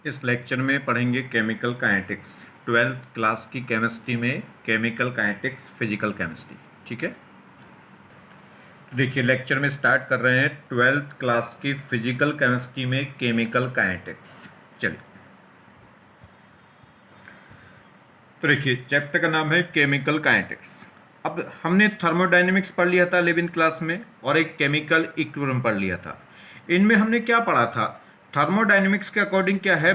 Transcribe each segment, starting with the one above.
इस लेक्चर में पढ़ेंगे केमिकल काइनेटिक्स। 12th क्लास की केमिस्ट्री में केमिकल काइनेटिक्स, फिजिकल केमिस्ट्री। ठीक है, देखिए लेक्चर में स्टार्ट कर रहे हैं 12th क्लास की फिजिकल केमिस्ट्री में केमिकल काइनेटिक्स। चलिए, तो देखिए चैप्टर का नाम है केमिकल काइनेटिक्स। अब हमने थर्मोडायनेमिक्स पढ़ लिया था 11th क्लास में और एक केमिकल इक्विलिब्रियम पढ़ लिया था। इनमें हमने क्या पढ़ा था? थर्मोडायनेमिक्स के अकॉर्डिंग क्या है,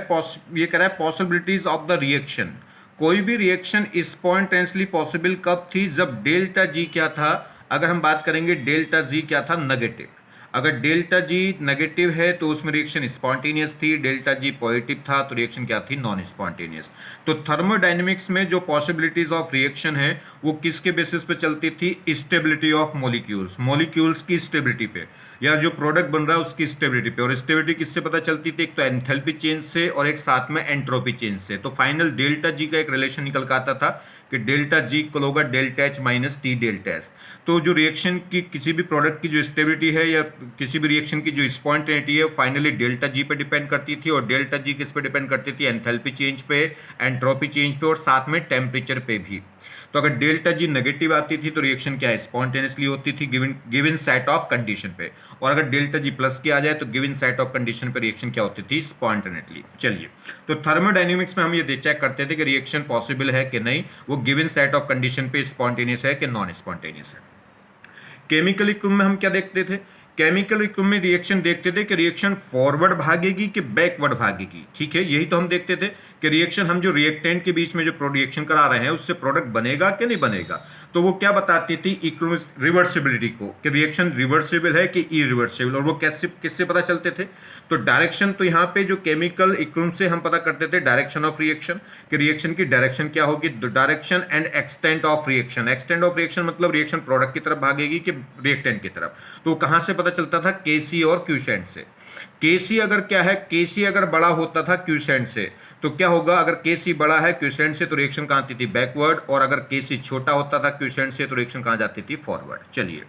ये कह रहा है पॉसिबिलिटीज ऑफ द रिएक्शन। कोई भी रिएक्शन स्पॉन्टेनियसली पॉसिबल कब थी? जब डेल्टा जी क्या था? अगर हम बात करेंगे डेल्टा जी क्या था? नेगेटिव। अगर डेल्टा जी नेगेटिव है तो उसमें रिएक्शन स्पॉन्टेनियस थी, डेल्टा जी पॉजिटिव था तो रिएक्शन क्या थी? Non spontaneous. तो थर्मोडायनेमिक्स में जो पॉसिबिलिटीज ऑफ रिएक्शन है वो किसके बेसिस पे चलती थी? स्टेबिलिटी ऑफ मॉलिक्यूल्स, मॉलिक्यूल्स की स्टेबिलिटी पे, या जो प्रोडक्ट बन रहा है उसकी स्टेबिलिटी पे। और स्टेबिलिटी किससे पता चलती थी? एक तो एंथैल्पी चेंज से और एक साथ में एंट्रोपी चेंज से। तो फाइनल डेल्टा जी का एक रिलेशन निकल का आता था कि डेल्टा जी इक्वल होगा delta H minus T delta S. तो जो रिएक्शन की किसी भी प्रोडक्ट की जो स्टेबिलिटी है या किसी भी रिएक्शन की जो स्पॉन्टेनिटी है फाइनली डेल्टा जी पे डिपेंड करती थी। और डेल्टा जी किस पे डिपेंड करती थी? एंथैल्पी चेंज पे, एंट्रोपी चेंज पे और साथ में टेम्परेचर पे भी। तो अगर डेल्टा जी नेगेटिव आती थी तो रिएक्शन क्या है? स्पॉन्टेनियसली होती थी given given set of condition पे। और अगर डेल्टा जी प्लस की आ जाए तो गिवन सेट ऑफ कंडीशन पे रिएक्शन क्या होती थी? स्पॉन्टेनियसली। चलिए, तो थर्मोडायनेमिक्स में हम ये चेक करते थे कि रिएक्शन पॉसिबल है कि नहीं, वो गिवन सेट ऑफ कंडीशन पे स्पॉन्टेनियस है कि नॉन स्पॉन्टेनियस है। केमिकल इक्विलिब्रियम में हम क्या देखते थे? केमिकल इक्विलिब्रियम में रिएक्शन देखते थे कि रिएक्शन फॉरवर्ड भागेगी कि बैकवर्ड भागेगी। ठीक है, यही तो हम देखते थे कि रिएक्शन हम जो रिएक्टेंट के बीच में जो रिएक्शन करा रहे हैं उससे प्रोडक्ट बनेगा कि नहीं बनेगा। तो वो क्या बताती थी? इक्विलिब्रियम रिवर्सिबिलिटी को, कि रिएक्शन रिवर्सिबल है कि इरिवर्सिबल। और वो कैसे किससे पता चलते थे? तो डायरेक्शन, तो यहाँ पे जो केमिकल इक्विलिब्रियम से हम पता करते थे डायरेक्शन ऑफ रिएक्शन, कि रिएक्शन की डायरेक्शन क्या होगी? Direction and extent of reaction. Extent of reaction मतलब रिएक्शन प्रोडक्ट की तरफ भागेगी कि रिएक्टेंट की तरफ। तो कहां से पता चलता था? केसी और क्यूसेंट से। केसी अगर क्या है, केसी अगर बड़ा होता था क्यूसेंट से तो क्या होगा? अगर केसी बड़ा है क्यूसेंट से तो रिएक्शन कहां आती थी? बैकवर्ड। और अगर केसी छोटा होता था क्यूसेंट से तो रिएक्शन कहां जाती थी? फॉरवर्ड। चलिए,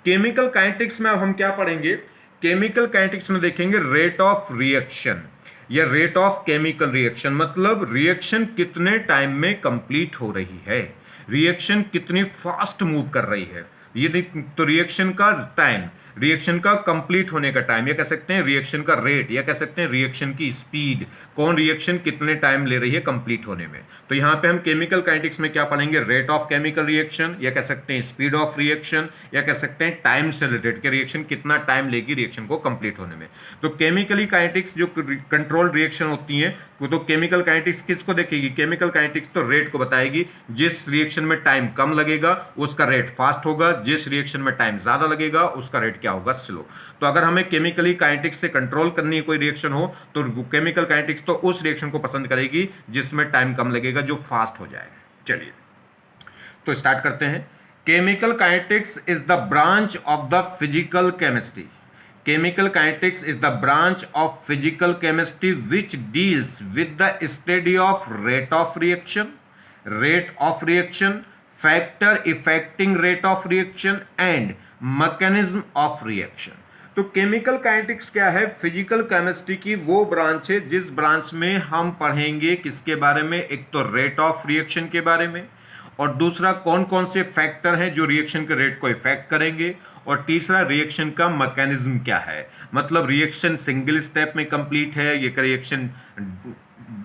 केमिकल काइनेटिक्स में अब हम क्या पढ़ेंगे? केमिकल काइनेटिक्स में देखेंगे रेट ऑफ रिएक्शन या रेट ऑफ केमिकल रिएक्शन, मतलब रिएक्शन कितने टाइम में कंप्लीट हो रही है, रिएक्शन कितनी फास्ट मूव कर रही है। ये तो रिएक्शन का टाइम, रिएक्शन का कंप्लीट होने का टाइम, या कह सकते हैं रिएक्शन का रेट, या कह सकते हैं रिएक्शन की स्पीड, कौन रिएक्शन कितने टाइम ले रही है कंप्लीट होने में। तो यहां पे हम केमिकल काइनेटिक्स में क्या पढ़ेंगे? रेट ऑफ केमिकल रिएक्शन, या कह सकते हैं स्पीड ऑफ रिएक्शन, या कह सकते हैं टाइम से रिलेटेड कि रिएक्शन कितना टाइम लेगी रिएक्शन को कंप्लीट होने में। तो केमिकली काइनेटिक्स जो कंट्रोल्ड रिएक्शन होती है वो तो केमिकल काइनेटिक्स किसको देखेगी? केमिकल काइनेटिक्स तो रेट को बताएगी। जिस रिएक्शन में टाइम कम लगेगा उसका रेट फास्ट होगा, जिस रिएक्शन में टाइम ज्यादा लगेगा उसका रेट क्या होगा? स्लो। तो अगर हमें केमिकली काइनेटिक्स से कंट्रोल करनी है कोई रिएक्शन हो तो केमिकल काइनेटिक्स तो उस रिएक्शन को पसंद करेगी जिसमें टाइम कम लगेगा, जो फास्ट हो जाए। चलिए, तो स्टार्ट करते हैं। Chemical kinetics is the branch of the physical chemistry. Chemical kinetics is the branch of physical chemistry which deals with the study of rate of reaction, factor affecting rate of reaction and mechanism of reaction. तो chemical kinetics क्या है? Physical chemistry की वो branch है जिस branch में हम पढ़ेंगे किसके बारे में? एक तो रेट ऑफ रिएक्शन के बारे में, और दूसरा कौन कौन से फैक्टर हैं जो रिएक्शन के रेट को इफेक्ट करेंगे, और तीसरा रिएक्शन का मैकेनिज्म क्या है, मतलब रिएक्शन सिंगल स्टेप में कंप्लीट है, ये रिएक्शन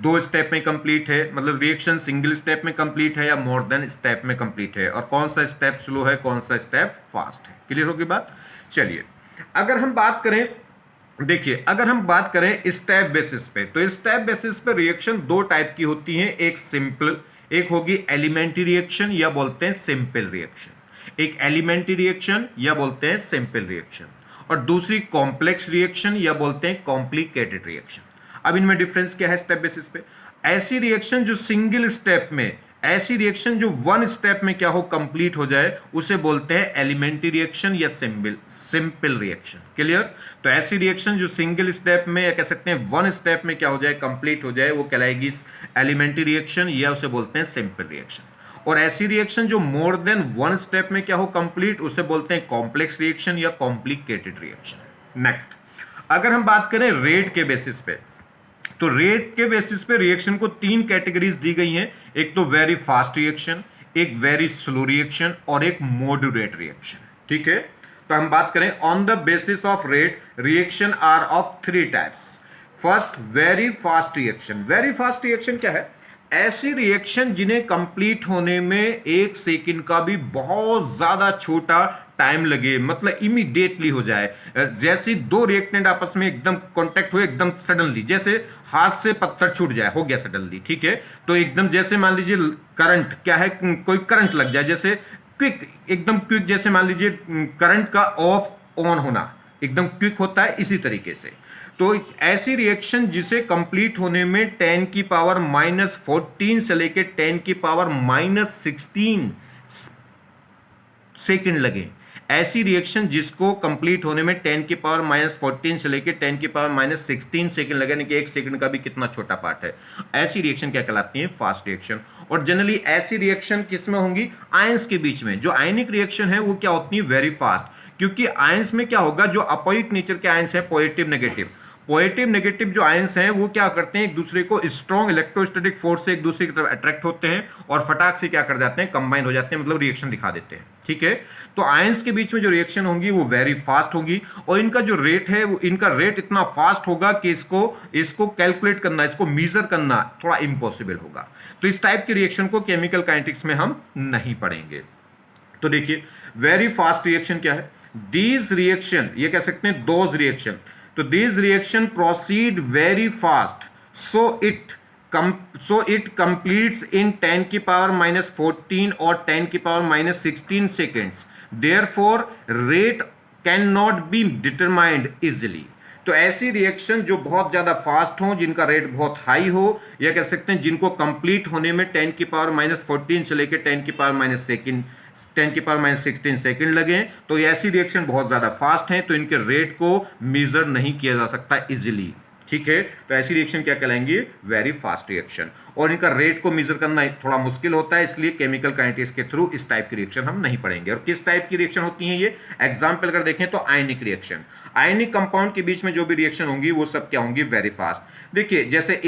दो स्टेप में कंप्लीट है, मतलब रिएक्शन सिंगल स्टेप में कंप्लीट है या मोर देन स्टेप में कंप्लीट है, और कौन सा स्टेप स्लो है, कौन सा स्टेप फास्ट है। क्लियर होगी बात? चलिए, अगर हम बात करें, देखिए अगर हम बात करें स्टेप बेसिस पे, तो स्टेप बेसिस पे रिएक्शन दो टाइप की होती हैं, एक सिंपल, एक होगी एलिमेंट्री रिएक्शन या बोलते हैं सिंपल रिएक्शन। एक एलिमेंट्री रिएक्शन या बोलते हैं सिंपल रिएक्शन, और दूसरी कॉम्प्लेक्स रिएक्शन या बोलते हैं कॉम्प्लिकेटेड रिएक्शन। अब इनमें डिफरेंस क्या है स्टेप बेसिस पे? ऐसी रिएक्शन जो सिंगल स्टेप में, ऐसी रिएक्शन जो वन स्टेप में क्या हो, कंप्लीट हो जाए, उसे बोलते हैं एलिमेंट्री रिएक्शन या सिंपल रिएक्शन। क्लियर? तो ऐसी रिएक्शन जो सिंगल स्टेप में या कह सकते हैं वन स्टेप में क्या हो जाए, कंप्लीट हो जाए, वो कहलाएगी एलिमेंट्री रिएक्शन या उसे बोलते हैं सिंपल रिएक्शन। और ऐसी रिएक्शन जो मोर देन वन स्टेप में क्या हो, कंप्लीट, उसे बोलते हैं कॉम्प्लेक्स रिएक्शन या कॉम्प्लिकेटेड रिएक्शन। नेक्स्ट, अगर हम बात करें रेट के बेसिस पे, तो रेट के बेसिस पे रिएक्शन को तीन कैटेगरीज दी गई हैं, एक तो वेरी फास्ट रिएक्शन, एक वेरी स्लो रिएक्शन और एक मॉडरेट रिएक्शन। ठीक है, तो हम बात करें on the basis of rate reaction are of three types. First, very fast reaction. Very fast reaction क्या है? ऐसी रिएक्शन जिन्हें कंप्लीट होने में एक सेकंड का भी बहुत ज्यादा छोटा टाइम लगे, मतलब इमीडिएटली हो जाए। जैसे दो रिएक्टेंट आपस में एकदम कांटेक्ट हुए, एकदम सडनली, जैसे हाथ से पत्थर छूट जाए, हो गया सडनली। ठीक है, तो एकदम जैसे मान लीजिए करंट क्या है, कोई करंट लग जाए, जैसे क्विक, एकदम क्विक, जैसे मान लीजिए करंट का ऑफ ऑन होना एकदम क्विक होता है, इसी तरीके से। तो ऐसी रिएक्शन जिसे कंप्लीट होने में 10 की पावर -14 से लेके 10 की पावर -16 सेकंड लगे, ऐसी रिएक्शन जिसको कंप्लीट होने में 10 की पावर -14 से लेके 10 की पावर -16 सेकंड लगे, यानी कि एक सेकंड का भी कितना छोटा पार्ट है, ऐसी रिएक्शन क्या कहलाती है? Fast reaction. और जनरली ऐसी रिएक्शन किसमें होंगी? आयंस के बीच में। जो आयनिक रिएक्शन है वो क्या होती है? Very fast. क्योंकि आयंस में क्या होगा, जो अपोजिट नेचर के आयंस है, पॉजिटिव नेगेटिव, पॉजिटिव नेगेटिव जो आयंस हैं वो क्या करते हैं, एक दूसरे को स्ट्रॉन्ग इलेक्ट्रोस्टैटिक फोर्स से एक दूसरे की तरफ अट्रैक्ट होते हैं और फटाक से क्या कर जाते हैं, कंबाइन हो जाते हैं, मतलब रिएक्शन दिखा देते हैं। ठीक है, तो आयंस के बीच में जो रिएक्शन होंगी वो वेरी फास्ट होगी, और इनका जो रेट है वो, इनका रेट इतना फास्ट होगा कि इसको कैलकुलेट करना, इसको मेजर करना थोड़ा इम्पॉसिबल होगा। तो इस टाइप की रिएक्शन को केमिकल काइनेटिक्स में हम नहीं पढ़ेंगे। तो देखिए, वेरी फास्ट रिएक्शन क्या है? दीज रिएक्शन, ये कह सकते हैं दोज रिएक्शन, तो these reaction proceed very fast, so it completes in 10 की पावर -14 और 10 की power -16 seconds, therefore rate cannot be determined easily। तो ऐसी रिएक्शन जो बहुत ज्यादा फास्ट हो, जिनका रेट बहुत हाई हो, या कह सकते हैं जिनको कंप्लीट होने में 10 की पावर -14 से लेकर 10 की पावर -16 सेकंड लगे, तो ऐसी रिएक्शन बहुत ज्यादा फास्ट हैं, तो इनके रेट को मेजर नहीं किया जा सकता इजीली। ठीक है, तो ऐसी रिएक्शन क्या कहलाएंगी? Very fast reaction. और इनका रेट को मेजर करना थोड़ा मुश्किल होता है, इसलिए केमिकल काइनेटिक्स के थ्रू इस टाइप की रिएक्शन हम नहीं पढ़ेंगे। और किस टाइप की रिएक्शन होती है ये? एग्जाम्पल अगर देखें तो आयनिक रिएक्शन, आयनिक कंपाउंड के बीच में जो भी रिएक्शन होंगी वो सब क्या होंगी? Very fast. देखिए, जैसे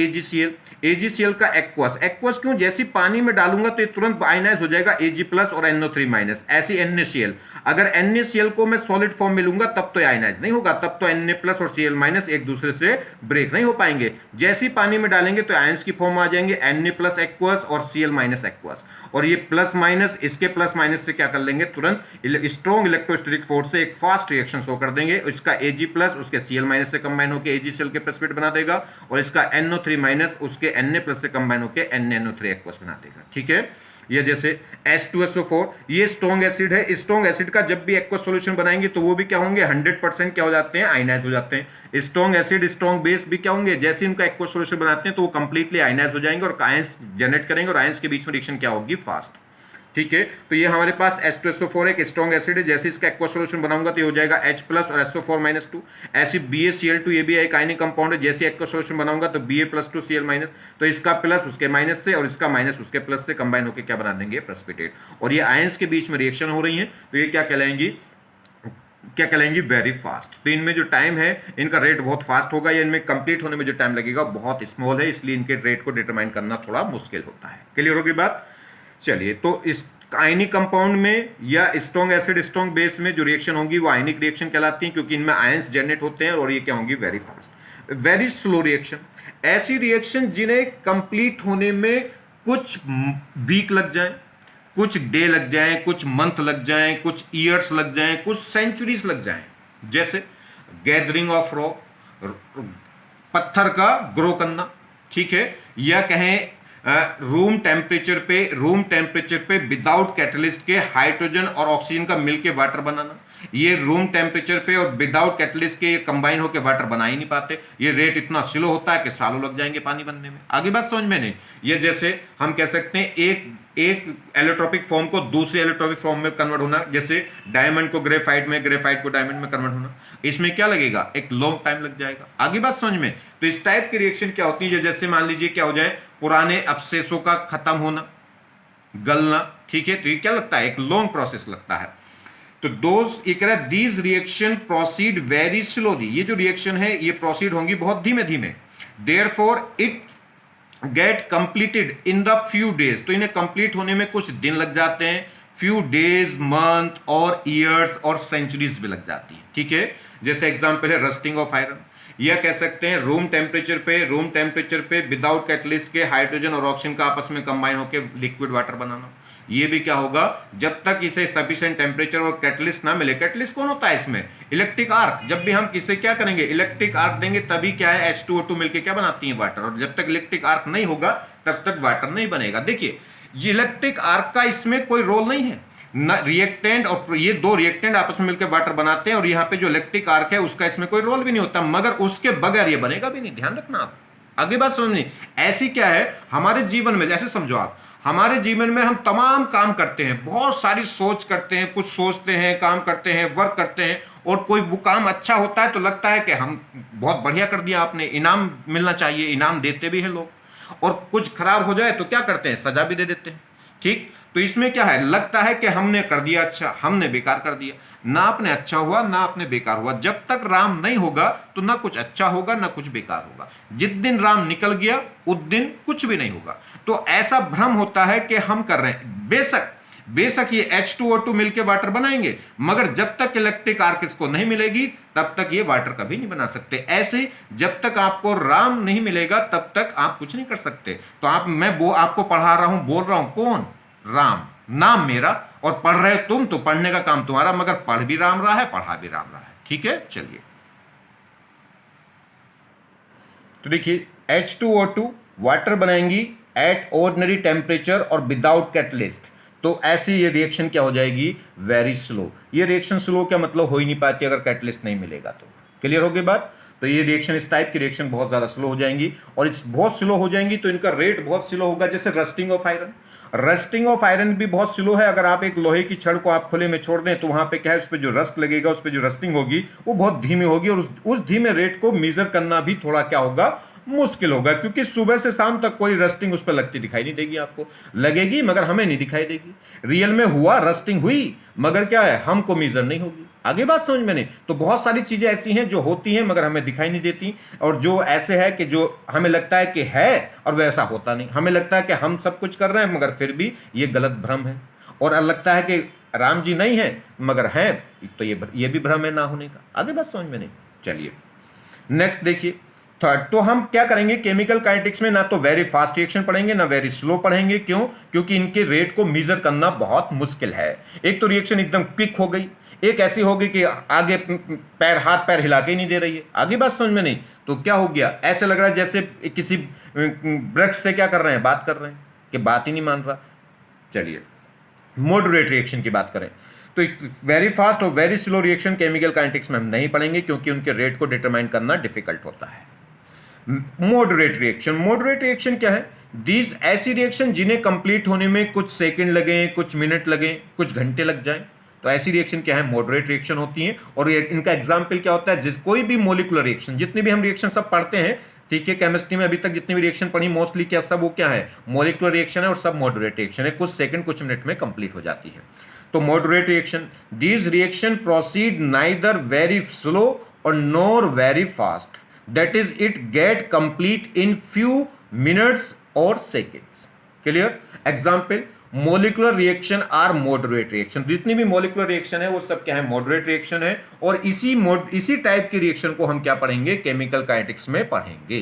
AgCl का एक्वस क्यों? जैसे पानी में डालूंगा तो ये तुरंत आयनाइज हो जाएगा, Ag+ और NO3-। ऐसी NaCl, अगर NaCl को मैं सॉलिड फॉर्म में लूंगा तब तो आयनाइज नहीं होगा, तब तो Na+ और Cl- एक दूसरे से ब्रेक नहीं हो पाएंगे। जैसे ही पानी में डालेंगे तो आयंस की फॉर्म आ जाएंगे, Na+ एक्वस और Cl- एक्वस, और ये प्लस माइनस, इसके प्लस माइनस से क्या कर लेंगे, तुरंत स्ट्रॉन्ग इलेक्ट्रोस्टैटिक फोर्स से एक फास्ट रिएक्शन शो कर देंगे। इसका Ag+ उसके Cl- से कंबाइन होकर AgCl के प्रेसिपिटेट बना देगा, और इसका NO3- उसके Na+ से कंबाइन होकर NaNO3 एक्वस बना देगा। ठीक है, ये जैसे H2SO4, ये स्ट्रॉन्ग एसिड है, स्ट्रॉन्ग एसिड का जब भी एक्वस सॉल्यूशन बनाएंगे तो वो भी क्या होंगे, 100% क्या हो जाते हैं, आयनाइज हो जाते हैं। स्ट्रॉन्ग एसिड, स्ट्रॉन्ग बेस भी क्या होंगे, जैसे इनका एक्वस सॉल्यूशन बनाते हैं तो वो कंप्लीटली आयनाइज हो जाएंगे और आयंस जनरेट करेंगे, और आयंस के बीच में रिएक्शन क्या होगी, फास्ट। ठीक है, तो ये हमारे पास H2SO4 एक स्ट्रॉन्ग एसिड है, जैसे इसका एक्वस सॉल्यूशन बनाऊंगा तो ये हो जाएगा H+ और SO4-2। ऐसी BaCl2, ये भी एक आयनिक कंपाउंड है, जैसे एक्वस सॉल्यूशन बनाऊंगा तो Ba+2 Cl-, तो इसका प्लस उसके माइनस से और इसका माइनस उसके प्लस से कंबाइन होकर क्या बना देंगे, प्रेसिपिटेट। और ये आयंस के बीच में रिएक्शन हो रही है, तो ये क्या कहलाएंगी, वेरी फास्ट। तो इनमें जो टाइम है, इनका रेट बहुत फास्ट होगा, या इनमें कंप्लीट होने में जो टाइम लगेगा बहुत स्मॉल है, इसलिए इनके रेट को डिटरमाइन करना थोड़ा मुश्किल होता है। क्लियर होगी बात? चलिए, तो इस आयनिक कंपाउंड में या स्ट्रॉन्ग एसिड स्ट्रॉन्ग बेस में जो रिएक्शन होगी वो आयनिक रिएक्शन कहलाती है, क्योंकि इनमें आयंस जनरेट होते हैं, और ये क्या होंगी, very fast. Very slow reaction, ऐसी रिएक्शन जिन्हें कंप्लीट होने में कुछ वीक लग जाए, कुछ डे लग जाए, कुछ मंथ लग जाए, कुछ ईयर्स लग जाए, कुछ सेंचुरीज लग जाए। जैसे गैदरिंग ऑफ रॉक, पत्थर का ग्रो करना, ठीक है, या कहें रूम टेम्परेचर पे विदाउट कैटलिस्ट के हाइड्रोजन और ऑक्सीजन का मिलके वाटर बनाना। ये रूम टेम्परेचर पे और विदाउट कैटलिस्ट के कंबाइन होकर वाटर बना ही नहीं पाते, ये रेट इतना स्लो होता है कि सालों लग जाएंगे पानी बनने में। आगे बात समझ में नहीं? ये जैसे हम कह सकते हैं एक एलोट्रोपिक फॉर्म को दूसरे एलोट्रोपिक फॉर्म में कन्वर्ट होना, जैसे डायमंड को ग्रेफाइट में, ग्रेफाइट को डायमंड में कन्वर्ट होना, इसमें क्या लगेगा, एक लॉन्ग टाइम लग जाएगा। आगे बात समझ में? तो इस टाइप की रिएक्शन क्या होती है, जैसे मान लीजिए क्या हो जाए, पुराने अवशेषों का खत्म होना, गलना। ठीक है, तो ये क्या लगता है, एक लॉन्ग प्रोसेस लगता है। तो these reaction proceed very slowly, ये जो रिएक्शन है ये प्रोसीड होंगी बहुत धीमे धीमे। Therefore it get completed in the few days, तो इन्हें कंप्लीट होने में कुछ दिन लग जाते हैं, फ्यू डेज, मंथ और ईयर्स और सेंचुरीज भी लग जाती है, ठीक है। जैसे एग्जांपल है रस्टिंग ऑफ आयरन, या कह सकते हैं रूम टेम्परेचर पे विदाउट कैटलिस्ट के हाइड्रोजन और ऑक्सीजन का आपस में कंबाइन होकर लिक्विड वाटर बनाना। ये भी क्या होगा, जब तक इसे सफिशिएंट टेम्परेचर और कैटलिस्ट ना मिले। कैटलिस्ट कौन होता है इसमें, इलेक्ट्रिक आर्क। जब भी हम किसे क्या करेंगे, इलेक्ट्रिक आर्क देंगे, तभी क्या है H2O2 मिलकर क्या बनाती है, वाटर। और जब तक इलेक्ट्रिक आर्क नहीं होगा तब तक वाटर नहीं बनेगा। देखिए ये इलेक्ट्रिक आर्क का इसमें कोई रोल नहीं है ना, रिएक्टेंट और ये दो रिएक्टेंट आपस में मिलकर वाटर बनाते हैं, और यहाँ पे जो इलेक्ट्रिक आर्क है उसका इसमें कोई रोल भी नहीं होता, मगर उसके बगैर ये बनेगा भी नहीं। ध्यान रखना आप, आगे बात समझनी। ऐसी क्या है हमारे जीवन में, जैसे समझो आप, हमारे जीवन में हम तमाम काम करते हैं, बहुत सारी सोच करते हैं, कुछ सोचते हैं, काम करते हैं, वर्क करते हैं, और कोई वो काम अच्छा होता है तो लगता है कि हम बहुत बढ़िया कर दिया, आपने इनाम मिलना चाहिए, इनाम देते भी हैं लोग। और कुछ खराब हो जाए तो क्या करते हैं, सजा भी दे देते हैं, ठीक। तो इसमें क्या है, लगता है कि हमने कर दिया अच्छा, हमने बेकार कर दिया। ना आपने अच्छा हुआ ना आपने बेकार हुआ। जब तक राम नहीं होगा तो ना कुछ अच्छा होगा ना कुछ बेकार होगा। जिस दिन राम निकल गया उस दिन कुछ भी नहीं होगा। तो ऐसा भ्रम होता है कि हम कर रहे हैं। बेशक ये H2O2 मिलकर वाटर बनाएंगे, मगर जब तक इलेक्ट्रिक आर्क इसको नहीं मिलेगी तब तक ये वाटर कभी नहीं बना सकते। ऐसे जब तक आपको राम नहीं मिलेगा तब तक आप कुछ नहीं कर सकते। तो आपको पढ़ा रहा हूं, बोल रहा हूं, कौन, राम, नाम मेरा, और पढ़ रहे तुम, तो पढ़ने का काम तुम्हारा, मगर पढ़ भी राम रहा है, पढ़ा भी राम रहा है, ठीक है। चलिए तो देखिए H2O2 वाटर बनाएंगी एट ऑर्डिनरी टेम्परेचर और विदाउट कैटलिस्ट। तो ऐसी ये रिएक्शन क्या हो जाएगी, वेरी स्लो। ये रिएक्शन स्लो क्या मतलब हो ही नहीं पाती अगर कैटलिस्ट नहीं मिलेगा तो। क्लियर होगी बात। तो ये रिएक्शन, इस टाइप की रिएक्शन बहुत ज़्यादा स्लो हो जाएंगी, और इस बहुत स्लो हो जाएंगी तो इनका रेट बहुत स्लो होगा। जैसे रस्टिंग ऑफ आयरन भी बहुत स्लो है। अगर आप एक लोहे की छड़ को आप खुले में छोड़ दें तो वहाँ पे क्या है, उस पर जो रस्ट लगेगा, उस पर जो रस्टिंग होगी वो बहुत धीमी होगी, और उस धीमे रेट को मेजर करना भी थोड़ा क्या होगा, मुश्किल होगा, क्योंकि सुबह से शाम तक कोई रस्टिंग उस पर लगती दिखाई नहीं देगी। आपको लगेगी मगर हमें नहीं दिखाई देगी। रियल में हुआ, रस्टिंग हुई, मगर क्या है, हमको मेजर नहीं होगी। आगे बात समझ में नहीं। तो बहुत सारी चीजें ऐसी हैं जो होती हैं मगर हमें दिखाई नहीं देती, और जो ऐसे है कि जो हमें लगता है कि है और वैसा होता नहीं। हमें लगता है कि हम सब कुछ कर रहे हैं मगर फिर भी ये गलत भ्रम है, और लगता है कि राम जी नहीं है मगर हैं, तो ये भी भ्रम है ना होने का। आगे बात समझ में नहीं। चलिए नेक्स्ट देखिए थर्ड। तो हम क्या करेंगे, केमिकल काइनेटिक्स में ना तो वेरी फास्ट रिएक्शन पढ़ेंगे ना वेरी स्लो पढ़ेंगे। क्यों? क्योंकि इनके रेट को मेजर करना बहुत मुश्किल है। एक तो रिएक्शन एकदम क्विक हो गई, एक ऐसी होगी कि आगे हाथ पैर हिला के ही नहीं दे रही है। आगे बात समझ में नहीं। तो क्या हो गया, ऐसे लग रहा है जैसे किसी वृक्ष से क्या कर रहे हैं, बात कर रहे हैं, कि बात ही नहीं मान रहा। चलिए मॉडरेट रिएक्शन की बात करें तो वेरी फास्ट और very slow reaction chemical kinetics में हम नहीं पढ़ेंगे, क्योंकि उनके रेट को डिटरमाइन करना डिफिकल्ट होता है। मॉडरेट रिएक्शन क्या है, दीज ऐसी रिएक्शन जिन्हें कंप्लीट होने में कुछ सेकंड लगे, कुछ मिनट लगे, कुछ घंटे लग जाएं, तो ऐसी रिएक्शन क्या है, मॉडरेट रिएक्शन होती है। और इनका एग्जाम्पल क्या होता है, कोई भी मोलिकुलर रिएक्शन, जितनी भी हम रिएक्शन सब पढ़ते हैं, ठीक है, केमिस्ट्री में अभी तक जितनी भी रिएक्शन पढ़ी मोस्टली क्या सब वो क्या है, मॉलिकुलर रिएक्शन है, और सब मॉडरेट रिएक्शन है, कुछ सेकंड कुछ मिनट में कंप्लीट हो जाती है। तो moderate reaction, these reaction proceed neither very slow और nor very fast, that is it get complete in few minutes or seconds. Clear? Example, molecular reaction are moderate reaction. जितनी भी molecular reaction है वो सब क्या है, moderate reaction है। और इसी टाइप की रिएक्शन को हम क्या पढ़ेंगे, केमिकल काइनेटिक्स में पढ़ेंगे।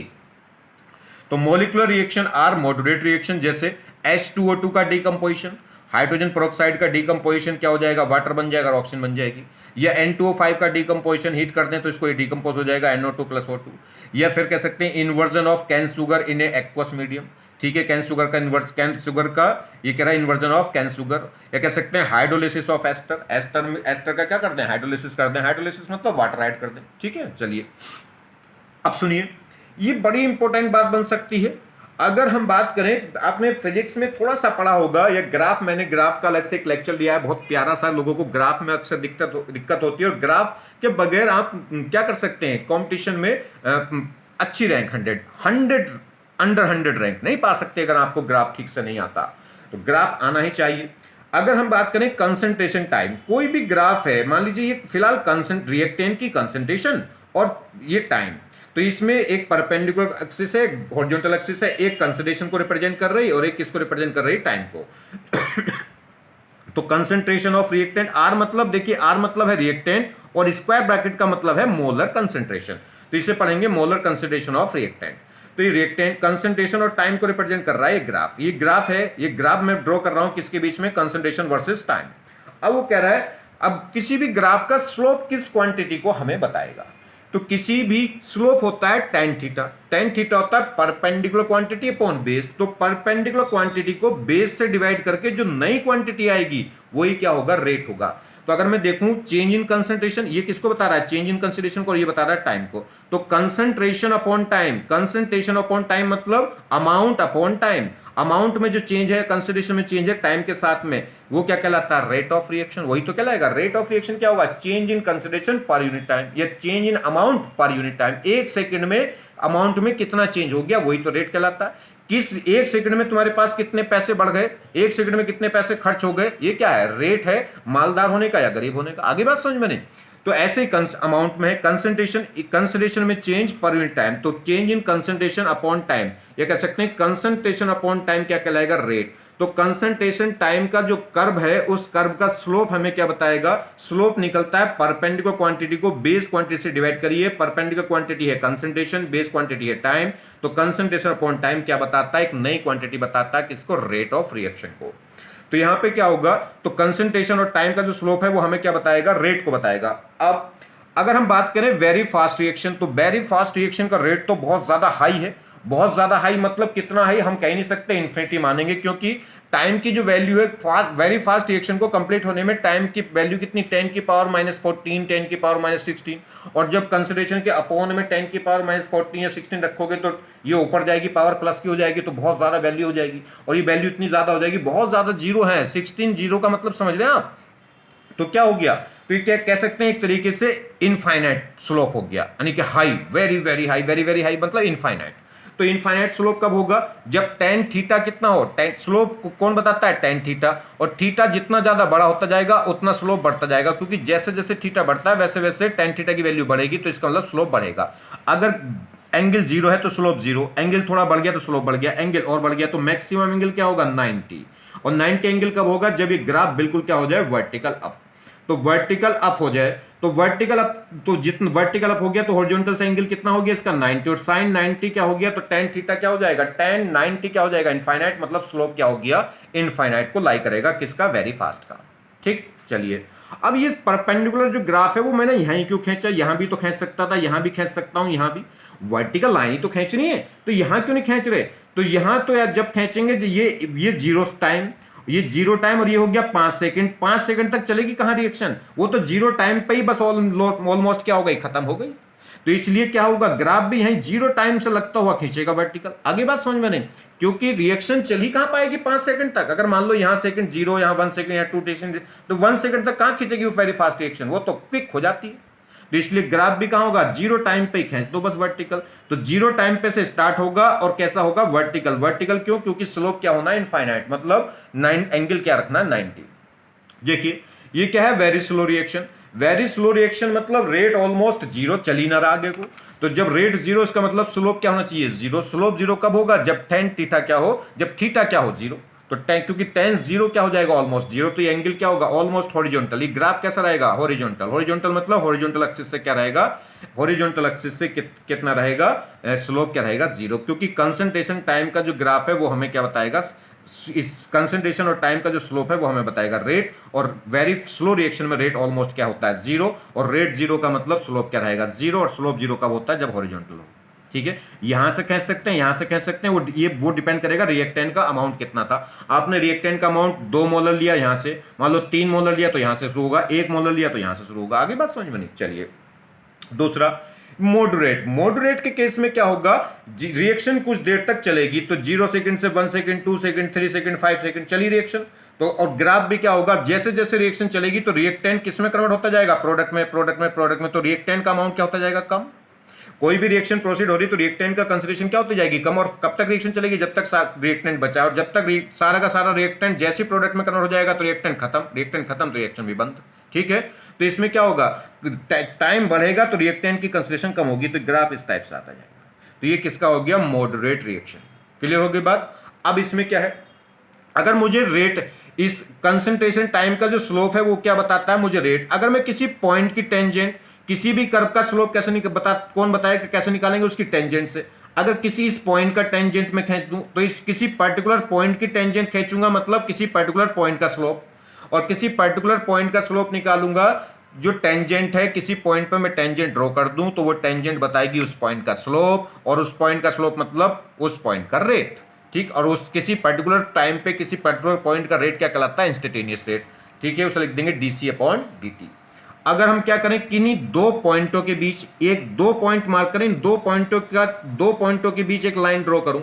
तो molecular reaction are moderate reaction, जैसे H2O2 का डिकम्पोजिशन, हाइड्रोजन पेरोक्साइड का डिकम्पोजिशन क्या हो जाएगा, वाटर बन जाएगा, ऑक्सीजन बन जाएगी। या N2O5 का डिकम्पोजिशन हीट कर दें तो इसको ये डिकम्पोज हो जाएगा NO2 + O2। या फिर कह सकते हैं inversion of cane sugar in A aqueous medium, ठीक है, कैन शुगर का ये कह रहा है इन्वर्जन ऑफ कैन शुगर। या कह सकते हैं हाइड्रोलिसिस ऑफ एस्टर का क्या करते हैं, हाइड्रोलिसिस कर दें, हाइड्रोलिसिस मतलब वाटर ऐड कर दें, ठीक है। चलिए अब सुनिए, ये बड़ी इंपॉर्टेंट बात बन सकती है। अगर हम बात करें, आपने फिजिक्स में थोड़ा सा पढ़ा होगा, या मैंने ग्राफ का अलग से एक लेक्चर दिया है, बहुत प्यारा सा। लोगों को ग्राफ में अक्सर दिक्कत होती है, और ग्राफ के बगैर आप क्या कर सकते हैं, कंपटीशन में अच्छी रैंक 100 अंडर 100 रैंक नहीं पा सकते अगर आपको ग्राफ ठीक से नहीं आता। तो ग्राफ आना ही चाहिए। अगर हम बात करें कंसंट्रेशन टाइम, कोई भी ग्राफ है, मान लीजिए ये फिलहाल रिएक्टेंट की कंसंट्रेशन और ये टाइम, तो इसमें एक परपेंडिकुलर एक्सिस है, हॉरिजॉन्टल एक्सिस है, एक कंसंट्रेशन को रिप्रेजेंट कर रही और एक किसको रिप्रेजेंट कर रही, टाइम को। तो कंसंट्रेशन ऑफ रिएक्टेंट, आर मतलब देखिए, आर मतलब है रिएक्टेंट और स्क्वायर ब्रैकेट का मतलब है मोलर कंसंट्रेशन। तो इसे पढ़ेंगे मोलर कंसंट्रेशन ऑफ रिएक्टेंट। तो ये रिएक्टेंट कंसंट्रेशन और टाइम को रिप्रेजेंट कर रहा है, ये ग्राफ, ये ग्राफ है, ये ग्राफ मैं ड्रॉ कर रहा हूं किसके बीच में, कंसंट्रेशन वर्सेस टाइम। अब वो कह रहा है अब किसी भी ग्राफ का स्लोप किस क्वांटिटी को हमें बताएगा। तो किसी भी स्लोप होता है टेन थीटा, टेन थीटा होता है परपेंडिकुलर क्वांटिटी अपॉन बेस। तो परपेंडिकुलर क्वांटिटी को बेस से डिवाइड करके जो नई क्वांटिटी आएगी वही क्या होगा, रेट होगा। तो अगर मैं देखूं चेंज इन कंसंट्रेशन, ये किसको बता रहा है, चेंज इन कंसंट्रेशन को, ये बता रहा है टाइम को। तो concentration upon time, concentration upon time मतलब अमाउंट अपॉन टाइम, अमाउंट में जो चेंज है, कंसंट्रेशन में चेंज है टाइम के साथ में, वो क्या कहलाता है, रेट ऑफ रिएक्शन। वही तो कहलाएगा रेट ऑफ रिएक्शन। क्या होगा, change in concentration per unit time या change in amount per unit time. एक सेकंड में अमाउंट में कितना चेंज हो गया, वही तो रेट कहलाता है। किस एक सेकंड में तुम्हारे पास कितने पैसे बढ़ गए, एक सेकंड में कितने पैसे खर्च हो गए, ये क्या है, रेट है मालदार होने का या गरीब होने का। आगे बात समझ में नहीं। तो ऐसे ही अमाउंट में है कंसंट्रेशन, कंसंट्रेशन में चेंज पर यूनिट टाइम, तो change in concentration upon time, ये कह सकते हैं कंसंट्रेशन अपॉन टाइम क्या कहलाएगा, रेट। तो कंसंट्रेशन टाइम का जो कर्व है उस कर्व का स्लोप हमें क्या बताएगा, स्लोप निकलता है परपेंडिकुलर क्वांटिटी को बेस क्वांटिटी से डिवाइड करिए, परपेंडिकुलर क्वांटिटी है कंसंट्रेशन, बेस क्वांटिटी है टाइम। तो कंसंट्रेशन अपॉन टाइम क्या बताता है, एक नई क्वांटिटी बताता है किसको, रेट ऑफ रिएक्शन को। तो यहां पे क्या होगा, तो कंसंट्रेशन और टाइम का जो स्लोप है वो हमें क्या बताएगा, रेट को बताएगा। अब अगर हम बात करें वेरी फास्ट रिएक्शन, तो वेरी फास्ट रिएक्शन का रेट तो बहुत ज्यादा हाई है। बहुत ज्यादा हाई मतलब कितना हाई हम कह नहीं सकते, इन्फिनिटी मानेंगे, क्योंकि टाइम की जो वैल्यू है वेरी फास्ट रिएक्शन को कंप्लीट होने में टाइम की वैल्यू कितनी, 10 की पावर -14, 10 की पावर -16। और जब कंसिडरेशन के अपोन में 10 की पावर -14 या 16 रखोगे तो ये ऊपर जाएगी, पावर प्लस की हो जाएगी, तो बहुत ज्यादा वैल्यू हो जाएगी। और ये वैल्यू इतनी ज्यादा हो जाएगी, बहुत ज्यादा जीरो है, 16 जीरो का मतलब समझ रहे हैं आप। तो क्या हो गया, तो ये क्या कह सकते हैं, एक तरीके से इनफाइनाइट स्लोप हो गया, यानी कि high, very very high, very very high मतलब इनफाइनाइट। तो इनफाइनाइट स्लोप कब होगा, जब टेन थीटा कितना हो, टेन स्लोप कौन बताता है, टेन थीटा। और थीटा जितना ज्यादा बड़ा होता जाएगा उतना स्लोप बढ़ता जाएगा, क्योंकि जैसे जैसे थीटा बढ़ता है वैसे वैसे टेन थीटा की वैल्यू बढ़ेगी, तो इसका मतलब स्लोप बढ़ेगा। अगर एंगल जीरो है तो स्लोप जीरो, एंगल थोड़ा बढ़ गया तो स्लोप बढ़ गया, एंगल और बढ़ गया तो मैक्सिमम एंगल क्या होगा, 90। और 90 एंगल कब होगा, जब ये ग्राफ बिल्कुल क्या हो जाए, वर्टिकल अप। तो वर्टिकल अप हो जाए, तो वर्टिकल अप, तो जितना वर्टिकल अप हो गया तो हॉरिजॉन्टल से एंगल कितना हो गया इसका, 90। और साइन 90 क्या हो गया, तो टेन थीटा क्या हो जाएगा, टेन 90 क्या हो जाएगा, इनफाइनाइट। मतलब स्लोप क्या हो गया, इनफाइनाइट को लाई करेगा, किसका, वेरी फास्ट का। ठीक, चलिए अब ये परपेंडिकुलर जो ग्राफ है वो मैंने यहां क्यों खींचा, यहां भी तो खींच सकता था, यहां भी खींच सकता हूं, यहां भी वर्टिकल लाइन ही तो खींचनी है, तो यहां क्यों नहीं खींच रहे। तो यहां तो यार जब खींचेंगे ये जीरो टाइम, ये जीरो टाइम, और ये हो गया 5 सेकंड, 5 सेकंड तक चलेगी कहां रिएक्शन, वो तो जीरो टाइम पे ही बस ऑलमोस्ट क्या हो गई, खत्म हो गई। तो इसलिए क्या होगा, ग्राफ भी यहीं जीरो टाइम से लगता हुआ खींचेगा वर्टिकल। आगे बात समझ में नहीं, क्योंकि रिएक्शन चल ही कहां पाएगी 5 सेकंड तक। अगर मान लो यहां सेकंड जीरो, यहां 1 सेकंड या 2 सेकंड, तो 1 सेकंड तक कहां खींचेगी वो वेरी फास्ट रिएक्शन, वो तो क्विक हो जाती है। तो इसलिए ग्राफ भी कहां होगा, जीरो टाइम पे ही खींच दो बस वर्टिकल। तो जीरो टाइम पे से स्टार्ट होगा और कैसा होगा, वर्टिकल। वर्टिकल क्यों, क्योंकि स्लोप क्या होना है, इनफाइनाइट, मतलब 9 एंगल क्या रखना है, 90। देखिए ये क्या है, very slow reaction. Very slow reaction मतलब रेट ऑलमोस्ट जीरो, चल ही ना रहा आगे को। तो जब रेट जीरो, इसका मतलब स्लोप क्या होना चाहिए, जीरो। स्लोप जीरो कब होगा, जब टेन थीटा क्या हो, जब थीटा क्या हो, जीरो। तो टेन, क्योंकि टेन जीरो क्या हो जाएगा, ऑलमोस्ट जीरो, तो ये एंगल क्या होगा, ऑलमोस्ट हॉरिजॉन्टल। ये ग्राफ कैसा रहेगा, हॉरिजॉन्टल। हॉरिजॉन्टल मतलब हॉरिजॉन्टल एक्सिस से क्या रहेगा, हॉरिजॉन्टल एक्सिस से कितना रहेगा, स्लोप क्या रहेगा, जीरो। क्योंकि कंसंट्रेशन टाइम का जो ग्राफ है वो हमें क्या बताएगा, इस कंसंट्रेशन और टाइम का जो स्लोप है वो हमें बताएगा रेट। और वेरी स्लो रिएक्शन में रेट ऑलमोस्ट क्या होता है, जीरो। और रेट जीरो का मतलब स्लोप क्या रहेगा, जीरो। और स्लोप जीरो कब होता है, जब हॉरिजॉन्टल हो। ठीक है, यहां से कह सकते हैं, यहां से कह सकते हैं, वो डिपेंड करेगा रिएक्टेंट का अमाउंट कितना था। आपने रिएक्टेंट का अमाउंट 2 मोलर लिया, यहां से मान लो 3 मोलर लिया तो यहां से शुरू होगा, 1 मोलर लिया तो यहां से शुरू होगा। आगे बात समझ में नहीं। चलिए दूसरा, मॉडरेट। मॉडरेट के केस में क्या होगा, रिएक्शन कुछ देर तक चलेगी, तो 0 सेकंड से 1 सेकंड, 2 सेकंड, 3 सेकंड, 5 सेकंड चली रिएक्शन। तो और ग्राफ भी क्या होगा, जैसे जैसे रिएक्शन चलेगी तो रिएक्टेंट किस में कन्वर्ट होता जाएगा, प्रोडक्ट में, प्रोडक्ट में, प्रोडक्ट में। तो रिएक्टेंट का अमाउंट क्या होता जाएगा, कम। कोई भी रिएक्शन प्रोसीड हो रही तो रिएक्टेंट का कंसंट्रेशन क्या होती जाएगी, कम। और कब तक रिएक्शन चलेगी, जब तक रिएक्टेंट बचा। और जब तक सारा का सारा रिएक्टेंट जैसे प्रोडक्ट में कन्वर्ट हो जाएगा तो रिएक्टेंट खत्म, रिएक्टेंट खत्म तो रिएक्शन भी बंद। ठीक है। तो इसमें क्या होगा, टाइम बढ़ेगा तो रिएक्टेंट की कंसंट्रेशन कम होगी, तो ग्राफ इस टाइप से आता जाएगा। तो ये किसका हो गया, मॉडरेट रिएक्शन। क्लियर हो गई बात। अब इसमें क्या है, अगर मुझे रेट, इस कंसंट्रेशन टाइम का जो स्लोप है वो क्या बताता है मुझे, रेट। अगर मैं किसी पॉइंट की टेंजेंट, किसी भी कर्व का स्लोप कैसे कौन बताएगा कैसे निकालेंगे, उसकी टेंजेंट से। अगर किसी इस पॉइंट का टेंजेंट में खींच दूं तो इस किसी पर्टिकुलर पॉइंट की टेंजेंट खींचूंगा, मतलब किसी पर्टिकुलर पॉइंट का स्लोप, और किसी पर्टिकुलर पॉइंट का स्लोप निकालूंगा। जो टेंजेंट है, किसी पॉइंट पर मैं टेंजेंट ड्रॉ कर दूं तो वो टेंजेंट बताएगी उस पॉइंट का स्लोप, और उस पॉइंट का स्लोप मतलब उस पॉइंट का रेट। ठीक, और उस किसी पर्टिकुलर टाइम पे किसी पर्टिकुलर पॉइंट का रेट क्या कहलाता है, इंस्टेंटेनियस रेट। ठीक है, उसे लिख देंगे डीसी अपॉन dt। अगर हम क्या करें, किन्हीं दो पॉइंटों के बीच, एक दो पॉइंट मार्क करें, दो पॉइंटों के बीच एक लाइन ड्रॉ करूं,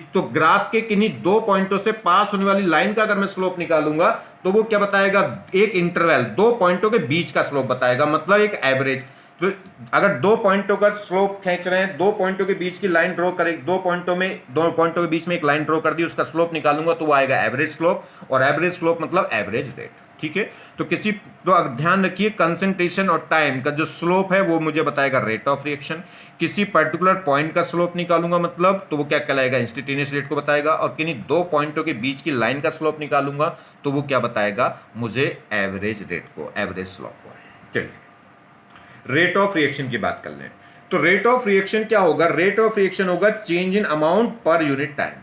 तो ग्राफ के किन्हीं दो पॉइंटों से पास होने वाली लाइन का अगर मैं स्लोप निकालूंगा तो वो क्या बताएगा, एक इंटरवल, दो पॉइंटों के बीच का स्लोप बताएगा, मतलब एक एवरेज। तो अगर दो पॉइंटों का स्लोप खींच रहे हैं, दो पॉइंटों के बीच की लाइन ड्रॉ करें, दो पॉइंटों के बीच में एक लाइन ड्रॉ कर दी, उसका स्लोप निकालूंगा तो वो आएगा एवरेज स्लोप, और एवरेज स्लोप मतलब एवरेज रेट। ठीक है, तो ध्यान रखिए, कंसंट्रेशन और टाइम का जो स्लोप है वो मुझे बताएगा रेट ऑफ रिएक्शन। किसी पर्टिकुलर पॉइंट का स्लोप निकालूंगा मतलब तो वो क्या कहलाएगा, इंस्टेंटेनियस रेट को बताएगा, और किन्हीं दो पॉइंटों के बीच की लाइन का स्लोप निकालूंगा तो वो क्या बताएगा मुझे, एवरेज रेट को, एवरेज स्लोप को। चलिए रेट ऑफ रिएक्शन की बात कर लें। तो रेट ऑफ रिएक्शन क्या होगा, रेट ऑफ रिएक्शन होगा change in amount per unit time.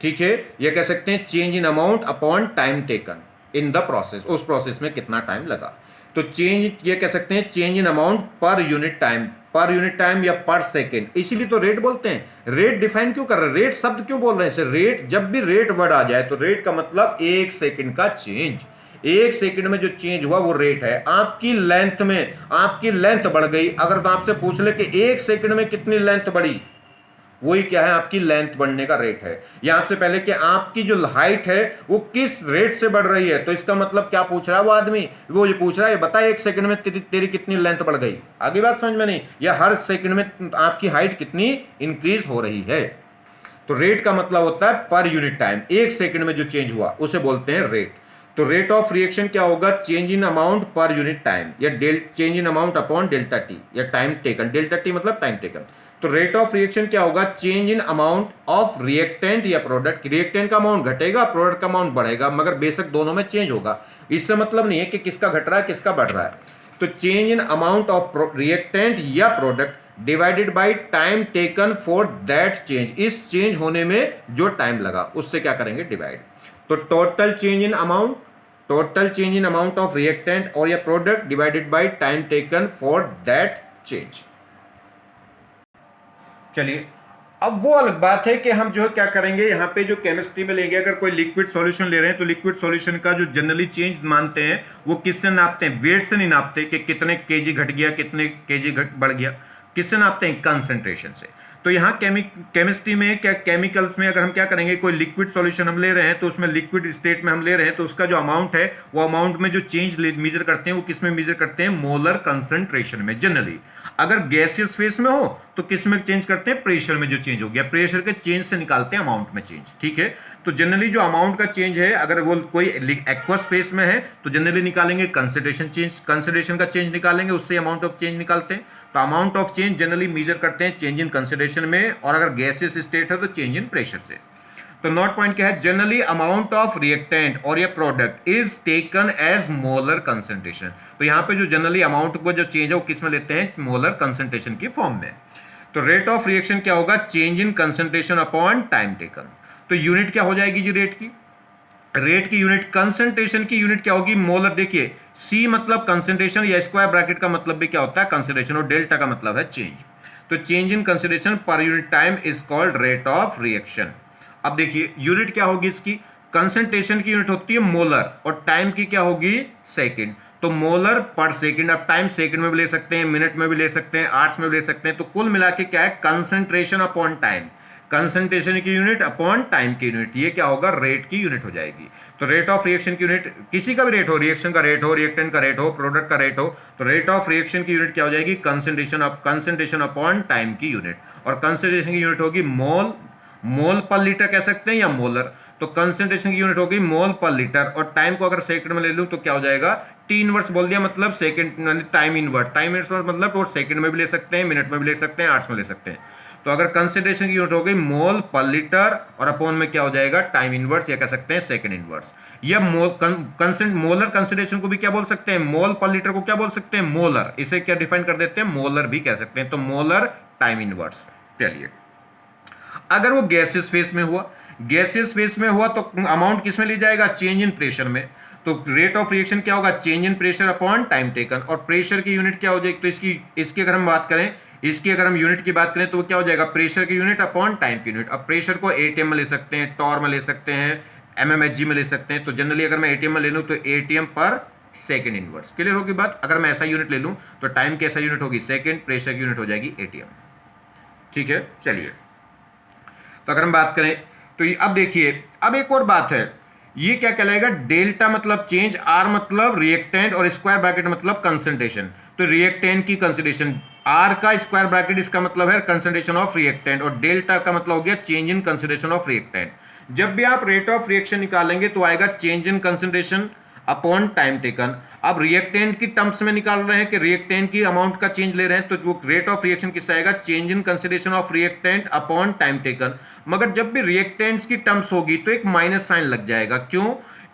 ठीक है, ये कह सकते हैं change in amount upon time taken in the process, उस प्रोसेस में कितना टाइम लगा। तो चेंज, ये कह सकते हैं change in amount per unit time, पर यूनिट टाइम या पर सेकेंड, इसीलिए तो रेट बोलते हैं। रेट डिफाइन क्यों कर रहे हैं, रेट शब्द क्यों बोल रहे हैं, रेट, जब भी रेट वर्ड आ जाए तो रेट का मतलब एक सेकेंड का चेंज, एक सेकंड में जो चेंज हुआ वो रेट है। आपकी लेंथ में, आपकी लेंथ बढ़ गई, अगर तो आपसे पूछ ले कि एक सेकंड में कितनी लेंथ बढ़ी, वही क्या है, आपकी लेंथ बढ़ने का रेट है। या आपसे पहले कि आपकी जो हाइट है वो किस रेट से बढ़ रही है, तो इसका मतलब क्या पूछ रहा है वो आदमी, वो ये पूछ रहा है बता एक सेकंड में तेरी कितनी लेंथ बढ़ गई। आगे बात समझ में नहीं, या हर सेकंड में आपकी हाइट कितनी इंक्रीज हो रही है। तो रेट का मतलब होता है पर यूनिट टाइम, एक सेकंड में जो चेंज हुआ उसे बोलते हैं रेट। तो रेट ऑफ रिएक्शन क्या होगा, change in amount per unit time, या change in amount upon delta T, या टाइम टेकन, डेल्टा टी मतलब टाइम टेकन। तो रेट ऑफ रिएक्शन क्या होगा, change in amount of reactant या प्रोडक्ट, रिएक्टेंट का अमाउंट घटेगा, प्रोडक्ट का अमाउंट बढ़ेगा, मगर बेशक दोनों में चेंज होगा। इससे मतलब नहीं है कि किसका घट रहा है किसका बढ़ रहा है। तो change in amount of reactant या product divided by time taken for that change, इस चेंज होने में जो टाइम लगा उससे क्या करेंगे, डिवाइड। तो total change in amount, total change in amount of reactant और या product divided by time taken for that change. चलिए अब वो अलग बात है कि हम जो क्या करेंगे, यहाँ पे जो केमिस्ट्री में लेंगे, अगर कोई लिक्विड सॉल्यूशन ले रहे हैं तो लिक्विड सॉल्यूशन का जो जनरली चेंज मानते हैं वो किससे नापते हैं, वेट से नहीं नापते कि कितने केजी घट गया, कितने केजी बढ़ गया, किससे नापते हैं, कंसंट्रेशन से। तो यहाँ केमिस्ट्री में क्या, केमिकल्स में अगर हम क्या करेंगे, कोई लिक्विड सॉल्यूशन हम ले रहे हैं तो उसमें लिक्विड स्टेट में हम ले रहे हैं तो उसका जो अमाउंट है वो अमाउंट में जो चेंज मेजर करते हैं वो किस में मेजर करते हैं, मोलर कंसंट्रेशन में जनरली। अगर गैसियस फेस में हो तो किस में चेंज करते हैं, प्रेशर में जो चेंज हो गया, प्रेशर के चेंज से निकालते हैं अमाउंट में चेंज। ठीक है, तो जनरली जो अमाउंट का चेंज है, अगर वो कोई एक्वस फेस में है तो जनरली निकालेंगे कंसंट्रेशन चेंज, कंसंट्रेशन का चेंज निकालेंगे, उससे अमाउंट ऑफ चेंज निकालते हैं। तो amount of change generally major करते हैं चेंज इन कंसंट्रेशन में, और अगर गैसियस स्टेट है तो चेंज इन प्रेशर से। तो नोट पॉइंट क्या है, जनरली अमाउंट ऑफ रिएक्टेंट और या product is taken as molar concentration. तो यहां पे जो जनरली अमाउंट को जो चेंज है वो किस में लेते हैं, मोलर कंसंट्रेशन की फॉर्म में। तो रेट ऑफ रिएक्शन क्या होगा, change in concentration upon time taken. तो यूनिट क्या हो जाएगी जी, रेट की, रेट की यूनिट, कंसंट्रेशन की यूनिट क्या होगी, मोलर। देखिए सी मतलब कंसंट्रेशन, या स्क्वायर ब्रैकेट का मतलब भी क्या होता है, कंसंट्रेशन, और डेल्टा का मतलब है चेंज। तो change in concentration per unit time is called rate of reaction. अब देखिए यूनिट क्या होगी इसकी, कंसंट्रेशन की यूनिट होती है मोलर, और टाइम की क्या होगी, सेकंड। तो मोलर पर सेकंड, अब टाइम सेकंड में भी ले सकते हैं, मिनट में भी ले सकते हैं, आवर्स में भी ले सकते हैं। तो कुल मिला के क्या है, कंसंट्रेशन अपॉन टाइम, कंसंट्रेशन की यूनिट अपॉन टाइम की यूनिट, ये क्या होगा, रेट की यूनिट हो जाएगी। तो रेट ऑफ रिएक्शन की यूनिट, किसी का भी रेट हो, रिएक्शन का रेट हो, रिएक्टेंट का रेट हो, प्रोडक्ट का रेट हो, तो रेट ऑफ रिएक्शन की यूनिट क्या हो जाएगी, कंसंट्रेशन अपॉन टाइम की यूनिट। और कंसंट्रेशन की यूनिट होगी मोल, मोल पर लीटर कह सकते हैं या मोलर। तो कंसंट्रेशन की यूनिट होगी मोल पर लीटर, और टाइम को अगर सेकंड में ले लूं तो क्या हो जाएगा, टी इनवर्स बोल दिया, मतलब सेकंड टाइम इनवर्स, मतलब वो सेकंड में भी ले सकते हैं, मिनट में भी ले सकते हैं, आवर्स में ले सकते हैं। तो अगर कंसंट्रेशन की यूनिट हो गई मोल पर लीटर और अपॉन में क्या हो जाएगा, टाइम इनवर्स, या कह सकते हैं सेकंड इनवर्स। या मोलर कंसंट्रेशन को भी क्या बोल सकते हैं, मोल पर लीटर को क्या बोल सकते हैं, मोलर, इसे क्या डिफाइन कर देते हैं, मोलर भी कह सकते हैं, तो मोलर टाइम इनवर्स। चलिए, अगर वो गैसियस फेस में हुआ, गैसियस फेस में हुआ तो अमाउंट किस में ली जाएगा, चेंज इन प्रेशर में। तो रेट ऑफ रिएक्शन क्या होगा, change in pressure upon time taken, और प्रेशर की यूनिट क्या हो जाएगी, तो इसकी अगर हम बात करें, इसकी अगर हम यूनिट की बात करें तो वो क्या हो जाएगा, प्रेशर की यूनिट अपॉन टाइम की यूनिट। अब प्रेशर को एटीएम में ले सकते हैं, टॉर में ले सकते हैं, एमएमएचजी में ले सकते हैं। तो जनरली अगर मैं एटीएम में ले लूं तो एटीएम पर सेकंड इनवर्स। क्लियर होगी बात। अगर मैं ऐसा यूनिट ले लूं तो टाइम की ऐसा यूनिट होगी सेकंड, प्रेशर की यूनिट हो जाएगी एटीएम। ठीक है, चलिए, तो अगर हम बात करें तो अब देखिए, अब एक और बात है, ये क्या कहलाएगा, डेल्टा मतलब चेंज, आर मतलब रिएक्टेंट, और स्क्वायर ब्रैकेट मतलब कंसंट्रेशन। तो रिएक्टेंट की कंसंट्रेशन, आर का स्क्वायर ब्रैकेट इसका मतलब है कंसंट्रेशन ऑफ रिएक्टेंट, और डेल्टा का मतलब हो गया change in concentration of reactant. जब भी आप रेट ऑफ रिएक्शन निकालेंगे तो आएगा change in concentration upon time taken. अब रिएक्टेंट की टर्म्स में निकाल रहे हैं कि रिएक्टेंट की अमाउंट का चेंज ले रहे हैं, तो वो रेट ऑफ रिएक्शन किससे आएगा, change in consideration of reactant upon time taken. मगर जब भी रिएक्टेंट्स की टर्म्स होगी तो एक माइनस साइन लग जाएगा। क्यों,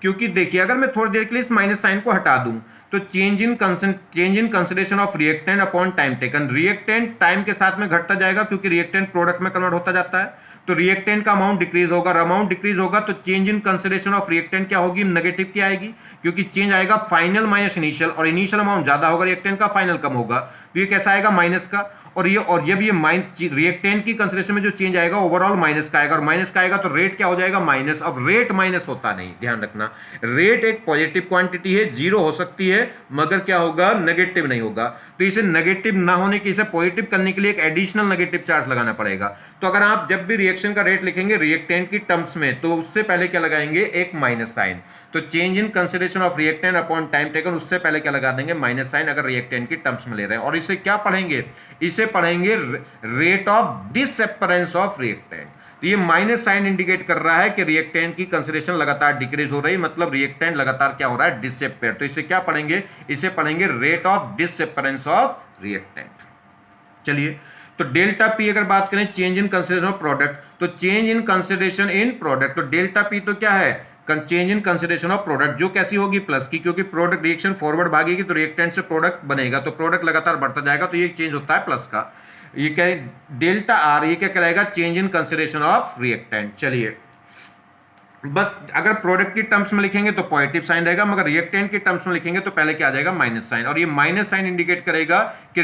क्योंकि देखिए, अगर मैं थोड़ी देर के लिए इस माइनस साइन को हटा दूं तो change in consideration of reactant upon time taken, reactant time के साथ में घटता जाएगा क्योंकि रिएक्टेंट प्रोडक्ट में कन्वर्ट होता जाता है, तो रिएक्टेंट का अमाउंट डिक्रीज होगा, अमाउंट डिक्रीज होगा तो change in consideration of reactant क्या होगी, नेगेटिव की आएगी, क्योंकि चेंज आएगा फाइनल माइनस इनिशियल, और इनिशियल अमाउंट ज्यादा होगा रिएक्टेंट का, फाइनल कम होगा, तो ये कैसा आएगा, माइनस का। और जब ये रिएक्टेंट की कंसिडरेशन में जो चेंज आएगा ओवरऑल माइनस का आएगा, और माइनस का आएगा तो रेट क्या हो जाएगा, माइनस। अब रेट माइनस होता नहीं, ध्यान रखना, रेट एक पॉजिटिव क्वांटिटी है, जीरो हो सकती है मगर क्या होगा, नेगेटिव नहीं होगा। तो इसे नेगेटिव ना होने के, इसे पॉजिटिव करने के लिए एक एडिशनल नेगेटिव चार्ज लगाना पड़ेगा। तो अगर आप जब भी रिएक्शन का रेट लिखेंगे रिएक्टेंट की टर्म्स में तो उससे पहले क्या लगाएंगे, एक माइनस साइन। तो change in consideration of reactant upon time taken, उससे पहले क्या लगा देंगे, माइनस साइन, अगर रिएक्टेंट की टर्म्स में ले रहे हैं। और इसे क्या पढ़ेंगे, इसे पढ़ेंगे rate of disappearance of reactant. तो ये माइनस साइन इंडिकेट कर रहा है कि रिएक्टेंट की कंसिडरेशन लगातार डिक्रीज हो रही, मतलब रिएक्टेंट लगातार क्या हो रहा है, डिसअपेयर। तो इसे क्या पढ़ेंगे, इसे पढ़ेंगे rate of disappearance of reactant. चलिए, तो डेल्टा पी अगर बात करें change in consideration of product, तो change in consideration in product, तो डेल्टा पी तो क्या है, change in consideration of product, जो कैसी होगी, प्लस की, क्योंकि प्रोडक्ट रिएक्शन फॉरवर्ड भागेगी तो रिएक्टेंट से प्रोडक्ट बनेगा, तो प्रोडक्ट लगातार बढ़ता जाएगा, तो ये चेंज होता है प्लस का। ये क्या है, डेल्टा आर, ये क्या कहलाएगा, change in consideration of reactant. चलिए, बस अगर प्रोडक्ट की टर्म्स में लिखेंगे तो पॉजिटिव साइन रहेगा, मगर रिएक्टेंट की टर्म्स में लिखेंगे तो पहले क्या आ जाएगा, माइनस साइन, और ये माइनस साइन इंडिकेट करेगा कि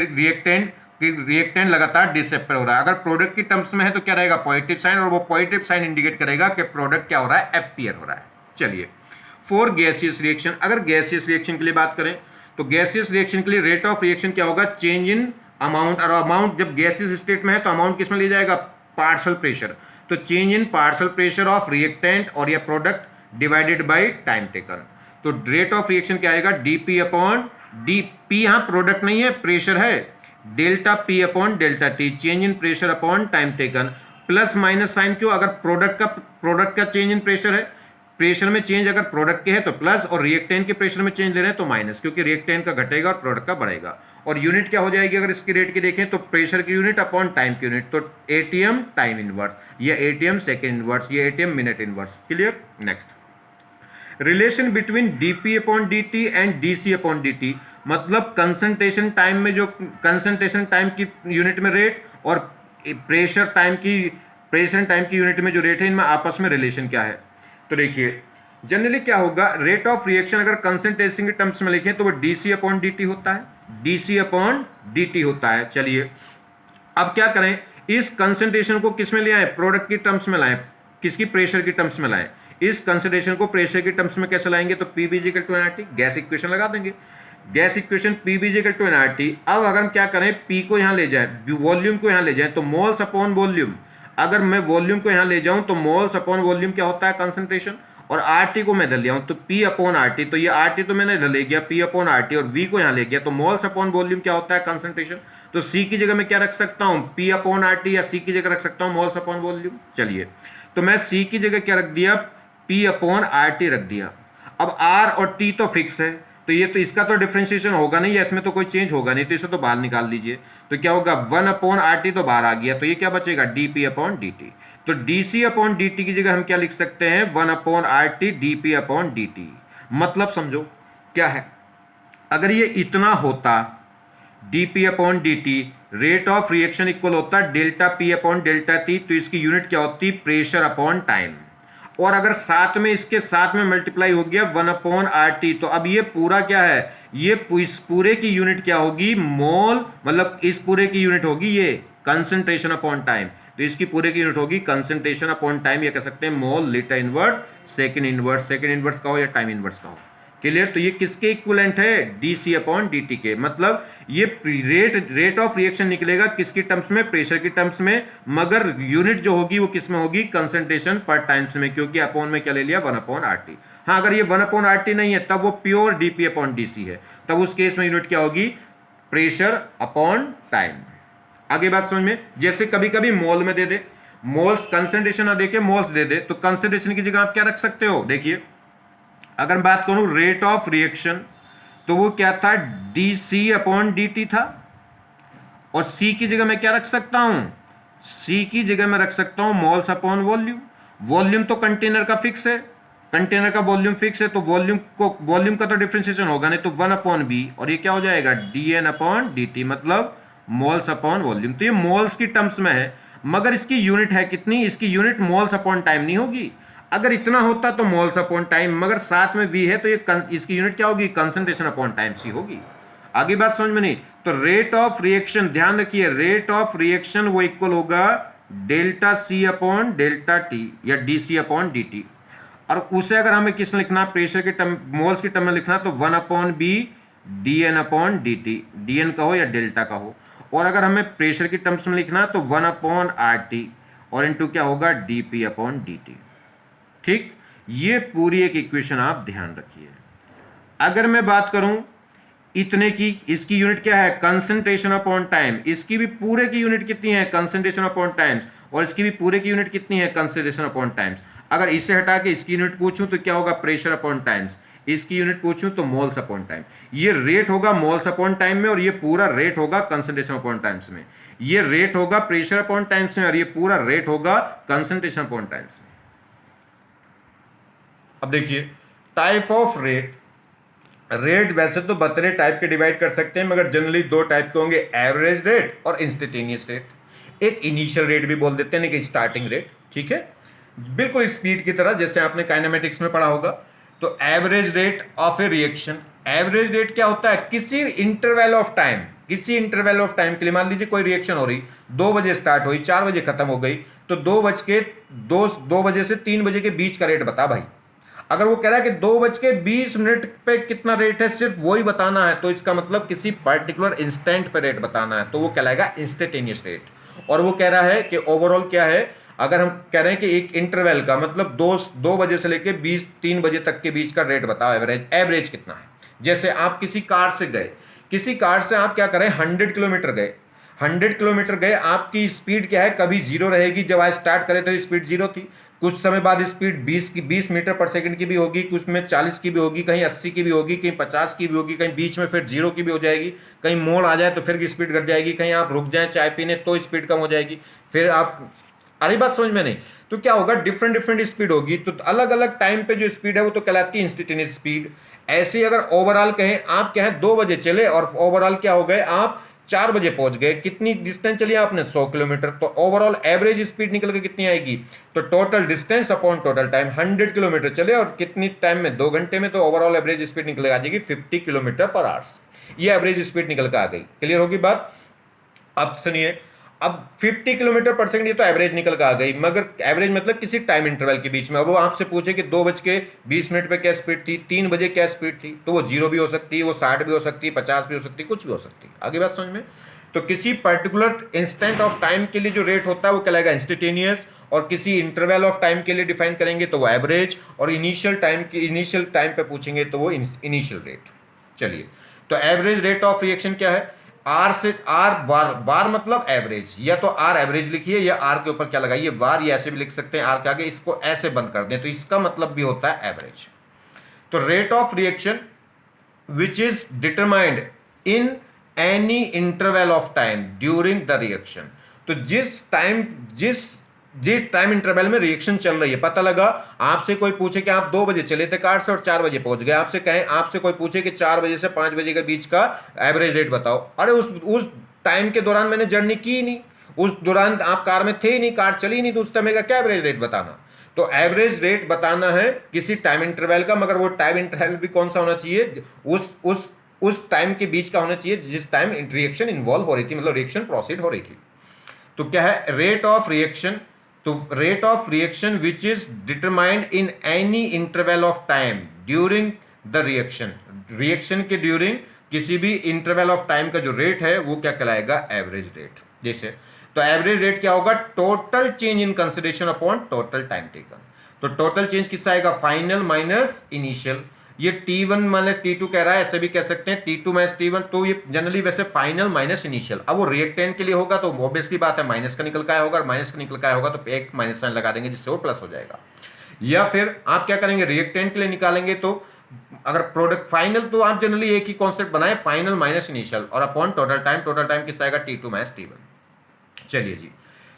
रिएक्टेंट लगातार डिसअपेयर हो रहा है। अगर प्रोडक्ट की टर्म्स में है तो क्या रहेगा, पॉजिटिव साइन, और वो पॉजिटिव साइन इंडिकेट करेगा कि प्रोडक्ट क्या हो रहा है, अपीयर हो रहा है। चलिए, फॉर गैसियस रिएक्शन, अगर गैसियस रिएक्शन के लिए बात करें तो गैसियस रिएक्शन के लिए रेट ऑफ रिएक्शन क्या होगा, चेंज इन अमाउंट, और अमाउंट जब गैसियस स्टेट में है तो अमाउंट किस में लिया जाएगा, पार्शियल प्रेशर, तो change in partial pressure of reactant और या product divided by time taken. तो रेट ऑफ रिएक्शन क्या आएगा, डीपी अपॉन डी पी, यहां प्रोडक्ट नहीं है, प्रेशर है, delta P upon delta T, change in pressure upon time taken, plus minus sign, क्यों, अगर प्रोडक्ट का चेंज इन प्रेशर है, प्रेशर में चेंज अगर प्रोडक्ट के है तो प्लस, और रिएक्टेंट के प्रेशर में चेंज ले रहे हैं तो माइनस, क्योंकि रिएक्टेंट का घटेगा और प्रोडक्ट का बढ़ेगा। और यूनिट क्या हो जाएगी, अगर इसकी रेट की देखें तो प्रेशर की यूनिट अपॉन टाइम की यूनिट, तो एटीएम टाइम इनवर्स, या एटीएम सेकेंड इनवर्स, या ATM minute inverse. Clear. Next, relation between DP upon D and DC upon D, मतलब कंसंट्रेशन टाइम में जो कंसंट्रेशन टाइम की यूनिट में रेट और प्रेशर टाइम की यूनिट में जो रेट है, इनमें आपस में रिलेशन क्या है। तो देखिए, जनरली क्या होगा, रेट ऑफ रिएक्शन अगर कंसंट्रेशन के टर्म्स में लिखें तो वो डीसी अपॉन डी होता है, डीसी अपॉन डी होता है। चलिए, अब क्या करें, इस कंसंट्रेशन को किस में ले आए, प्रोडक्ट की टर्म्स में लाएं, किसकी, प्रेशर की टर्म्स में लाएं। इस कंसंट्रेशन को प्रेशर की टर्म्स में कैसे लाएंगे, तो PBG equal to NRT, gas equation लगा देंगे, gas equation PBG equal to NRT. अब अगर हम क्या करें, पी को यहां ले जाएं, वॉल्यूम को यहां ले जाएं, तो मोल्स अपॉन वॉल्यूम, अगर मैं वॉल्यूम को यहां ले जाऊं तो मोल्स अपॉन वॉल्यूम क्या होता है, कंसंट्रेशन, और आरटी को मैं इधर ले आऊं तो पी अपॉन आरटी, तो ये आरटी तो मैंने इधर ले गया, पी अपॉन आरटी, और वी को यहां ले गया, तो मोल्स अपॉन वॉल्यूम क्या होता है, कंसंट्रेशन। तो सी की जगह मैं क्या रख सकता हूं, पी अपॉन आरटी, या सी की जगह रख सकता हूं मोल्स अपॉन वॉल्यूम। चलिए, तो मैं सी की जगह क्या रख दिया, P अपॉन आर टी रख दिया। अब R और T तो फिक्स है, तो ये तो इसका तो डिफरेंशिएशन होगा नहीं, इसमें तो कोई चेंज होगा नहीं, तो इसे तो बाहर निकाल लीजिए। तो क्या होगा 1 अपॉन आर टी तो बाहर आ गया, तो ये क्या बचेगा D P upon D T. तो D C upon D T की जगह हम क्या लिख सकते हैं 1 upon R T D P upon D T. मतलब समझो क्या है, अगर ये इतना होता dp upon dt, rate of reaction equal होता delta p upon delta t, तो इसकी यूनिट क्या होती प्रेशर अपॉन टाइम। और अगर साथ में इसके साथ में मल्टीप्लाई हो गया 1 अपॉन आर टी, तो अब ये पूरा क्या है, ये इस पूरे की यूनिट क्या होगी मोल, मतलब इस पूरे की यूनिट होगी ये कंसंट्रेशन अपॉन टाइम। तो इसकी पूरे की यूनिट होगी कंसंट्रेशन अपॉन टाइम, ये कह सकते हैं मोल litre inverse second inverse, second inverse का हो या टाइम इनवर्स का हो। क्लियर। तो ये किसके इक्विवेलेंट है D C upon D T के, मतलब ये रेट ऑफ रिएक्शन निकलेगा किसकी टर्म्स में प्रेशर की टर्म्स में, मगर यूनिट जो होगी वो किस में होगी कंसंट्रेशन पर टाइम्स में, क्योंकि अपॉन में क्या ले लिया 1 अपॉन आर टी। हाँ अगर ये 1 अपॉन आर टी नहीं है तब वो pure DP upon D C है, तब उस केस में यूनिट क्या होगी प्रेशर अपॉन टाइम। आगे बात समझ में, जैसे कभी कभी मोल में दे दे, मोल्स कंसंट्रेशन ना देके मोल्स दे दे, तो कंसंट्रेशन की जगह आप क्या रख सकते हो, देखिए अगर बात करूं रेट ऑफ रिएक्शन तो वो क्या था D C upon D T था, और सी की जगह मैं क्या रख सकता हूं, सी की जगह मैं रख सकता हूं मोल्स अपॉन वॉल्यूम। वॉल्यूम तो कंटेनर का फिक्स है, कंटेनर का वॉल्यूम फिक्स है, तो वॉल्यूम का तो डिफरेंशिएशन होगा नहीं, तो 1 अपॉन बी, और ये क्या हो जाएगा D N upon D T, मतलब मोल्स अपॉन वॉल्यूम। तो ये मोल्स की टर्म्स में है, मगर इसकी यूनिट है कितनी, इसकी यूनिट मोल्स अपॉन टाइम नहीं होगी। अगर इतना होता तो मोल्स अपॉन टाइम, मगर साथ में वी है तो ये इसकी यूनिट क्या होगी कंसंट्रेशन अपॉन टाइम सी होगी। आगे बात समझ में नहीं, तो रेट ऑफ रिएक्शन ध्यान रखिए, रेट ऑफ रिएक्शन वो इक्वल होगा delta C upon delta T या D C upon D T, और उसे अगर हमें किस लिखना प्रेशर के टर्म मोल्स की टर्म में लिखना तो 1 upon B D N upon D T, D N का हो या डेल्टा का हो, और अगर हमें प्रेशर की टर्म्स में लिखना तो 1 अपॉन आर टी और इनटू क्या होगा D P upon D T. ठीक, ये पूरी एक इक्वेशन आप ध्यान रखिए। अगर मैं बात करूं इतने की, इसकी यूनिट क्या है कंसंट्रेशन अपॉन टाइम, इसकी भी पूरे की यूनिट कितनी है कंसंट्रेशन अपॉन टाइम्स, और इसकी भी पूरे की यूनिट कितनी है कंसंट्रेशन अपॉन टाइम्स। अगर इसे हटा के इसकी यूनिट पूछूं तो क्या होगा प्रेशर अपॉन टाइम्स, इसकी यूनिट पूछूं तो मोल्स अपॉन टाइम। ये रेट होगा मोल्स अपॉन टाइम में, और ये पूरा रेट होगा कंसंट्रेशन अपॉन टाइम्स में। ये रेट होगा प्रेशर अपॉन टाइम्स में, और ये पूरा रेट होगा कंसंट्रेशन अपॉन टाइम्स में। अब देखिए टाइप ऑफ रेट, रेट वैसे तो 32 टाइप के डिवाइड कर सकते हैं, मगर जनरली 2 टाइप के होंगे, एवरेज रेट और इंस्टेंटेनियस रेट। एक इनिशियल रेट भी बोल देते हैं, नहीं कि स्टार्टिंग रेट, ठीक है, बिल्कुल स्पीड की तरह जैसे आपने काइनेमेटिक्स में पढ़ा होगा। तो average rate of A reaction, average rate क्या होता है किसी इंटरवल ऑफ टाइम, किसी इंटरवल ऑफ टाइम के लिए, मान लीजिए कोई रिएक्शन हो रही 2 बजे स्टार्ट हुई 4 बजे खत्म हो गई, तो 2 बजे से 3 बजे के बीच का रेट बता भाई। अगर वो कह रहा है कि 2:20 पे कितना रेट है सिर्फ वही बताना है, तो इसका मतलब किसी पर्टिकुलर इंस्टेंट पे रेट बताना है, तो वो कहलाएगा इंस्टेंटेनियस रेट। और वो कह रहा है कि ओवरऑल क्या है, अगर हम कह रहे हैं कि एक इंटरवल का मतलब 2 बजे से लेके 3 बजे तक के बीच का रेट बताओ, एवरेज कितना है। जैसे आप किसी कार से गए, किसी कार से आप क्या करें 100 किलोमीटर गए, 100 किलोमीटर गए, आपकी स्पीड क्या है कभी 0 रहेगी, जब आज स्टार्ट करें तो स्पीड 0 थी, कुछ समय बाद स्पीड 20 मीटर पर सेकंड की भी होगी, कुछ में 40 की भी होगी, कहीं 80 की भी होगी, कहीं 50 की भी होगी, कहीं बीच में फिर 0 की भी हो जाएगी, कहीं मोड़ आ जाए तो फिर स्पीड घट जाएगी, कहीं आप रुक जाएं चाय पीने तो स्पीड कम हो जाएगी, फिर आप, अरे बात समझ में नहीं, तो क्या होगा डिफरेंट स्पीड होगी। तो अलग अलग टाइम पे जो स्पीड है वो तो कहलाती है इंस्टेंटेनियस स्पीड। ऐसे अगर ओवरऑल कहें, आप क्या है 2 बजे चले और ओवरऑल क्या हो गए आप 4 बजे पहुंच गए, कितनी डिस्टेंस चली आपने 100 किलोमीटर, तो ओवरऑल एवरेज स्पीड निकल के कितनी आएगी, तो total distance upon total time, 100 kilometre चले और कितनी टाइम में 2 घंटे में, तो ओवरऑल एवरेज स्पीड निकल के आ जाएगी 50 किलोमीटर पर आवर्स। ये एवरेज स्पीड निकल के आ गई। क्लियर होगी बात। अब सुनिए, अब 50 किलोमीटर पर सेकंड ये तो एवरेज निकल के आ गई, मगर एवरेज मतलब किसी टाइम इंटरवल के बीच में। अब वो आपसे पूछे कि 2:20 पे क्या स्पीड थी, 3 बजे क्या स्पीड थी, तो वो 0 भी हो सकती है, वो 60 भी हो सकती है, 50 भी हो सकती है, कुछ भी हो सकती है। आगे बात समझ में। तो किसी पर्टिकुलर इंस्टेंट ऑफ टाइम के लिए जो रेट होता है वो कहलाएगा इंस्टेंटेनियस, और किसी इंटरवल ऑफ टाइम के लिए डिफाइन करेंगे तो वो एवरेज, और इनिशियल टाइम पे पूछेंगे तो वो इनिशियल रेट। चलिए, तो एवरेज रेट ऑफ रिएक्शन क्या है, आर से आर बार, बार मतलब एवरेज, या तो आर एवरेज लिखिए या आर के ऊपर क्या लगाइए बार, या ऐसे भी लिख सकते हैं आर के आगे, इसको ऐसे बंद कर दें तो इसका मतलब भी होता है एवरेज। तो rate of reaction which is determined in any interval of time during the reaction. तो जिस टाइम इंटरवल में रिएक्शन चल रही है, पता लगा आपसे कोई पूछे कि आप 2 बजे चले थे कार से और 4 बजे पहुंच गए, आपसे कहें, आपसे कोई पूछे कि 4 बजे से 5 बजे के बीच का एवरेज रेट बताओ, अरे उस टाइम के दौरान मैंने जर्नी की ही नहीं, उस दौरान आप कार में थे ही नहीं, कार चली नहीं, तो उस समय का क्या एवरेज रेट बताना। तो एवरेज रेट बताना है किसी टाइम इंटरवल का, मगर वो टाइम इंटरवल भी कौन सा होना चाहिए, उस टाइम के बीच का होना चाहिए जिस टाइम रिएक्शन इन्वॉल्व हो रही थी, मतलब रिएक्शन प्रोसीड हो रही थी। तो क्या है रेट ऑफ रिएक्शन, तो rate of reaction which is determined in any interval of time during the reaction, reaction के ड्यूरिंग किसी भी इंटरवल ऑफ टाइम का जो रेट है वो क्या कहलाएगा, एवरेज रेट। जैसे तो एवरेज रेट क्या होगा, total change in consideration upon total time taken. तो टोटल चेंज किससे आएगा, फाइनल माइनस इनिशियल। ये T1 माइनस T2 कह रहा है, ऐसे भी कह सकते हैं T2 माइनस T1, तो ये जनरली वैसे फाइनल माइनस इनिशियल। अब वो रिएक्टेंट के लिए होगा तो ऑब्वियसली बात है माइनस का निकल का आया होगा, और माइनस का निकल का आया होगा तो एक माइनस साइन लगा देंगे जिससे वो प्लस हो जाएगा। या फिर आप क्या करेंगे, रिएक्टेंट के लिए निकालेंगे तो अगर प्रोडक्ट फाइनल, तो आप जनरली एक ही कॉन्सेप्ट बनाए, फाइनल माइनस इनिशियल और upon total time, total time किससे आएगा, T2 माइनस T1। चलिए जी,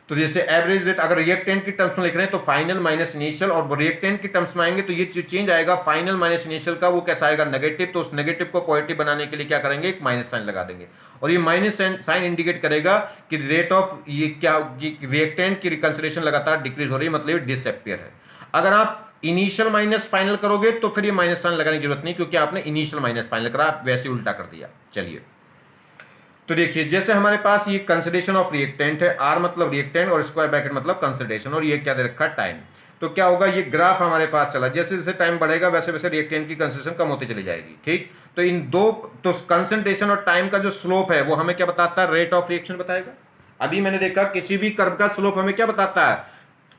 तो जैसे एवरेज रेट अगर रिएक्टेंट की टर्म्स में लिख रहे हैं तो फाइनल माइनस इनिशियल, और रिएक्टेंट की टर्म्स में आएंगे तो ये चेंज आएगा फाइनल माइनस इनिशियल का, वो कैसा आएगा, नेगेटिव। तो उस नेगेटिव को पॉजिटिव बनाने के लिए क्या करेंगे, एक माइनस साइन लगा देंगे, और ये माइनस साइन इंडिकेट करेगा कि रेट ऑफ ये क्या, रिएक्टेंट की रिकंसिडरेशन लगातार डिक्रीज हो रही है, मतलब डिसअपियर है। अगर आप इनिशियल माइनस फाइनल करोगे तो फिर ये माइनस साइन लगाने की जरूरत नहीं, क्योंकि आपने इनिशियल माइनस फाइनल करा, आप वैसे उल्टा कर दिया। चलिए, तो देखिए जैसे हमारे पास ये कंसिडरेशन ऑफ रिएक्टेंट है, आर मतलब रिएक्टेंट और स्क्वायर ब्रैकेट मतलब कंसिडरेशन, और ये क्या दे रखा है, टाइम। तो क्या होगा, ये ग्राफ हमारे पास चला, जैसे जैसे टाइम बढ़ेगा वैसे वैसे रिएक्टेंट की कंसिडरेशन कम होती चली जाएगी, ठीक। तो इन दो, तो कंसंट्रेशन और टाइम का जो स्लोप है वो हमें क्या बताता है, रेट ऑफ रिएक्शन बताएगा। अभी मैंने देखा किसी भी कर्व का स्लोप हमें क्या बताता है,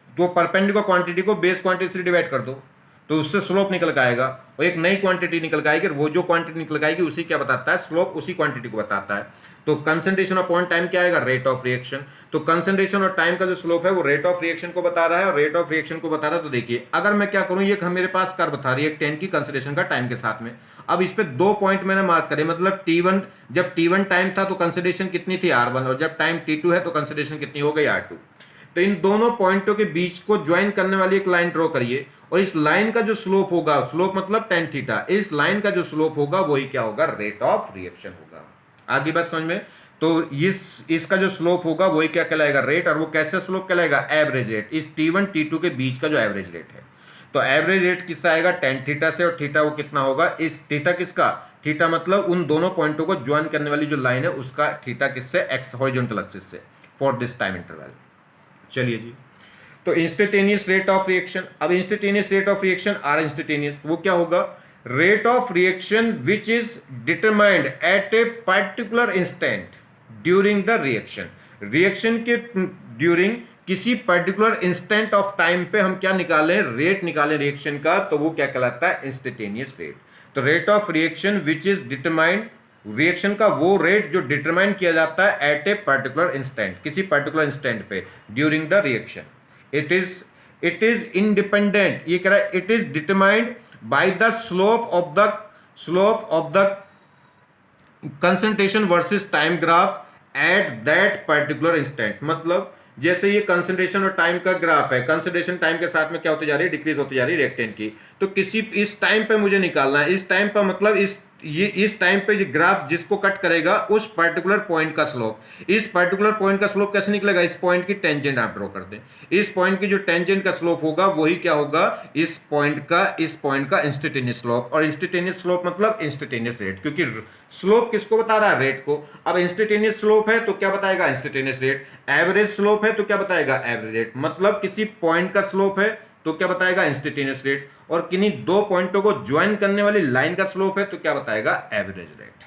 तो परपेंडिकुलर क्वांटिटी को बेस क्वांटिटी से डिवाइड कर दो तो उससे स्लोप निकल के आएगा, और एक नई क्वांटिटी निकल के आएगी, वो जो क्वांटिटी निकल के आएगी उसी क्या बताता है, स्लोप उसी क्वांटिटी को बताता है। तो कंसंट्रेशन अपॉन टाइम क्या आएगा, रेट ऑफ रिएक्शन। तो कंसंट्रेशन और टाइम का जो स्लोप है वो रेट ऑफ रिएक्शन को बता रहा है, और रेट ऑफ रिएक्शन को बता रहा है। तो देखिए अगर मैं क्या करूं, ये मेरे पास कर्व था रिएक्टेंट की कंसंट्रेशन का टाइम के साथ में, अब इस पे 2 पॉइंट मैंने मार्क करे, मतलब T1, जब T1 टाइम था तो कंसंट्रेशन कितनी थी, R1, और जब टाइम T2 है तो कंसंट्रेशन कितनी हो गई, R2। तो इन दोनों पॉइंटों के बीच को ज्वाइन करने वाली एक लाइन ड्रॉ करिए, और इस लाइन का जो स्लोप होगा, स्लोप मतलब tan थीटा, इस लाइन का जो स्लोप होगा वही क्या होगा, रेट ऑफ रिएक्शन होगा। आगे बात समझ में। तो इसका जो स्लोप होगा वही क्या कहलाएगा, रेट, और वो कैसे स्लोप कहलाएगा, एवरेज रेट, इस T1 T2 के बीच का जो एवरेज रेट है। तो एवरेज रेट किससे आएगा, tan थीटा से, और थीटा वो कितना होगा, इस थीटा किसका, थीटा मतलब उन दोनों पॉइंटों को ज्वाइन करने वाली जो लाइन है उसका थीटा किससे, एक्स हॉरिजॉन्टल एक्सिस से, फॉर दिस टाइम इंटरवल। चलिए जी, तो इंस्टेंटेनियस रेट ऑफ रिएक्शन। अब instantaneous rate of reaction, R instantaneous, वो क्या होगा, rate of reaction which is determined at a particular instant during the reaction. Reaction के during किसी पर्टिकुलर इंस्टेंट ऑफ टाइम पे हम क्या निकालें, रेट निकालें रिएक्शन का, तो वो क्या कहलाता है, इंस्टेंटेनियस रेट। तो rate of reaction which is determined, reaction का वो रेट जो डिटरमाइन किया जाता है एट ए पर्टिकुलर इंस्टेंट, किसी पर्टिकुलर इंस्टेंट पे during the reaction. It is independent, ये कह रहा है it is determined by the slope of the concentration versus time graph at that particular instant. मतलब जैसे ये कंसंट्रेशन और टाइम का ग्राफ है, कंसंट्रेशन टाइम के साथ में क्या होती जा रही है, डिक्रीज होती जा रही है रिएक्टेंट की। तो किसी इस टाइम पे मुझे निकालना है, इस टाइम पर मतलब इस टाइम पे जो ग्राफ जिसको कट करेगा उस पर्टिकुलर पॉइंट का स्लोप, इस पर्टिकुलर पॉइंट का स्लोप कैसे निकलेगा, इस पॉइंट की टेंजेंट आप ड्रॉ कर दें, इस पॉइंट की जो टेंजेंट का स्लोप होगा वही क्या होगा, इस पॉइंट का इंस्टेंटेनियस स्लोप। और इंस्टेंटेनियस स्लोप मतलब इंस्टेंटेनियस रेट, क्योंकि स्लोप किसको बता रहा है, रेट को। अब इंस्टेंटेनियस स्लोप है तो क्या बताएगा, इंस्टेंटेनियस रेट। एवरेज स्लोप है तो क्या बताएगा, एवरेज रेट। मतलब किसी पॉइंट का स्लोप है तो क्या बताएगा, इंस्टेंटेनियस रेट, और किन्हीं दो पॉइंटों को ज्वाइन करने वाली लाइन का स्लोप है तो क्या बताएगा, एवरेज रेट।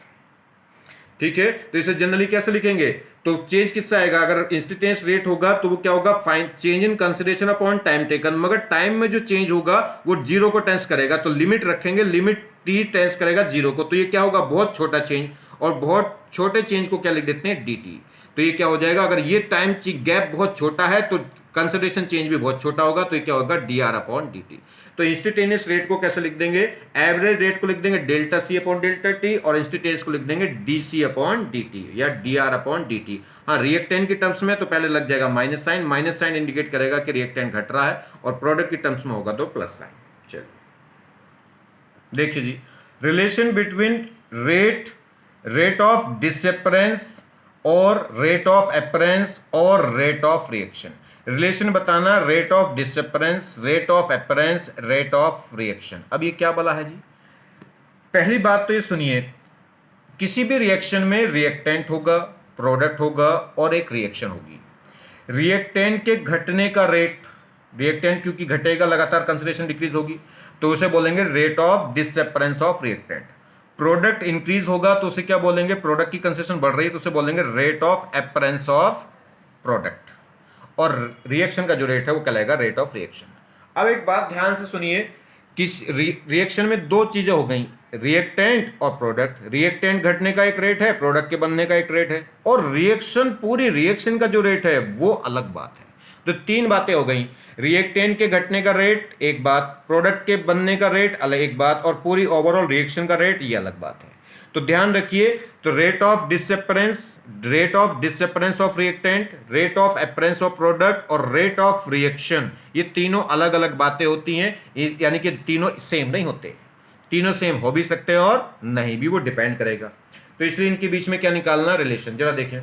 ठीक है, तो इसे जनरली कैसे लिखेंगे, तो चेंज किससे आएगा, अगर इंस्टेंटेनियस रेट होगा तो वो क्या होगा, fine change in consideration upon time taken, मगर टाइम में जो चेंज होगा वो जीरो को टेंस करेगा, तो लिमिट रखेंगे, लिमिट टी टेंस करेगा जीरो को, तो ये क्या होगा, बहुत छोटा चेंज। और बहुत छोटे चेंज को क्या लिख देते हैं, dt। तो ये क्या हो जाएगा, अगर ये टाइम गैप बहुत छोटा है तो कंसंट्रेशन चेंज भी बहुत छोटा होगा, तो ये क्या होगा, dr/dt। तो इंस्टेंटेनियस रेट को कैसे लिख देंगे, एवरेज रेट को लिख देंगे delta C upon delta T, और इंस्टेंटेनियस को लिख देंगे dc/dt या dr/dt। हाँ, रिएक्टेंट की टर्म्स में तो पहले लग जाएगा minus sign, minus sign indicate करेगा कि रिएक्टेंट घट रहा है, और प्रोडक्ट की टर्म्स में होगा तो प्लस साइन। चलिए देखिए जी, relation between rate of disappearance और रेट ऑफ अपरेंस और रेट ऑफ रिएक्शन। रिलेशन बताना, rate of disappearance, rate of appearance, rate of reaction. अब ये क्या बोला है जी, पहली बात तो ये सुनिए, किसी भी रिएक्शन में रिएक्टेंट होगा, प्रोडक्ट होगा और एक रिएक्शन होगी। रिएक्टेंट के घटने का रेट, रिएक्टेंट क्योंकि घटेगा लगातार कंसंट्रेशन डिक्रीज होगी तो उसे बोलेंगे rate of disappearance of reactant. Product increase होगा तो उसे क्या बोलेंगे, प्रोडक्ट की कंसंट्रेशन बढ़ रही है तो उसे बोलेंगे rate of appearance of product, और रिएक्शन का जो रेट है वो कहलाएगा रेट ऑफ रिएक्शन। अब एक बात ध्यान से सुनिए, किस रिएक्शन में दो चीजें हो गई, रिएक्टेंट और प्रोडक्ट। रिएक्टेंट घटने का एक रेट है, प्रोडक्ट के बनने का एक रेट है, और रिएक्शन, पूरी रिएक्शन का जो रेट है वो अलग बात है। तो तीन बातें हो गई, रिएक्टेंट के घटने का रेट एक बात, प्रोडक्ट के बनने का रेट अलग एक बात, और पूरी ओवरऑल रिएक्शन का रेट ये अलग बात है। तो ध्यान रखिए, तो rate of disappearance of reactant, rate of appearance of product और रेट ऑफ रिएक्शन, ये तीनों अलग अलग बातें होती हैं, यानी कि तीनों सेम नहीं होते। तीनों सेम हो भी सकते हैं और नहीं भी, वो डिपेंड करेगा। तो इसलिए इनके बीच में क्या निकालना, रिलेशन। जरा देखें,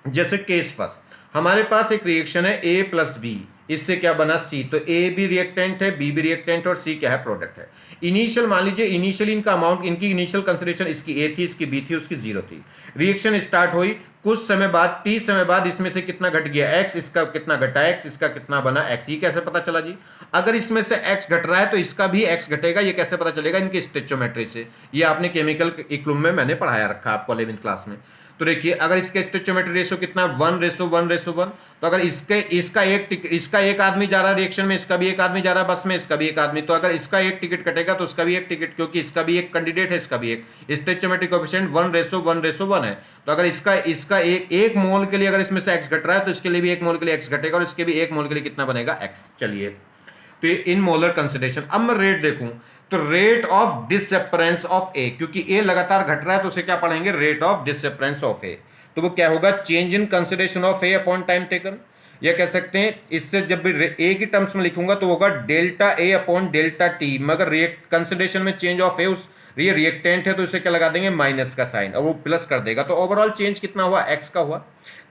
जैसे केस फर्स्ट, हमारे पास एक रिएक्शन है A प्लस बी, इससे क्या बना C। तो A भी रिएक्टेंट है, B भी रिएक्टेंट है और C क्या है, प्रोडक्ट है। इनिशियल मान लीजिए, इनिशियली इनका अमाउंट, इनकी इनिशियल कंसिडरेशन, इसकी A थी, इसकी B थी, उसकी 0 थी। रिएक्शन स्टार्ट हुई, कुछ समय बाद, T समय बाद इसमें से कितना घट गया, X, इसका कितना घटा X, इसका कितना बना X। ये कैसे पता चला जी, अगर इसमें से X घट रहा है तो इसका भी X घटेगा। ये कैसे पता चलेगा, इनकी स्टोइचियोमेट्री से। ये आपने केमिकल इक्विलिब्रियम में मैंने पढ़ाया रखा आपको 11th क्लास में। तो देखिए, अगर इसके स्टोइचियोमेट्री रेशियो कितना, 1:1:1, तो अगर इसका एक आदमी जा रहा है रिएक्शन में, इसका भी एक आदमी जा रहा है बस में, इसका भी एक आदमी, तो अगर इसका एक टिकट कटेगा तो उसका भी एक टिकट, क्योंकि इसका भी एक कैंडिडेट है, इसका भी एक। स्टोइचियोमेट्रिक कोएफिशिएंट 1:1:1 है। तो अगर इसका एक मोल के लिए अगर इसमें से एक्स घट रहा है तो इसके लिए भी एक मोल के लिए एक्स घटेगा, और इसके भी एक मोल के लिए कितना बनेगा, एक्स। चलिए, तो ये इन मोलर कंसिडरेशन। अब मैं रेट देखूं, तो रेट ऑफ डिसअपरेंस ऑफ ए, क्योंकि ए लगातार घट रहा है तो उसे क्या पढ़ेंगे, रेट ऑफ डिसअपरेंस ऑफ ए। तो वो क्या होगा, change in consideration of A upon time taken. या कह सकते हैं, इससे जब भी ए की टर्म्स में लिखूंगा तो होगा delta A upon delta T, मगर कंसिडरेशन में चेंज ऑफ ए, उस ये रिएक्टेंट है तो इसे क्या लगा देंगे, माइनस का साइन, और वो प्लस कर देगा। तो ओवरऑल चेंज कितना हुआ, एक्स का हुआ।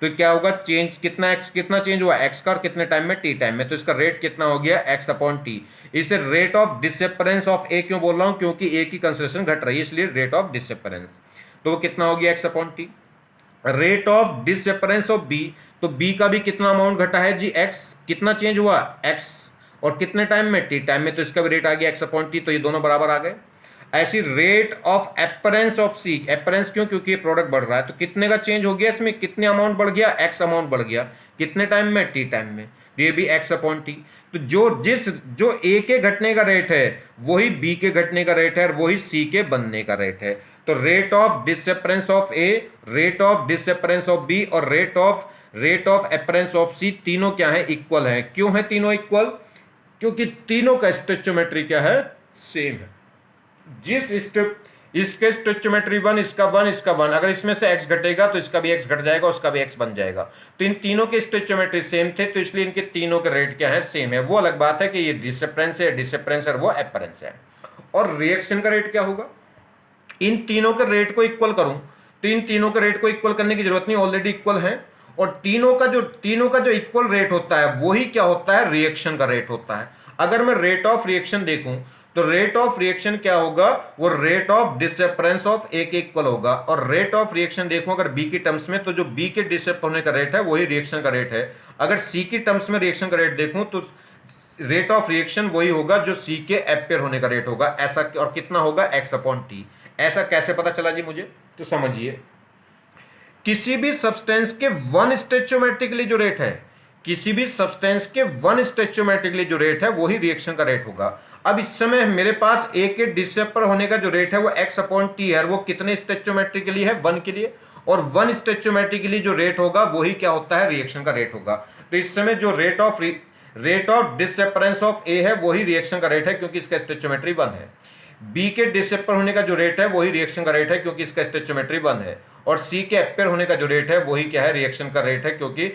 तो क्या होगा, चेंज कितना, एक्स कितना चेंज हुआ, एक्स का, और कितने टाइम में, टी टाइम में। तो इसका रेट कितना हो गया, एक्स अपॉन टी। इसे रेट ऑफ डिसअपरेंस ऑफ ए क्यों बोल रहा हूं, क्योंकि ए की कंसिडरेशन घट रही है, इसलिए रेट ऑफ डिसअपरेंस। तो वो कितना हो गया, X upon T. Rate of disappearance of B, तो बी का भी कितना अमाउंट घटा है जी, एक्स। कितना चेंज हुआ, एक्स, और कितने टाइम में, टी टाइम में। तो इसका भी रेट आ गया एक्स अपॉन टी। तो ये दोनों बराबर आ गए। ऐसी rate of appearance of C, appearance क्यों, क्योंकि ये प्रोडक्ट बढ़ रहा है, तो कितने का चेंज हो गया इसमें, कितने अमाउंट बढ़ गया, एक्स अमाउंट बढ़ गया। कितने टाइम में, टी टाइम में। ये भी एक्स अपॉन टी। तो जो ए के घटने का रेट है वही बी के घटने का रेट है, और वही सी के बनने का रेट है। तो rate of disappearance of A, rate of disappearance of B और rate of appearance of C, तीनों क्या है, इक्वल है। क्यों है तीनों इक्वल, क्योंकि तीनों का स्टोइचियोमेट्री क्या है, सेम है। इसके स्टोइचियोमेट्री 1, इसका 1, इसका 1, अगर इसमें से x घटेगा तो इसका भी x घट जाएगा, उसका भी x बन जाएगा। तो इन तीनों के स्टोइचियोमेट्री सेम थे, तो इसलिए इनके तीनों के रेट क्या है, सेम है। वो अलग बात है कि ये डिसअपरेंस है, डिसअपरेंस और वो अपरेंस है। और रिएक्शन का रेट क्या होगा, इन तीनों के रेट को इक्वल करूं तो इन तीनों के रेट को इक्वल करने की जरूरत नहीं, ऑलरेडी इक्वल है। और तीनों का जो इक्वल रेट होता है वही क्या होता है, रिएक्शन का रेट होता है। अगर मैं रेट ऑफ रिएक्शन देखूं तो रेट ऑफ रिएक्शन क्या होगा, वो rate of disappearance of A के इक्वल होगा। और रेट ऑफ रिएक्शन देखो अगर बी की टर्म्स में, तो जो बी के डिसअप होने का रेट है वही रिएक्शन का रेट है। अगर सी की टर्म्स में रिएक्शन का रेट देखूं तो रेट ऑफ रिएक्शन वही होगा जो सी के एम्पेयर होने का रेट होगा, ऐसा। और कितना होगा, एक्स अपॉन टी। ऐसा कैसे पता चला जी मुझे, तो समझिए, किसी भी सब्सटेंस के वन स्टोइचियोमेट्री के लिए जो रेट है, किसी भी सब्सटेंस के वन स्टोइचियोमेट्रिकली जो रेट है वही रिएक्शन का रेट होगा। अब इस समय मेरे पास ए के डिसेपर होने का जो रेट है वो x अपॉन टी है, वो कितने स्टोइचियोमेट्रिकली है, वन के लिए, और वन स्टोइचियोमेट्रिकली जो रेट होगा वही क्या होता है, रिएक्शन का रेट होगा। तो इस समय जो रेट ऑफ डिसेपरेंस ऑफ ए है वही रिएक्शन का रेट है क्योंकि इसका स्टोइचियोमेट्री वन है। बी के डिसेपर होने का जो रेट है वही रिएक्शन का रेट है क्योंकि इसका स्टोइचियोमेट्री वन है, और सी के एपेयर होने का जो रेट है वही क्या है, रिएक्शन का रेट है क्योंकि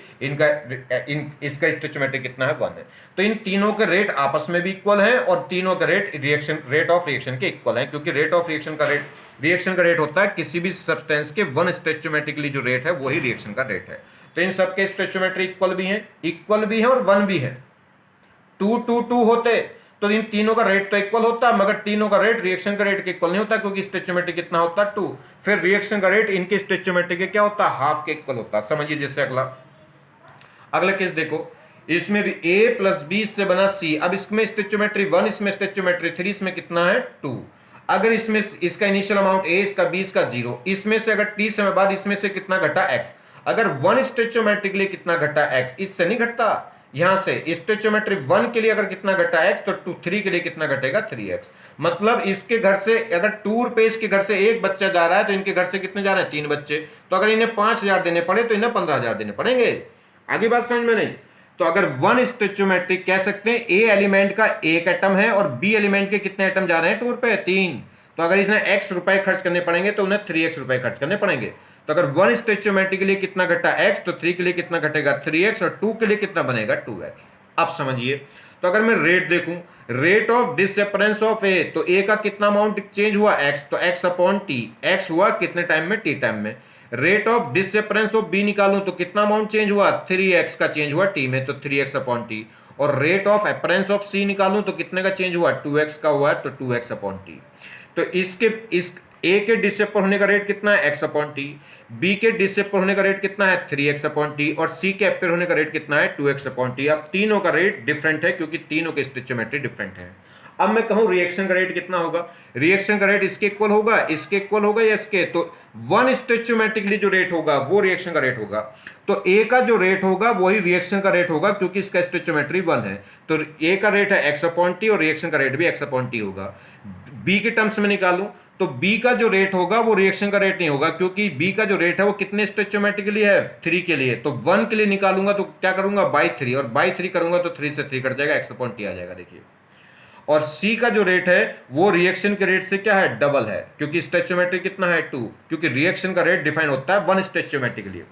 इसका स्टोइचियोमेट्री कितना है, वन है। तो इन तीनों के रेट आपस में भी इक्वल है और तीनों के रेट ऑफ रिएक्शन के इक्वल है, क्योंकि रेट ऑफ रिएक्शन का रेट होता है किसी भी सब्सटेंस के वन स्टोइचियोमेट्रिकली जो रेट है वही रिएक्शन का रेट है। तो इन सबके स्टोइचियोमेट्री इक्वल भी है और वन भी है। 2 2 2 होते तो इन तीनों का रेट तो इक्वल होता, मगर तीनों का रेट रिएक्शन का रेट के इक्वल नहीं होता क्योंकि स्टोइचियोमेट्री कितना होता है, 2। फिर रिएक्शन का रेट इनके स्टोइचियोमेट्री के क्या होता है, हाफ के इक्वल होता। समझिए जैसे अगला केस देखो, इसमें a प्लस बी से बना c। अब इसमें स्टोइचियोमेट्री 1, इसमें स्टोइचियोमेट्री 3, इसमें कितना है 2। अगर इसमें इसका इनिशियल अमाउंट a, इसका b, इसका 0, इसमें से अगर t समय बाद इसमें से कितना घटा x। अगर 1 स्टोइचियोमेट्रिकली कितना घटा x, इससे नहीं घटता, यहां से स्टोइचियोमेट्री 1 के लिए अगर कितना घटा x तो 3 के लिए कितना घटेगा 3x। मतलब इसके घर से अगर टूर पे इसके घर से एक बच्चा जा रहा है तो इनके घर से कितने जा रहे हैं, 3 बच्चे। तो अगर इन्हें 5,000 देने पड़े तो इन्हें 15,000 देने पड़ेंगे। आगे बात समझ में नहीं? तो अगर वन स्टोइचियोमेट्रिक कह सकते हैं ए एलिमेंट का एक एटम है और बी एलिमेंट के कितने एटम जा रहे हैं टूर पे, 3। तो अगर इसने x रुपए खर्च करने पड़ेंगे तो उन्हें 3x रुपए खर्च करने पड़ेंगे। तो अगर वन स्टोइचियोमेट्रिक के लिए कितना घटा x तो 3 के लिए कितना घटेगा 3x, और 2 के लिए कितना बनेगा 2x। अब समझिए, तो अगर मैं रेट देखूं, रेट ऑफ डिसअपरेंस ऑफ ए, तो ए का कितना अमाउंट चेंज हुआ x, तो x अपॉन टी, x हुआ कितने टाइम में, t टाइम में। Rate of disappearance of B निकालूं तो कितना अमाउंट चेंज हुआ, 3x का चेंज हुआ t में, तो 3x अपॉन टी। और रेट ऑफ अपरेंस ऑफ सी निकालूं तो कितने का चेंज हुआ, 2x का हुआ, तो 2x अपॉन टी। तो इस ए के डिसेपर होने का रेट कितना है, x अपॉन टी। बी के डिसेपर होने का रेट कितना है, 3x अपॉन टी। और सी के एपेयर होने का रेट कितना है, 2x अपॉन टी। अब तीनों का रेट डिफरेंट है क्योंकि तीनों के स्टोइचियोमेट्री डिफरेंट है। अब मैं कहूं रिएक्शन का रेट कितना होगा, रिएक्शन का रेट इसके इक्वल होगा, इसके इक्वल होगा या इसके, तो वन स्टोइचियोमेट्रिकली जो रेट होगा वो रिएक्शन का रेट होगा। तो ए का जो रेट होगा वही रिएक्शन का रेट होगा क्योंकि इसका स्टोइचियोमेट्री 1 है। तो ए का रेट है x अपॉन टी और रिएक्शन का रेट भी x अपॉन टी होगा। बी के टर्म्स में निकालूं तो बी का जो रेट होगा वो रिएक्शन का रेट नहीं होगा क्योंकि बी का जो रेट है वो कितने स्टोइचियोमेट्रिकली है, 3 के लिए। तो 1 के लिए निकालूंगा तो क्या करूंगा, बाई 3, और बाई 3 करूंगा तो 3 से 3 कट जाएगा, x अपॉन टी आ जाएगा। देखिए, और सी का जो रेट है वो रिएक्शन के रेट से क्या है, डबल है, क्योंकि स्टोइचियोमेट्री कितना है 2, क्योंकि रिएक्शन का रेट डिफाइन होता है वन स्टोइचियोमेट्री के लिए।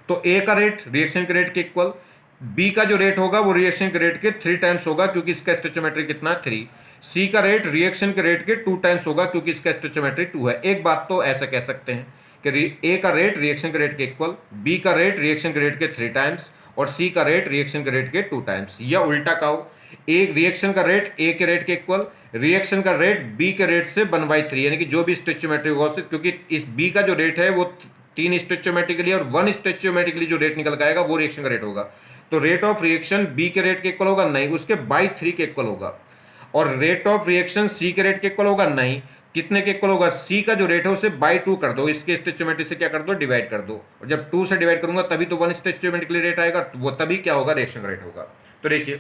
तो ए का रेट रिएक्शन के रेट के इक्वल, बी का जो रेट होगा वो रिएक्शन के रेट के 3 टाइम्स होगा क्योंकि इसका स्टोइचियोमेट्री कितना है 3। सी का रेट रिएक्शन के रेट के 2 टाइम्स होगा क्योंकि इसका स्टोइचियोमेट्री 2 है। एक बात तो ऐसा कह सकते हैं कि ए का रेट रिएक्शन के रेट के इक्वल, बी का रेट रिएक्शन के रेट के 3 टाइम्स और सी का रेट रिएक्शन के रेट के 2 टाइम्स, या उल्टा कहो, एक रिएक्शन का रेट ए के रेट के इक्वल, रिएक्शन का रेट बी के रेट से 1/3, यानी कि जो भी स्टोइचियोमेट्री होगा उससे, क्योंकि इस बी का जो रेट है वो 3 स्टोइचियोमेट्रिकली और 1 स्टोइचियोमेट्रिकली जो रेट निकल के आएगा वो रिएक्शन का रेट होगा। तो रेट ऑफ रिएक्शन बी के रेट के इक्वल होगा नहीं, उसके बाई 3 के इक्वल होगा। और रेट ऑफ रिएक्शन सी के रेट के इक्वल होगा नहीं, कितने के इक्वल होगा, सी का जो रेट है उसे बाई 2 कर दो, इसके स्टोइचियोमेट्री से क्या कर दो, डिवाइड कर दो। और जब 2 से डिवाइड करूंगा तभी तो 1 स्टोइचियोमेट्रिकली रेट आएगा, तो वो तभी क्या होगा, रिएक्शन का रेट होगा। तो देखिए,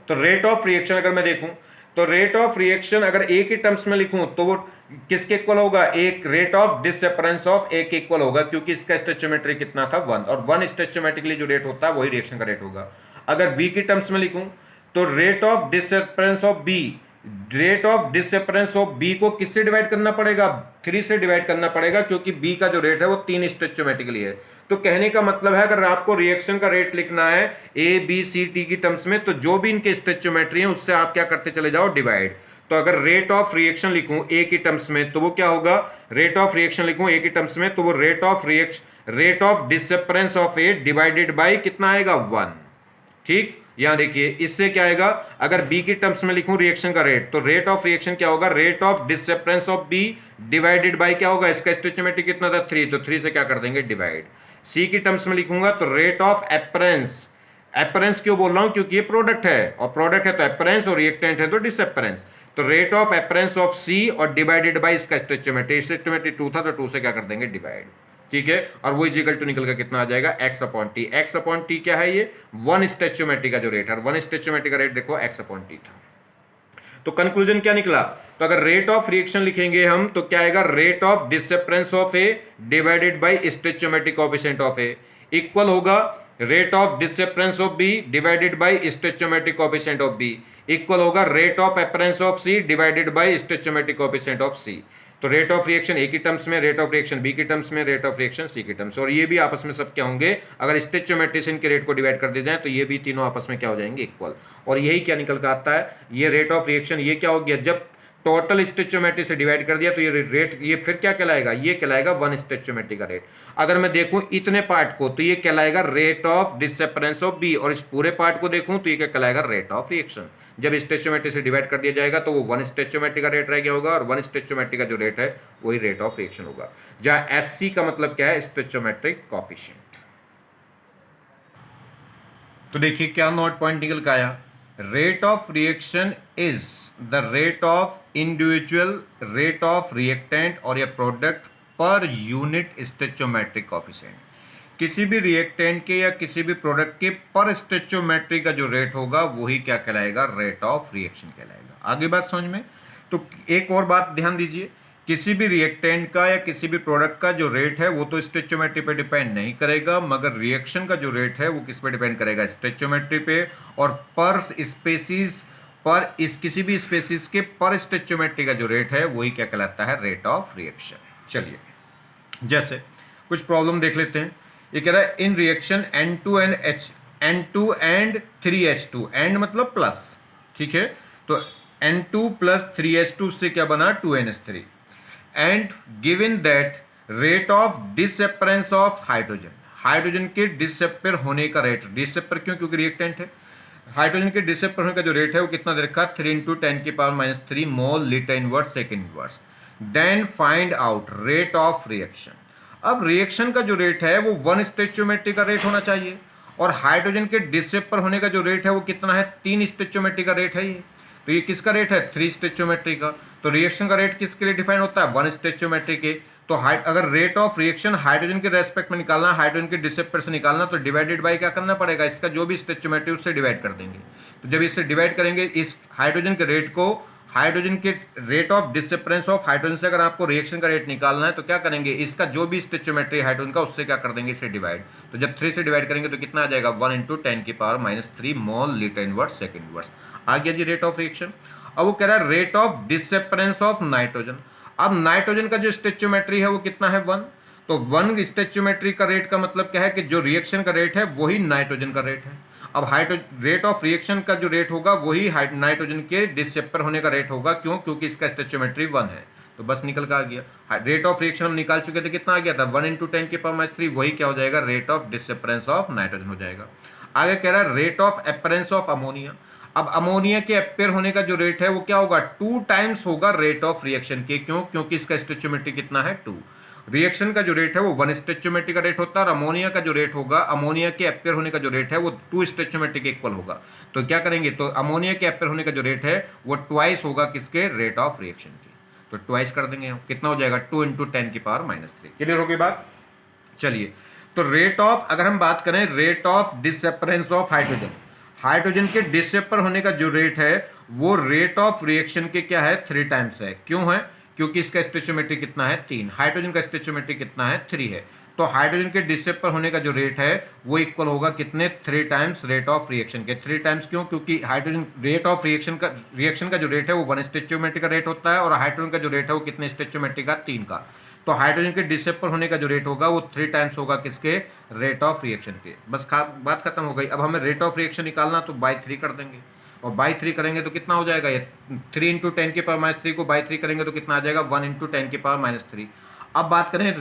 तो रेट ऑफ रिएक्शन अगर मैं देखूं तो रेट ऑफ रिएक्शन अगर ए के टर्म्स में लिखूं तो वो किसके इक्वल होगा, एक rate of disappearance of A के इक्वल होगा क्योंकि इसका स्टोइचियोमेट्री कितना था 1, और 1 स्टोइचियोमेट्रिकली जो रेट होता है वही रिएक्शन का रेट होगा। अगर बी के टर्म्स में लिखूं तो rate of disappearance of B, rate of disappearance of B को किससे डिवाइड करना पड़ेगा, 3 से डिवाइड करना पड़ेगा क्योंकि बी का जो रेट है वो 3 स्टोइचियोमेट्रिकली है। तो कहने का मतलब है अगर आपको रिएक्शन का रेट लिखना है ए बी सी टी की टर्म्स में तो जो भी इनके स्टोइचियोमेट्री है उससे आप क्या करते चले जाओ, डिवाइड। तो अगर रेट ऑफ रिएक्शन लिखूं ए की टर्म्स में तो वो क्या होगा, रेट ऑफ रिएक्शन लिखूं ए की टर्म्स में तो वो rate of disappearance of A divided by कितना आएगा, 1। ठीक, यहां देखिए इससे क्या आएगा, अगर बी की टर्म्स में लिखूं रिएक्शन का रेट तो रेट ऑफ रिएक्शन क्या होगा, rate of disappearance of B divided by क्या होगा, इसका स्टोइचियोमेट्री कितना था 3, तो 3 से क्या कर देंगे, डिवाइड। सी की टर्म्स में लिखूंगा तो रेट ऑफ अपरेंस, अपरेंस क्यों बोल रहा हूं, क्योंकि ये प्रोडक्ट है और प्रोडक्ट है तो अपरेंस और रिएक्टेंट है तो डिसअपरेंस। तो रेट ऑफ अपरेंस ऑफ सी और डिवाइडेड बाय इसका स्टोइचियोमेट्री 2 था तो 2 से क्या कर देंगे, डिवाइड। ठीक है, और वो इज इक्वल टू निकल कर कितना आ जाएगा x upon T. x upon T क्या है, ये वन स्टोइचियोमेट्री का जो रेट है, वन स्टोइचियोमेट्री का रेट देखो x अपॉन टी था। तो कंक्लूजन क्या निकला, तो अगर रेट ऑफ रिएक्शन लिखेंगे हम तो क्या आएगा, rate of disappearance of A divided by stoichiometric coefficient of A equal होगा rate of disappearance of B divided by stoichiometric coefficient of B equal होगा rate of appearance of C divided by stoichiometric coefficient of C. तो rate of reaction A की terms में, rate of reaction B की terms में, rate of reaction C की terms, और ये भी आपस में सब क्या होंगे, अगर स्टोइचियोमेट्री से इनके रेट को डिवाइड कर दिया जाए तो ये भी तीनों आपस में क्या हो जाएंगे, इक्वल। और यही क्या निकल कर आता है, ये रेट ऑफ रिएक्शन ये क्या हो गया, जब टोटल स्टोइचियोमेट्री से डिवाइड कर दिया तो ये रेट, ये फिर क्या कहलाएगा, ये कहलाएगा वन स्टोइचियोमेट्री का रेट। अगर मैं देखूं इतने पार्ट को तो ये कहलाएगा rate of disappearance of B, और इस पूरे पार्ट को देखूं तो ये क्या कहलाएगा, रेट ऑफ रिएक्शन। जब स्टोइचियोमेट्री से डिवाइड कर दिया जाएगा तो वो वन स्टोइचियोमेट्री का रेट रह गया होगा, और वन स्टोइचियोमेट्री का जो रेट है वही रेट ऑफ रिएक्शन होगा, जहां एससी का मतलब क्या है, स्टोइचियोमेट्रिक कोएफिशिएंट। तो देखिए क्या नोट पॉइंट निकल का आया, rate of reaction is the rate of individual rate of reactant और या प्रोडक्ट पर यूनिट स्टोइचियोमेट्रिक कोएफिशिएंट। किसी भी रिएक्टेंट के या किसी भी प्रोडक्ट के पर स्टोइचियोमेट्री का जो रेट होगा वही क्या कहलाएगा, रेट ऑफ रिएक्शन कहलाएगा। आगे बात समझ में, तो एक और बात ध्यान दीजिए, किसी भी रिएक्टेंट का या किसी भी प्रोडक्ट का जो रेट है वो तो स्टोइचियोमेट्री पे डिपेंड नहीं करेगा, मगर रिएक्शन का जो रेट है वो किस पे डिपेंड करेगा, स्टोइचियोमेट्री पे। और पर स्पेसीज पर इस किसी भी स्पेसीज के पर स्टोइचियोमेट्री का जो रेट है वही क्या कहलाता है, रेट ऑफ रिएक्शन। चलिए जैसे कुछ प्रॉब्लम देख लेते हैं। ये कह रहा है इन reaction N2 and 3H2, and मतलब प्लस, ठीक है, तो N2 प्लस 3H2 से क्या बना, 2NH3, and given that rate of disappearance of hydrogen, hydrogen के डिसअपेयर होने का रेट, डिसअपेयर क्यों, क्योंकि रिएक्टेंट है, हाइड्रोजन के डिसअपेयर होने का जो रेट है वो कितना दे रखा है, 3 × 10⁻³ mole litre inverse second inverse. Then find out rate of reaction. अब रिएक्शन का जो रेट है वो वन स्टोइचियोमेट्री का रेट होना चाहिए, और हाइड्रोजन के डिसअपेयर होने का जो रेट है वो कितना है, 3 स्टोइचियोमेट्री का रेट है ये, तो ये किसका रेट है, 3 स्टोइचियोमेट्री का। तो रिएक्शन का रेट किसके लिए डिफाइन होता है, वन स्टोइचियोमेट्री के। तो अगर रेट ऑफ रिएक्शन हाइड्रोजन के रेस्पेक्ट में निकालना, हाइड्रोजन के डिसअपेयर से निकालना, तो डिवाइडेड बाय क्या करना पड़ेगा, इसका जो भी स्टोइचियोमेट्री उससे डिवाइड कर देंगे। तो जब इससे डिवाइड करेंगे इस हाइड्रोजन के रेट को, हाइड्रोजन के rate of disappearance of hydrogen से अगर आपको रिएक्शन का रेट निकालना है तो क्या करेंगे, इसका जो भी स्टोइचियोमेट्री हाइड्रोजन का उससे क्या कर देंगे, इसे डिवाइड। तो जब 3 से डिवाइड करेंगे तो कितना आ जाएगा, 1 × 10⁻³ mole litre inverse second inverse. आ गया जी रेट ऑफ रिएक्शन। अब वो कह रहा है rate of disappearance of nitrogen. अब नाइट्रोजन का जो स्टोइचियोमेट्री है वो कितना है, 1, तो 1 स्टोइचियोमेट्री का रेट का मतलब क्या है कि जो रिएक्शन का रेट है वही नाइट्रोजन का रेट है। अब रेट ऑफ रिएक्शन का जो रेट होगा वही नाइट्रोजन के डिसअपेयर होने का रेट होगा, क्यों, क्योंकि इसका स्टोइचियोमेट्री 1 है। तो बस निकल का आ गया, रेट ऑफ रिएक्शन हम निकाल चुके थे, कितना आ गया था, 1 × 10⁻³, वही क्या हो जाएगा, rate of disappearance of nitrogen हो जाएगा। आगे कह रहा है rate of appearance of ammonia. अब अमोनिया के अपेयर होने का जो रेट है वो क्या होगा, 2 टाइम्स होगा रेट ऑफ रिएक्शन के, क्यों, क्योंकि इसका स्टोइचियोमेट्री कितना है, 2। रिएक्शन का जो रेट है वो 1 स्टोइचियोमेट्री का रेट होता है, और अमोनिया का जो रेट होगा, अमोनिया के अपेयर होने का जो रेट है वो 2 स्टोइचियोमेट्री के इक्वल होगा। तो क्या करेंगे, तो अमोनिया के अपेयर होने का जो रेट है वो ट्वाइस होगा किसके, रेट ऑफ रिएक्शन के, तो ट्वाइस कर देंगे हम, कितना हो जाएगा, 2 × 10⁻³ क्लियर हो गई बात। चलिए तो रेट ऑफ, अगर हम बात करें rate of disappearance of hydrogen, hydrogen के डिसअपेयर होने का जो रेट है वो रेट ऑफ रिएक्शन के क्या है, 3 टाइम्स है। क्यों है, क्योंकि इसका स्टोइचियोमेट्री कितना है, 3, हाइड्रोजन का स्टोइचियोमेट्री कितना है, 3 है। तो हाइड्रोजन के डिसअपेयर होने का जो रेट है वो इक्वल होगा कितने, 3 टाइम्स रेट ऑफ रिएक्शन के। 3 टाइम्स क्यों, क्योंकि हाइड्रोजन रेट ऑफ रिएक्शन का जो रेट है वो 1 स्टोइचियोमेट्री का रेट होता है, और हाइड्रोजन का जो रेट है वो कितने स्टोइचियोमेट्री का, 3 का। तो हाइड्रोजन के डिसअपेयर होने का जो रेट होगा वो 3 टाइम्स होगा किसके, रेट ऑफ रिएक्शन के। बस बात खत्म हो गई। अब हमें रेट ऑफ रिएक्शन निकालना तो बाय 3 कर देंगे, और बाय 3 करेंगे तो कितना हो जाएगा, ये 3 × 10⁻³ को बाय 3 करेंगे तो कितना आ जाएगा, 1 × 10⁻³ अब बात करें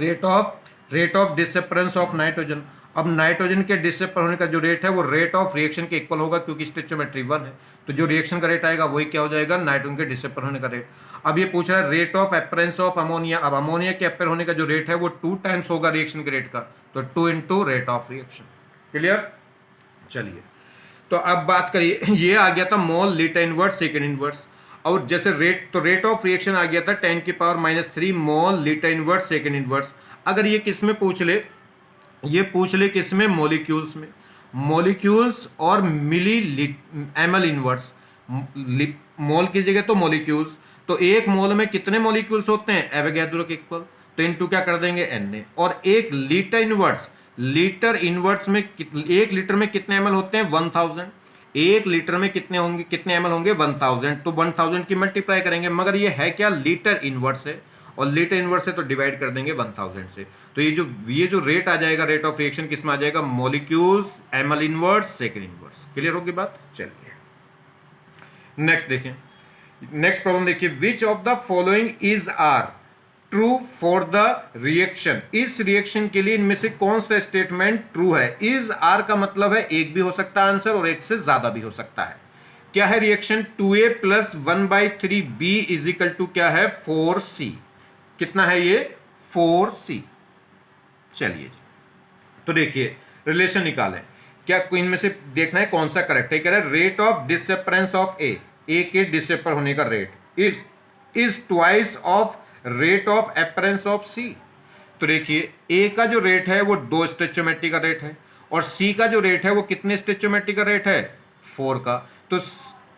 rate of disappearance of nitrogen. अब नाइट्रोजन के डिसअपेयर होने का जो रेट है वो रेट ऑफ रिएक्शन के इक्वल होगा, क्योंकि स्टोइचियोमेट्री 1 है, तो जो रिएक्शन का रेट आएगा वही क्या हो जाएगा, नाइट्रोजन के डिसअपेयर होने का रेट। अब ये पूछ रहा है rate of appearance of ammonia. अब अमोनिया के अपेयर होने का जो रेट है वो 2 टाइम्स होगा रिएक्शन के रेट का, तो 2 × रेट ऑफ रिएक्शन। क्लियर। चलिए तो अब बात करिए, ये आ गया था मोल लीटर इनवर्स सेकेंड इनवर्स, और जैसे रेट, तो रेट ऑफ रिएक्शन आ गया था 10⁻³ mole litre inverse second inverse. अगर ये किस में पूछ ले, ये पूछ ले किस में, मॉलिक्यूल्स में, मॉलिक्यूल्स और मिली एमएल इनवर्स, मोल की जगह तो मॉलिक्यूल्स, तो एक मोल में कितने मॉलिक्यूल्स होते हैं, एवोगैड्रो के इक्वल, तो इनटू क्या कर देंगे, Na, और एक लीटर इनवर्स, लीटर इनवर्स में एक लीटर में कितने एमएल होते हैं, 1000, एक लीटर में कितने होंगे, कितने एमएल होंगे, 1000, तो 1000 की मल्टीप्लाई करेंगे, मगर ये है क्या, लीटर इनवर्स है, और लीटर इनवर्स से तो डिवाइड कर देंगे 1000 से, तो ये जो रेट आ जाएगा, रेट ऑफ रिएक्शन किस में आ जाएगा, molecules, ML inverse, second inverse. Clear होगी बात। चलिए नेक्स्ट देखें, नेक्स्ट प्रॉब्लम देखिए, which of the following is are true for the reaction, इस रिएक्शन के लिए इनमें से कौन सा स्टेटमेंट ट्रू है। इज आर का मतलब है एक भी हो सकता है आंसर और एक से ज्यादा भी हो सकता है। क्या है reaction, 2a plus 1/3b is equal to क्या है, 4c, कितना है ये, 4c। चलिए तो देखिए रिलेशन निकालें, क्या इनमें से देखना है कौन सा करेक्ट है। कह रहा है rate of disappearance of A के डिसअपर होने का rate is twice of rate of appearance of C. तो देखिए ए का जो रेट है वो 2 स्टोइचोमेट्री का रेट है, और सी का जो रेट है वो कितने स्टोइचोमेट्री का रेट है, 4 का। तो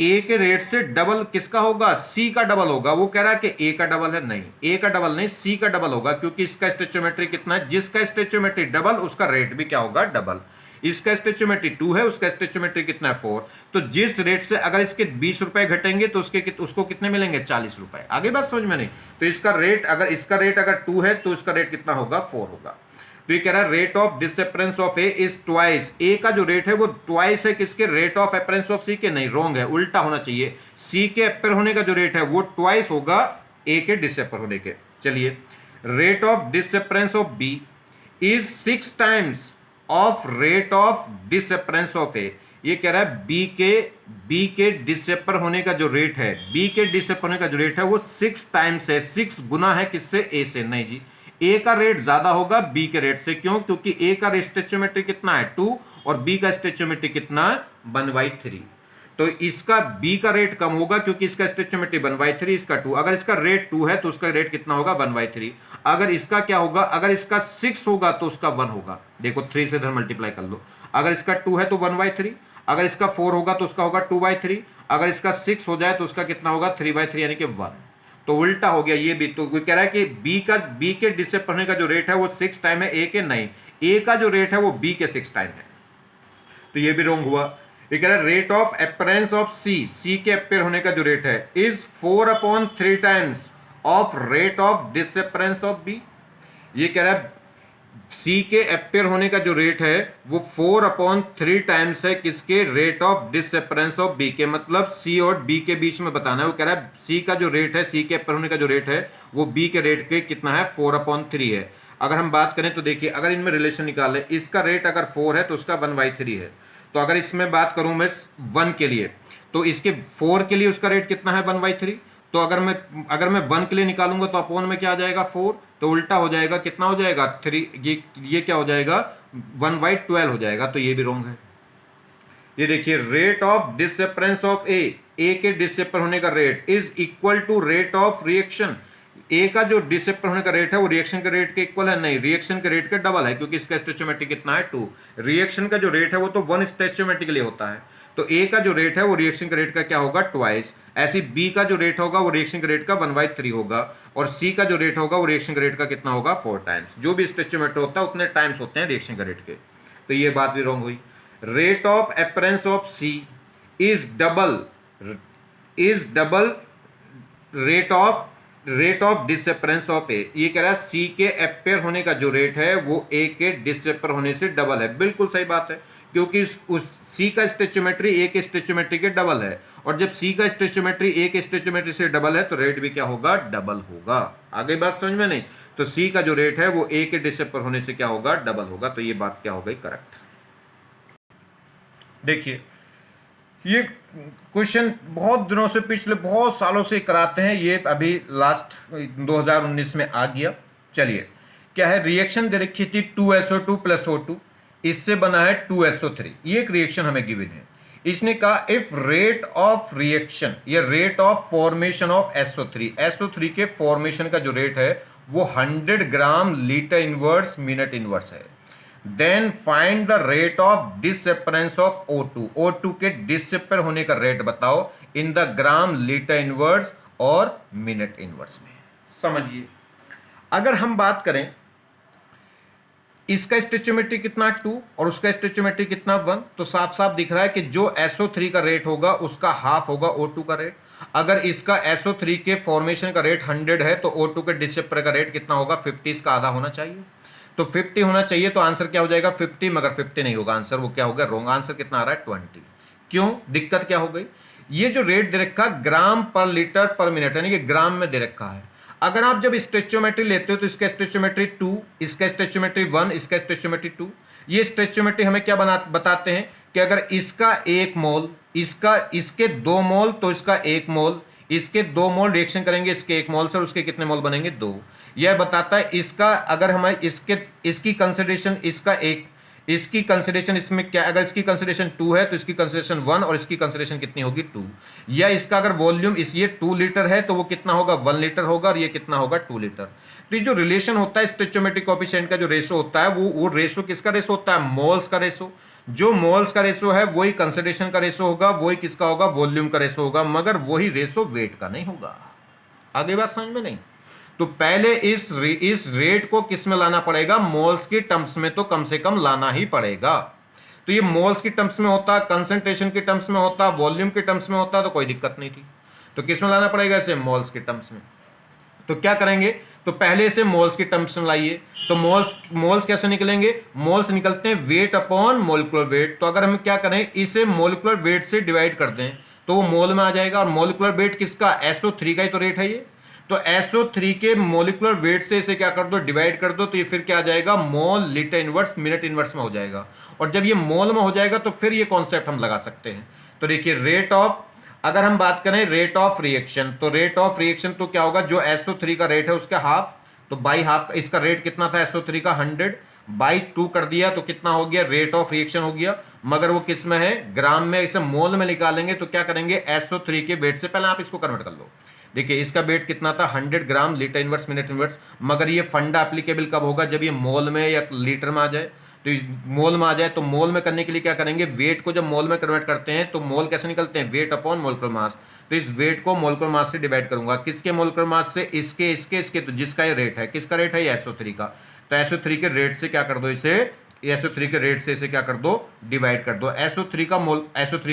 ए के रेट से डबल किसका होगा, सी का डबल होगा। वो कह रहा है कि ए का डबल है, नहीं ए का डबल नहीं, सी का डबल होगा, क्योंकि इसका स्टोइचोमेट्री कितना है, जिसका स्टोइचोमेट्री डबल उसका रेट भी क्या होगा, डबल। इसका स्टोइचोमेट्री 2 है, उसका स्टोइचोमेट्री कितना है, 4। तो जिस रेट से अगर इसके 20 रुपए घटेंगे तो उसको कितने मिलेंगे, 40 रुपए। आगे बात समझ में नहीं। तो इसका रेट अगर 2 है तो उसका रेट कितना होगा, 4 होगा। तो ये कह रहा है rate of disappearance of A is twice, A का जो रेट है वो ट्वाइस है किसके, rate of appearance of C के, नहीं रॉन्ग है, उल्टा होना चाहिए। सी के अपर होने का जो रेट है वो ट्वाइस होगा ए के डिसअपर होने के। चलिए rate of disappearance of B is 6 times of rate of disappearance of A. ये कह रहा है बी के डिसअपर होने का जो रेट है, बी के डिसअपर होने का जो रेट है वो 6 टाइम्स है, 6 गुना है किससे, ए से। नहीं जी, ए का रेट ज्यादा होगा बी के रेट से। क्यों, क्योंकि ए का स्टोइचोमेट्री कितना है, 2, और बी का स्टोइचोमेट्री कितना है, 1/3। तो इसका बी का रेट कम होगा क्योंकि इसका स्टोइचोमेट्री 1/3, इसका 2। अगर इसका रेट 2 है तो उसका रेट कितना होगा, 1/3। अगर इसका क्या होगा, अगर इसका 6 होगा तो उसका 1 होगा। देखो 3 से इधर मल्टीप्लाई कर लो। अगर इसका 2 है तो 1/3, अगर इसका 4 होगा तो उसका होगा 2/3, अगर इसका 6 हो जाए तो उसका कितना होगा, 3/3, यानी कि 1। तो उल्टा हो गया ये भी। तो कह रहा है कि बी के डिसअपर होने का जो रेट है वो 6 टाइम है ए के, नहीं, ए का जो रेट है वो बी के 6 टाइम है। तो ये भी रॉन्ग हुआ। ये कह रहा है rate of appearance of C के अपेयर होने का जो रेट है is 4/3 times of rate of disappearance of B. ये कह रहा है सी के अपेयर होने का जो रेट है वो 4/3 टाइम्स है किसके, rate of disappearance of B के। मतलब सी और बी के बीच में बताना है। वो कह रहा है सी का जो रेट है, सी के अपेयर होने का जो रेट है वो बी के रेट के कितना है, 4/3 है। अगर हम बात करें तो देखिए अगर इनमें रिलेशन निकालें, इसका रेट अगर 4 है तो उसका 1/3 है। तो अगर इसमें बात करूं मैं 1 के लिए, तो इसके 4 के लिए उसका रेट कितना है, 1/3। तो अगर मैं 1 के लिए निकालूंगा तो अपॉन में क्या आ जाएगा, 4। तो उल्टा हो जाएगा, कितना हो जाएगा, 3। ये क्या हो जाएगा, 1/12 हो जाएगा। तो ये भी रॉन्ग है। ये देखिए rate of disappearance of A के डिसअपर होने का rate is equal to rate of reaction. A का जो डिसअपर होने का रेट है वो रिएक्शन के रेट के इक्वल है, नहीं, रिएक्शन के रेट के डबल है, क्योंकि इसका स्टोइचोमेट्री कितना है, 2। रिएक्शन का जो रेट है वो तो 1 स्टोइचोमेट्री के लिए होता है। तो ए का जो रेट है वो रिएक्शन के रेट का क्या होगा, ट्वाइस। ऐसे बी का जो रेट होगा वो रिएक्शन के रेट का 1/3 होगा, और सी का जो रेट होगा वो रिएक्शन के रेट का कितना होगा, 4 टाइम्स। जो भी स्टोइचोमेट्री होता है उतने टाइम्स होते हैं रिएक्शन के रेट के। तो ये बात भी रॉन्ग हुई। Rate of appearance of C is double rate of disappearance of A. ये कह रहा है सी के अपेयर होने का जो रेट है वो ए के डिसअपर होने से डबल है। बिल्कुल सही बात है, क्योंकि उस सी का स्टोइचोमेट्री ए के स्टोइचोमेट्री के डबल है, और जब सी का स्टोइचोमेट्री ए के स्टोइचोमेट्री से डबल है तो रेट भी क्या होगा, डबल होगा। आगे बात समझ में नहीं। तो सी का जो रेट है वो ए के डिसअपर होने से क्या होगा, डबल होगा। तो ये बात क्या हो गई, करेक्ट। देखिए ये क्वेश्चन बहुत दिनों से, पिछले बहुत सालों से कराते हैं, ये अभी लास्ट 2019 में आ गया। चलिए क्या है, रिएक्शन दे रखी थी 2SO2 + O2, इससे बना है 2SO3। ये एक रिएक्शन हमें गिवन है। इसने कहा इफ रेट ऑफ रिएक्शन, ये rate of formation of SO3 के फॉर्मेशन का जो रेट है वो 100 gram litre inverse minute inverse है। Then find the rate of disappearance of O2, O2 के डिसअपेयर होने का रेट बताओ in the gram litre inverse और मिनट इनवर्स में। समझिए, अगर हम बात करें इसका स्टोइचियोमेट्री कितना 2 और उसका स्टोइचियोमेट्री कितना 1, तो साफ साफ दिख रहा है कि जो SO3 का रेट होगा उसका हाफ होगा O2 का रेट। अगर इसका SO3 के फॉर्मेशन का रेट 100 है तो O2 के डिसअपेयर का रेट कितना होगा 50, इसका आधा होना चाहिए। तो 50 होना चाहिए, तो आंसर क्या हो जाएगा 50, मगर 50 नहीं होगा आंसर, वो क्या होगा रॉन्ग आंसर। कितना आ रहा है 20। क्यों, दिक्कत क्या हो गई, ये जो रेट दे रखा ग्राम पर लीटर पर मिनट यानी कि ग्राम में दे रखा है। अगर आप जब स्टोइचियोमेट्री लेते हो तो इसका स्टोइचियोमेट्री 2, इसका स्टोइचियोमेट्री 1, इसका स्टोइचियोमेट्री 2। ये स्टोइचियोमेट्री हमें क्या बताते हैं कि अगर इसका 1 मोल, इसके 2 मोल, तो इसका 1 मोल, इसके 2 मोल रिएक्शन करेंगे इसके 1 मोल से, और उसके कितने मोल बनेंगे 2। यह बताता है इसका, अगर हमें इसकी कंसिडरेशन, इसकी कंसिडरेशन इसमें क्या, अगर इसकी कंसिडरेशन 2 है तो इसकी कंसिडरेशन 1 और इसकी कंसिडरेशन कितनी होगी 2। या इसका अगर वॉल्यूम ये 2 लीटर है तो वो कितना होगा 1 लीटर होगा, और ये कितना होगा 2 लीटर। तो ये जो रिलेशन होता है स्टोइचियोमेट्रिक कोएफिशिएंट का जो रेशो होता है वो रेशो किसका रेशो होता है, मोल्स का रेशो। जो मोल्स का रेशो है वही कंसिडरेशन का रेशो होगा, वही किसका होगा वॉल्यूम का रेशो होगा, मगर वही रेशो वेट का नहीं होगा। आगे बात समझ में नहीं, तो पहले इस रेट को किस में लाना पड़ेगा, मोल्स की टर्म्स में तो कम से कम लाना ही पड़ेगा। तो ये मोल्स की टर्म्स में होता, कंसंट्रेशन की टर्म्स में होता, वॉल्यूम की टर्म्स में होता तो कोई दिक्कत नहीं थी। तो किस में लाना पड़ेगा इसे, मोल्स की टर्म्स में। तो क्या करेंगे, तो पहले इसे मोल्स की टर्म्स में लाइए। तो मोल्स कैसे निकलेंगे, मोल्स निकलते हैं वेट अपॉन मोलिकुलर वेट। तो अगर हम क्या करें, इसे मोलिकुलर वेट से डिवाइड कर दें तो वो मोल में आ जाएगा, और मोलिकुलर वेट किसका, SO3 का ही तो रेट है ये। तो SO3 के मोलिकुलर वेट से इसे क्या कर दो, डिवाइड कर दो, तो ये फिर क्या आ जाएगा, मोल लीटर इनवर्स मिनट इनवर्स में हो जाएगा। और जब ये मोल में हो जाएगा तो फिर ये कॉन्सेप्ट हम लगा सकते हैं। तो देखिए रेट ऑफ, अगर हम बात करें रेट ऑफ रिएक्शन, तो रेट ऑफ रिएक्शन तो क्या होगा, जो SO3 का रेट है उसका हाफ, तो बाई हाफ। इसका रेट कितना था SO3 का 100, बाई 2 कर दिया तो कितना हो गया, रेट ऑफ रिएक्शन हो गया। मगर वो किस में है, ग्राम में। इसे मोल में निकालेंगे तो क्या करेंगे, SO3 के वेट से पहले आप इसको कन्वर्ट कर लो। देखिए इसका वेट कितना था 100 gram litre inverse minute inverse, मगर ये फंडा एप्लीकेबल कब होगा, जब ये मोल में या लीटर में आ जाए। तो मोल में आ जाए तो मोल में करने के लिए क्या करेंगे, वेट को जब मोल में कन्वर्ट करते हैं तो मोल कैसे निकलते हैं, वेट अपॉन मोलिकुलर मास। तो इस वेट को मोलिकुलर मास से डिवाइड करूंगा, किसके मोलिकुलर मास से, इसके। तो जिसका ये रेट है, किसका रेट है, ये SO3 का। तो SO3 के रेट से क्या कर दो, इसे SO3 के रेट से इसे क्या कर दो, डिवाइड कर दो SO3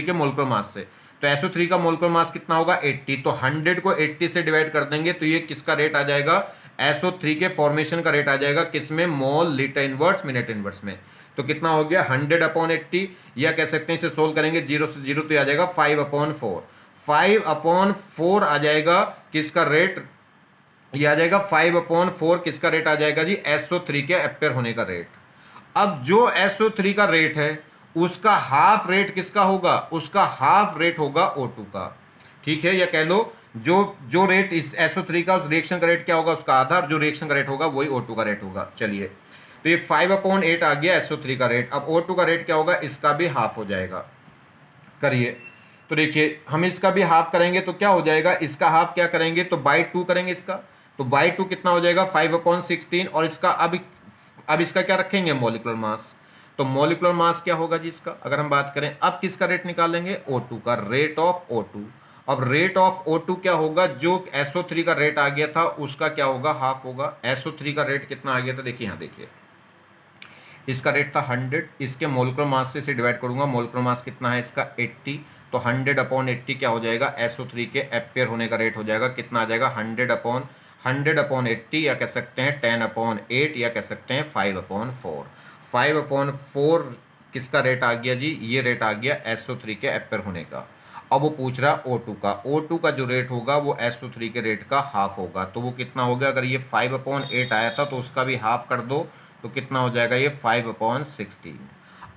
के मोलिकुलर मास से। तो SO3 का मोलिकुलर मास कितना होगा 80, तो 100 को 80 से डिवाइड कर देंगे तो ये किसका रेट आ जाएगा, SO3 के फॉर्मेशन का रेट आ जाएगा किसमें, मोल लीटर इनवर्स मिनट इनवर्स में। तो कितना हो गया 100/80, या कह सकते हैं इसे सोल्व करेंगे 0 से 0 तो आ जाएगा 5/4। 5/4 आ जाएगा किसका रेट, ये आ जाएगा 5/4 किसका रेट आ जाएगा जी, SO3 के एम्पेयर होने का रेट। अब जो SO3 का रेट है उसका हाफ रेट किसका होगा, उसका हाफ रेट होगा O2 का। ठीक है, या कह लो जो जो रेट इस SO3 का, उस रिएक्शन का रेट क्या होगा, उसका आधा, और जो रिएक्शन का रेट होगा वही O2 का रेट होगा। चलिए, तो ये 5/8 आ गया SO3 का रेट। अब O2 का रेट क्या होगा, इसका भी हाफ हो जाएगा। करिए, तो देखिए हम इसका भी हाफ करेंगे तो क्या हो जाएगा, इसका हाफ क्या करेंगे तो बाई 2 करेंगे इसका। तो बाई 2 कितना हो जाएगा 5/16, और इसका अब इसका क्या रखेंगे, मोलिकुलर मास। तो मोलिकुलर मास क्या होगा जी इसका, अगर हम बात करें अब किसका रेट निकालेंगे, O2 का, रेट ऑफ O2। अब रेट ऑफ O2 क्या होगा, जो SO3 का रेट आ गया था उसका क्या होगा, हाफ होगा। SO3 का रेट कितना आ गया था, देखिए यहाँ देखिए इसका रेट था 100, इसके मोलिकुलर मास से इसे डिवाइड करूंगा, मोलिकुलर मास कितना है इसका 80, तो 100/80 क्या हो जाएगा, SO3 के एम्पेयर होने का रेट हो जाएगा, कितना आ जाएगा 100/80, या कह सकते हैं 10/8, या कह सकते हैं 5/4। 5/4 किसका रेट आ गया जी, ये रेट आ गया SO3 के एम्पेयर होने का। अब वो पूछ रहा O2 का, O2 का जो रेट होगा वो SO3 के रेट का हाफ होगा। तो वो कितना हो गया, अगर ये 5/8 आया था तो उसका भी हाफ कर दो तो कितना हो जाएगा, ये 5/16।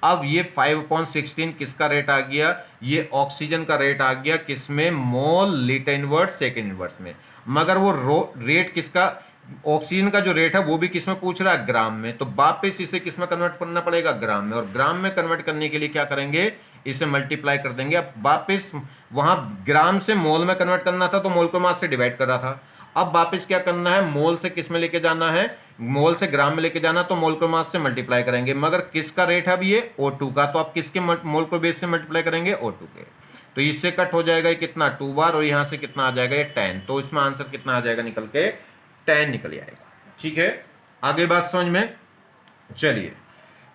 अब ये 5/16 किसका रेट आ गया, ये ऑक्सीजन का रेट आ गया किसमें, मोल लीटर इनवर्स सेकेंड इनवर्स में। मगर वो रेट किसका, ऑक्सीजन का जो रेट है वो भी किसमें पूछ रहा है, ग्राम में। तो वापस इसे किसमें कन्वर्ट करना पड़ेगा, ग्राम में। और ग्राम में कन्वर्ट करने के लिए क्या करेंगे, इसे मल्टीप्लाई कर देंगे। अब वापस वहां ग्राम से मोल में कन्वर्ट करना था तो मोल को मास से डिवाइड कर रहा था। अब वापस क्या करना है, मोल से किस में लेके जाना है, मोल से ग्राम में लेके जाना, तो मोल मास से मल्टीप्लाई करेंगे। मगर किसका रेट है अब ये, O2 का, तो आप किसके मोल बेस से मल्टीप्लाई करेंगे, O2 के। तो इससे कट हो जाएगा ये कितना 2 बार, और यहां से कितना आ जाएगा ये 10। तो इसमें आंसर कितना आ जाएगा निकल के, 10 निकल आएगा। ठीक है, आगे बात समझ में, चलिए।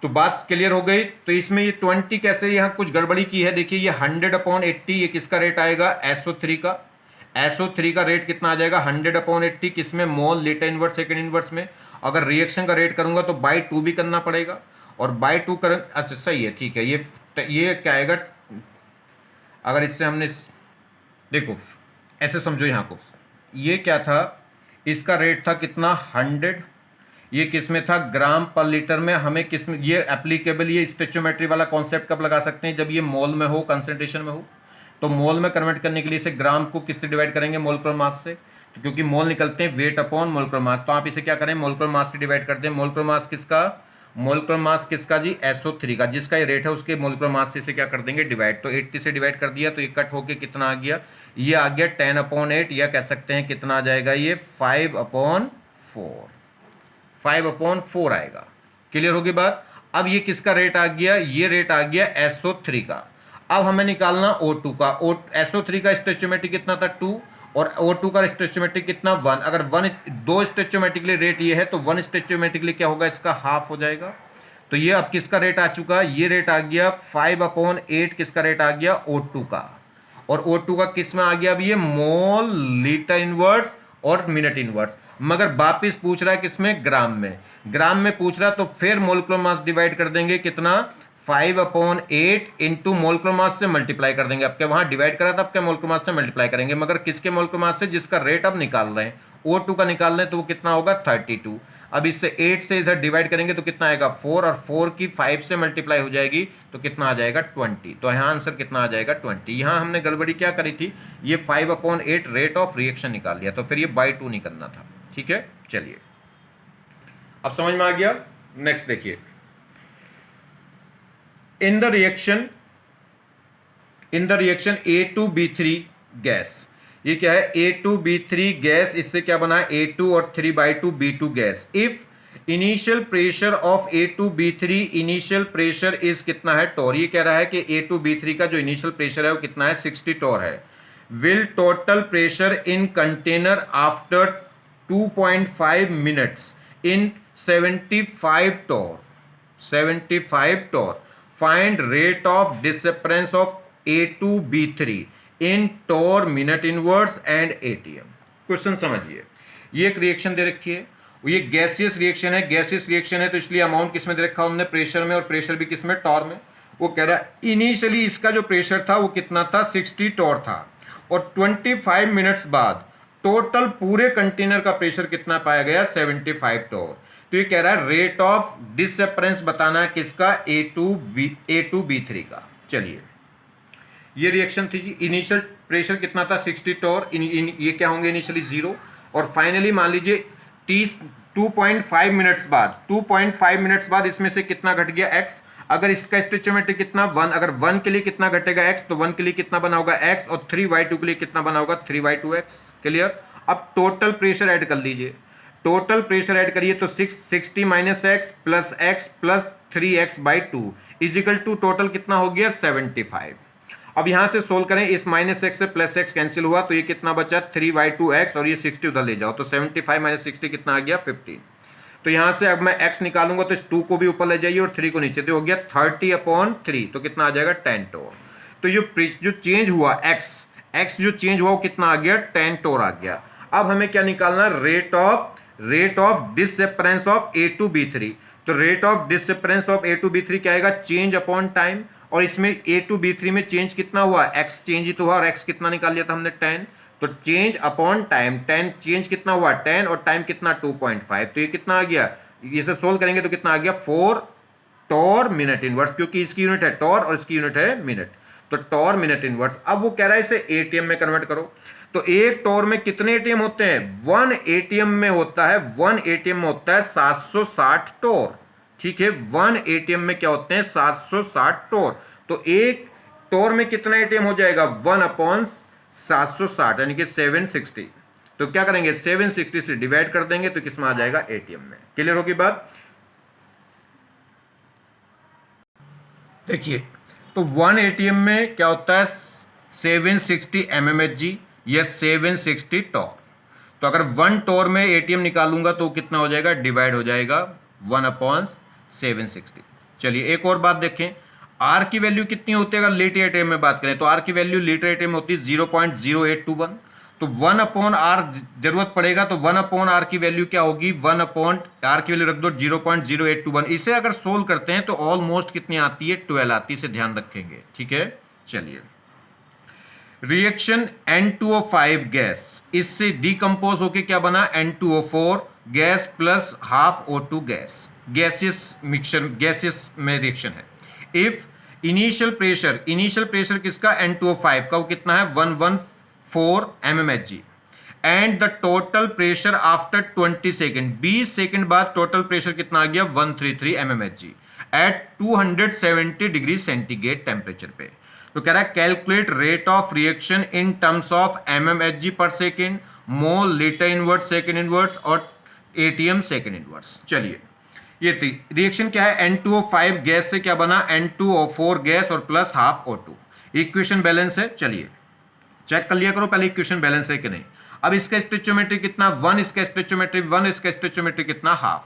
तो बात क्लियर हो गई। तो इसमें ये 20 कैसे, यहाँ कुछ गड़बड़ी की है, देखिए ये 100/80 ये किसका रेट आएगा, SO3 का। SO3 का रेट कितना आ जाएगा, 100/80 किसमें, मोल लीटर इनवर्स सेकंड इनवर्स में। अगर रिएक्शन का रेट करूंगा तो बाई 2 भी करना पड़ेगा, और बाई 2 कर, अच्छा सही है, ठीक है। ये क्या आएगा, अगर इससे हमने, देखो ऐसे समझो यहाँ को, ये क्या था, इसका रेट था कितना 100, ये किस में था, ग्राम पर लीटर में। हमें किस में ये एप्लीकेबल, ये स्टोइचियोमेट्री वाला कॉन्सेप्ट कब लगा सकते हैं, जब ये मोल में हो, कंसंट्रेशन में हो। तो मोल में कन्वर्ट करने के लिए इसे ग्राम को किससे डिवाइड करेंगे, मोलकुलर मास से। तो क्योंकि मोल निकलते हैं वेट अपॉन मोलकुलर मास, तो आप इसे क्या करें, मोलकुलर मास से डिवाइड करते हैं। मोलकुलर मास किसका, मोलकुलर मास किसका जी, SO3 का, जिसका ये रेट है उसके मोलकुलर मास से इसे क्या कर देंगे, डिवाइड। तो 80 से डिवाइड कर दिया, तो ये कट होके कितना आ गया, ये आ गया 10/8, या कह सकते हैं कितना आ जाएगा ये 5/4, 5/4 आएगा। क्लियर होगी बात। अब ये किसका रेट आ गया, ये रेट आ गया SO3 का। अब हमें निकालना O2 का। SO3 का स्टोइचियोमेट्रिक कितना था 2, और O2 का स्टोइचियोमेट्रिक कितना 1। अगर 1 दो स्टोइचियोमेट्रिकली रेट ये है, तो 1 स्टोइचियोमेट्रिकली क्या होगा, इसका हाफ हो जाएगा। तो ये अब किसका रेट आ चुका, ये रेट आ गया 5/8, किसका रेट आ गया, O2 का। और O2 का किस में आ गया, अब ये मोल लीटर इनवर्स और मिनट इनवर्स। मगर वापिस पूछ रहा है किसमें, ग्राम में। ग्राम में पूछ रहा है, तो फिर मोलकुलर मास डिवाइड कर देंगे कितना, 5/8 इंटू मोलकुलर मास से मल्टीप्लाई कर देंगे। आपके वहां डिवाइड करा था, आपके मोलकुलर मास से मल्टीप्लाई करेंगे, मगर किसके मोलकुलर मास से, जिसका रेट अब निकाल रहे हैं, O2 का निकाल रहे हैं, तो वो कितना होगा 32। अब इससे 8 से इधर डिवाइड करेंगे तो कितना आएगा 4, और 4 की 5 से मल्टीप्लाई हो जाएगी, तो कितना आ जाएगा 20। तो यहाँ आंसर कितना आ जाएगा 20। यहाँ हमने गड़बड़ी क्या करी थी, ये 5/8 रेट ऑफ रिएक्शन निकाल लिया, तो फिर ये बाई 2 नहीं करना था। ठीक है, चलिए अब समझ में आ गया। नेक्स्ट देखिए, in the reaction A2B3 gas, ये क्या है, A2B3 गैस, इससे क्या बना है, A2 और 3/2 B2 gas. If initial pressure of A2B3, initial pressure is कितना है, टॉर। ये कह रहा है कि A2B3 का जो इनिशियल प्रेशर है वो कितना है, 60 टॉर है। Will total pressure in container after 2.5 minutes in 75 torr, 75 torr. Find rate of disappearance of A2B3 in torr minute inverse and ATM। Question समझिए, ये एक रिएक्शन दे रखी है, ये गैसियस रिएक्शन है, गैसियस रिएक्शन है, तो इसलिए अमाउंट किसमें दे रखा हमने, प्रेशर में, और प्रेशर भी किसमें, टॉर में। वो कह रहा है इनिशियली इसका जो प्रेशर था वो कितना था, 60 टॉर था, और 25 मिनट्स बाद टोटल पूरे कंटेनर का प्रेशर कितना पाया गया, 75 टॉर। तो ये कह रहा है रेट ऑफ डिसअपेरेंस बताना है किसका, A2B3 का। चलिए, ये रिएक्शन थी जी, इनिशियल प्रेशर कितना था 60 टॉर, ये क्या होंगे इनिशियली 0, और फाइनली मान लीजिए 2.5 मिनट्स बाद, 2.5 मिनट्स बाद इसमें से कितना घट गया, x। अगर इसका स्टोइचियोमेट्रिक कितना 1, अगर 1 के लिए कितना घटेगा x, तो 1 के लिए कितना बना होगा x, और 3/2 के लिए कितना बना होगा 3/2x। क्लियर। अब टोटल प्रेशर ऐड कर लीजिए, टोटल प्रेशर ऐड करिए, तो 60 minus x plus 3x/2 is equal to total कितना हो गया 75। अब यहां से सोल्व करें, इस माइनस एक्स से प्लस एक्स कैंसिल हुआ, तो ये कितना बचा 3/2x, और ये 60 उधर ले जाओ, तो 75 माइनस 60 कितना आ गया 15। तो यहां से अब मैं x निकालूंगा, तो इस 2 को भी ऊपर ले जाइए और 3 को नीचे, तो हो गया 30/3, तो कितना आ जाएगा 10 टोर। तो जो चेंज हुआ x जो चेंज हुआ वो कितना आ गया 10 टोर आ गया। अब हमें क्या निकालना, rate of disappearance of A2B3। तो rate of disappearance of A2B3 क्या आएगा, चेंज अपॉन टाइम, और इसमें A2B3 में चेंज कितना हुआ, x चेंज ही तो हुआ, और x कितना निकाल लिया था हमने 10, तो चेंज अपॉन टाइम, 10 चेंज कितना हुआ 10, और टाइम कितना 2.5, तो ये कितना आ गया, इसे सोल्व करेंगे तो कितना आ गया 4 टॉर मिनट इनवर्स, क्योंकि इसकी यूनिट है टॉर और इसकी यूनिट है मिनट, तो टॉर मिनट इनवर्स। अब वो कह रहा है इसे ATM में कन्वर्ट करो, तो एक टॉर में कितने ATM होते हैं, 1 ATM में होता है, 1 ATM में होता है 760 टॉर। ठीक है, 1 ATM में क्या होते हैं 760 टॉर, तो एक टॉर में कितना ATM हो जाएगा 1/760 यानी कि 760। तो क्या करेंगे 760 से डिवाइड कर देंगे तो किस में आ जाएगा एटीएम में। क्लियर होगी बात। देखिए तो 1 एटीएम में क्या होता है 760 mmHg या 760 टॉर। तो अगर 1 टॉर में एटीएम निकालूंगा तो कितना हो जाएगा डिवाइड हो जाएगा 1/760। चलिए एक और बात देखें, आर की वैल्यू कितनी होती है अगर लीटर एटीएम में बात करें तो आर की वैल्यू लीटर एटीएम में होती है 0.0821। तो 1/r जरूरत पड़ेगा तो 1/r की वैल्यू क्या होगी 1/r की वैल्यू रख दो 0.0821। इसे अगर सोल्व करते हैं तो ऑलमोस्ट कितनी आती है 12 आती है, इसे ध्यान रखेंगे। ठीक है चलिए रिएक्शन N2O5 गैस इससे डिकम्पोज होके क्या बना N2O4 gas plus half O2 gas, gaseous mixture gaseous में रिएक्शन है। इफ इनिशियल प्रेशर किसका N2O5 का वो कितना है 114 mmHg and the total pressure after 20 second 20 second बाद टोटल प्रेशर कितना आ गया 133 mmHg at 270 degree centigrade temperature पे। तो कह रहा है calculate rate of reaction in terms of mmHg पर second, mole, litre inverse, second inverse और एटीएम सेकेंड इनवर्स। चलिए ये रिएक्शन क्या है N2O5 गैस से क्या बना N2O4 गैस और plus half O2। Equation balance है, चलिए चेक कर लिया करो पहले इक्वेशन बैलेंस है कि नहीं। अब इसका स्टोइचियोमेट्री कितना 1, इसका स्टोइचियोमेट्री 1, इसका स्टोइचियोमेट्री कितना हाफ।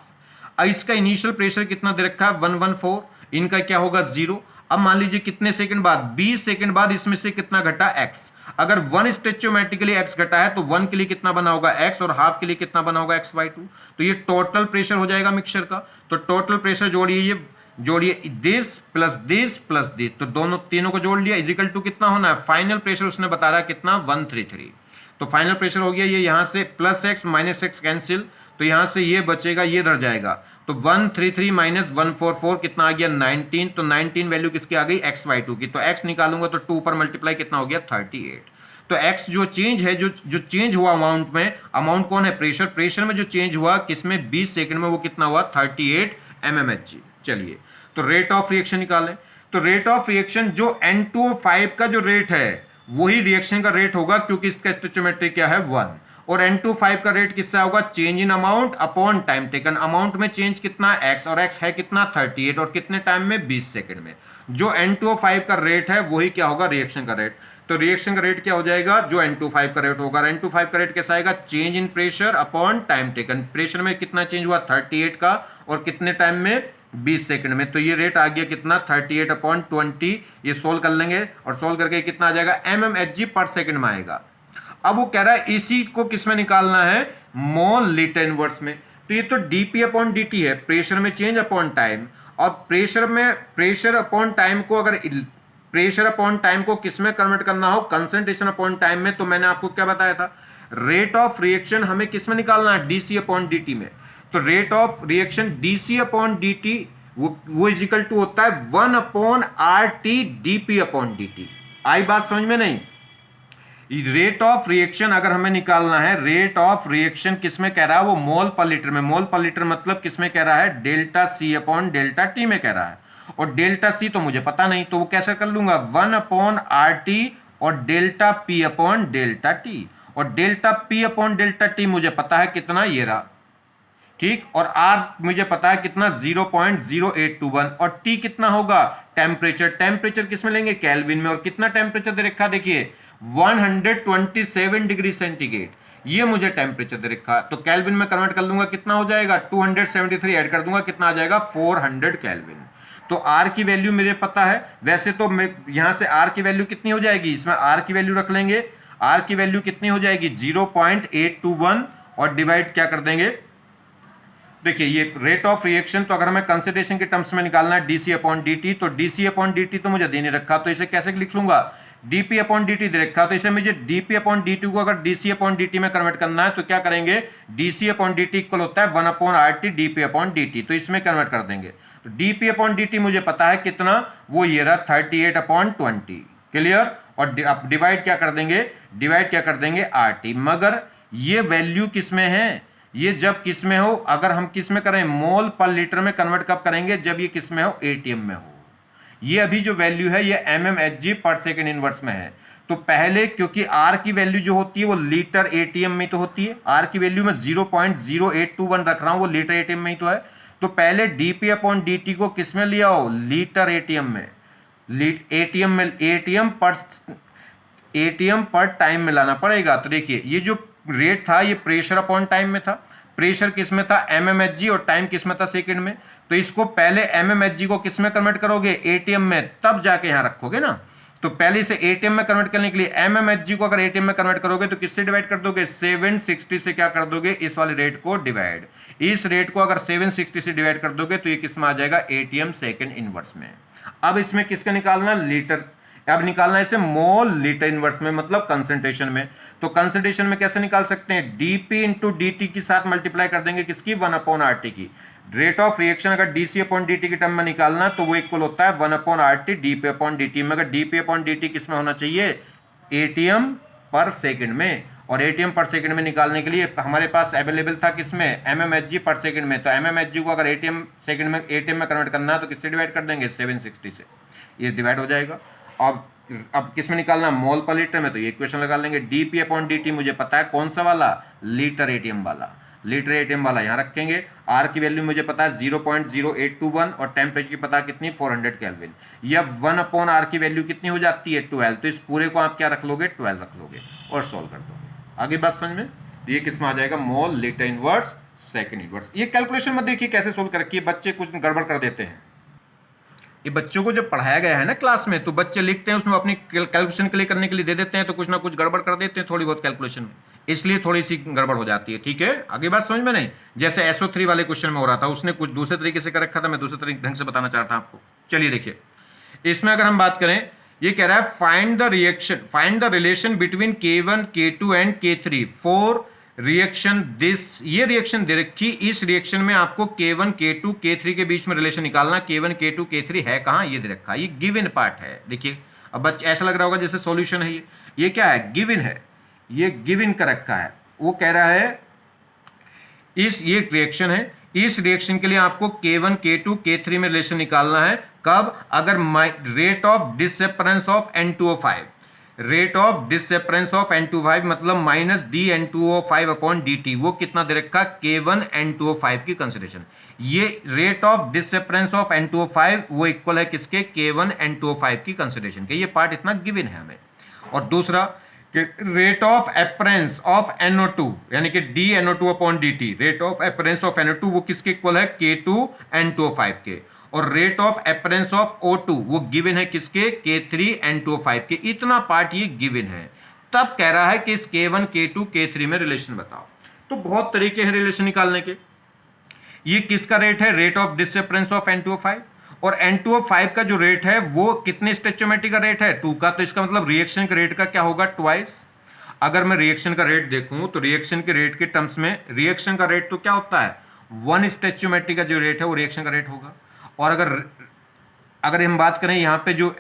अब इसका इनिशियल प्रेशर कितना दे रखा है 114, इनका क्या होगा 0। अब मान लीजिए कितने सेकंड बाद 20 सेकंड बाद इसमें से कितना घटा x। अगर 1 स्टोइचियोमेट्रिकली x घटा है तो 1 के लिए कितना बना होगा x और हाफ के लिए कितना बना होगा x/2। तो ये टोटल प्रेशर हो जाएगा मिक्सचर का। तो टोटल प्रेशर जोड़िए दिस प्लस दिस, तो दोनों तीनों को जोड़ लिया इजिकल टू कितना होना है फाइनल प्रेशर उसने बता रहा है कितना 133। तो फाइनल प्रेशर हो गया ये यहां से plus x minus x cancel, तो यहां से ये बचेगा ये रह जाएगा। तो 133 माइनस 144 कितना आ गया 19। तो 19 वैल्यू किसकी आ गई x/2 की। तो x निकालूंगा तो 2 पर मल्टीप्लाई कितना हो गया 38। तो x जो चेंज है जो चेंज हुआ अमाउंट में, अमाउंट कौन है प्रेशर में जो चेंज हुआ किसमें 20 सेकंड में वो कितना हुआ 38 mmHg। चलिए तो रेट ऑफ रिएक्शन निकालें। तो रेट ऑफ रिएक्शन जो N2O5 का जो रेट है वही रिएक्शन का रेट होगा क्योंकि इसका स्टोइचियोमेट्री क्या है 1, और N2O5 का रेट किससे होगा change in amount upon time taken. Amount में चेंज कितना x और x है कितना 38 और कितने टाइम में 20 सेकंड में। जो N2O5 का रेट है वही क्या होगा रिएक्शन का रेट। तो रिएक्शन का रेट क्या हो जाएगा जो N2O5 का रेट होगा। N2O5 का रेट कैसा आएगा change in pressure upon time taken. Pressure में कितना चेंज हुआ 38 का और कितने टाइम में 20 सेकंड में। तो ये रेट आ गया कितना 38/20। ये सोल्व कर लेंगे और सोल्व करके कितना आ जाएगा mmHg पर सेकंड में आएगा। अब वो कह रहा है इसी को किस में निकालना है मोल लीटर इनवर्स में। तो ये तो dp/dt है प्रेशर में चेंज अपॉन टाइम, और प्रेशर अपॉन टाइम को अगर प्रेशर अपॉन टाइम को किस में कन्वर्ट करना हो कंसंट्रेशन अपॉन टाइम में, तो मैंने आपको क्या बताया था रेट ऑफ रिएक्शन हमें किस में निकालना है dc/dt में। तो रेट ऑफ रिएक्शन dc/dt वो इजिकल टू होता है 1/RT dp/dt। आई बात समझ में नहीं। रेट ऑफ रिएक्शन अगर हमें निकालना है, रेट ऑफ रिएक्शन किसमें कह रहा है वो मोल पर लीटर में। मोल पर लीटर मतलब किसमें कह रहा है डेल्टा C/ΔT में कह रहा है, और डेल्टा C तो मुझे पता नहीं तो वो कैसे कर लूंगा 1/RT और डेल्टा P/ΔT, और डेल्टा P/ΔT मुझे पता है कितना ये रहा ठीक, और R मुझे पता है कितना 0.0821, और T कितना होगा टेम्परेचर किसमें लेंगे केल्विन में, और कितना टेम्परेचर दे रखा देखिए 127 डिग्री सेंटीग्रेड ये मुझे टेम्परेचर दे रखा। तो केल्विन में कन्वर्ट कर लूंगा कितना हो जाएगा 273 ऐड कर दूंगा कितना आ जाएगा 400 केल्विन। तो R की वैल्यू मुझे पता है। वैसे तो मैं यहां से R की वैल्यू कितनी हो जाएगी, इसमें R की वैल्यू रख लेंगे। R की वैल्यू कितनी हो जाएगी 0.821 और डिवाइड क्या कर देंगे। देखिए ये रेट ऑफ रिएक्शन तो अगर हमें कंसंट्रेशन के टर्म्स में निकालना है dc/dt, तो dc/dt तो मुझे देने रखा तो इसे कैसे लिख लूंगा dp/dt दे रखा, तो इसे मुझे dp/dt को अगर dc/dt में कन्वर्ट करना है तो क्या करेंगे dc/dt इक्वल होता है 1/RT dp/dt, तो इसमें कन्वर्ट कर देंगे। तो dp/dt मुझे पता है कितना वो ये रहा 38/20 क्लियर, और डिवाइड क्या कर देंगे RT। मगर ये वैल्यू किसमें है, ये जब किस में हो, अगर हम किस में करें मोल पर लीटर में कन्वर्ट कब करेंगे जब ये किस में हो एटीएम में हो। ये अभी जो वैल्यू है ये mmHg पर सेकंड इनवर्स में है। तो पहले क्योंकि आर की वैल्यू जो होती है वो लीटर एटीएम में तो होती है, आर की वैल्यू में 0.0821 रख रहा हूं, वो लीटर एटीएम में ही तो है। तो पहले डीपी अपॉन डीटी को किस में लिया हो, लीटर एटीएम में, एटीएम में, एटीएम पर टाइम में लाना पड़ेगा। तो देखिए ये जो रेट था ये प्रेशर अपॉन टाइम में था, प्रेशर किस में था, एमएमएचजी, और टाइम किस में था, सेकंड में। तो इसको पहले एमएमएचजी को किस में कन्वर्ट करोगे, एटीएम में, तब जाके यहां रखोगे ना। तो पहले इसे एटीएम में कन्वर्ट करने के लिए एमएमएचजी को अगर एटीएम में कन्वर्ट करोगे तो किससे डिवाइड कर दोगे, 760 से क्या कर दोगे, इस वाले रेट को डिवाइड। इस रेट को अगर 760 से डिवाइड कर दोगे तो ये किस में आ जाएगा, एटीएम सेकंड इनवर्स में। अब इसमें किसका निकालना, लीटर, अब निकालना है इसे मोल लीटर इनवर्स में, मतलब कंसंट्रेशन में। तो कंसंट्रेशन में कैसे निकाल सकते हैं, डीपी इंटू डी के साथ मल्टीप्लाई कर देंगे किसकी, 1/RT की। रेट ऑफ रिएक्शन अगर डीसी अपॉन डी के टर्म में निकालना तो वो इक्वल होता है 1/RT डीपी अपॉन डी में। अगर डीपी अपॉन डी किस में होना चाहिए, एटीएम पर सेकंड में, और एटीएम पर सेकंड में निकालने के लिए हमारे पास अवेलेबल था किसमें, एमएमएचजी पर सेकंड में। तो एमएमएचजी को अगर एटीएम सेकंड में, एटीएम में कन्वर्ट करना है तो किससे डिवाइड कर देंगे, 760 से, ये डिवाइड हो जाएगा। अब किस में निकालना, मोल पर लीटर में, तो ये इक्वेशन लगा लेंगे। डीपी अपॉन डी मुझे पता है कौन सा वाला, लीटर एटीएम वाला, लीटर एटीएम वाला यहाँ रखेंगे। आर की वैल्यू मुझे पता है 0.0821, और टेम्परेचर की पता है कितनी, 400 केल्विन। या 1/R की वैल्यू कितनी हो जाती है, 12। तो इस पूरे को आप क्या रख लोगे, 12 रख लोगे और सॉल्व कर दोगे। आगे बात समझ में, तो ये किस में आ जाएगा, मोल लीटर इनवर्स सेकंड इनवर्स। ये कैलकुलेशन मत देखिए कैसे सोल्व कर रखी है, बच्चे कुछ गड़बड़ कर देते हैं। ये बच्चों को जब पढ़ाया गया है ना क्लास में, तो बच्चे लिखते हैं उसमें अपनी कैलकुलेशन के लिए करने के लिए दे देते हैं, तो कुछ ना कुछ गड़बड़ कर देते हैं थोड़ी बहुत कैलकुलेशन में, इसलिए थोड़ी सी गड़बड़ हो जाती है। ठीक है, आगे बात समझ में नहीं। जैसे SO3 वाले क्वेश्चन में हो रहा था, उसने कुछ दूसरे तरीके से कर रखा था, मैं दूसरे ढंग से बताना चाहता हूं आपको। चलिए देखिए, इसमें अगर हम बात करें, ये कह रहा है find the relation between K1 K2 and K3 for reaction this. ये रिएक्शन दे रखी, इस रिएक्शन में आपको K1 K2 K3 के बीच में रिलेशन निकालना। K1 K2 K3 है कहां, ये दे रखा है, ये गिवन पार्ट है। देखिए अब बच्चे ऐसा लग रहा होगा जैसे सॉल्यूशन है, ये क्या है, गिवन है, ये गिवन का रखा है। वो कह रहा है ये रिएक्शन है, इस रिएक्शन के लिए आपको K1 K2 K3 में रिलेशन निकालना है। कब, अगर rate of disappearance of N2O5, rate of disappearance of N2O5 मतलब माइनस dN2O5 अपॉन dt, वो कितना दे रखा, K1 N2O5 की कंसिडरेशन। ये rate of disappearance of N2O5 वो इक्वल है किसके, K1 N2O5 की कंसिडरेशन के। ये पार्ट इतना गिवन है हमें। और दूसरा कि rate of appearance of NO2 यानी कि dNO2 upon dt, rate of appearance of NO2 वो किसके इक्वल है, K2 N2O5 के। और rate of appearance of O2 वो गिवन है किसके, K3 N2O5 के। इतना पार्ट ये गिवन है। तब कह रहा है कि इस K1 K2 K3 में रिलेशन बताओ। तो बहुत तरीके हैं रिलेशन निकालने के। ये किसका रेट है, rate of disappearance of N2O5, और N2O5 का जो रेट है वो कितने स्टोइचियोमेट्री का रेट है, 2 का। तो इसका मतलब रिएक्शन के रेट का क्या होगा, ट्वाइस। अगर मैं रिएक्शन का रेट देखूं तो रिएक्शन के रेट के टर्म्स में रिएक्शन का रेट तो क्या होता है, 1 स्टोइचियोमेट्री का जो रेट है वो रिएक्शन का रेट होगा। और अगर हम बात करें यहाँ पे जो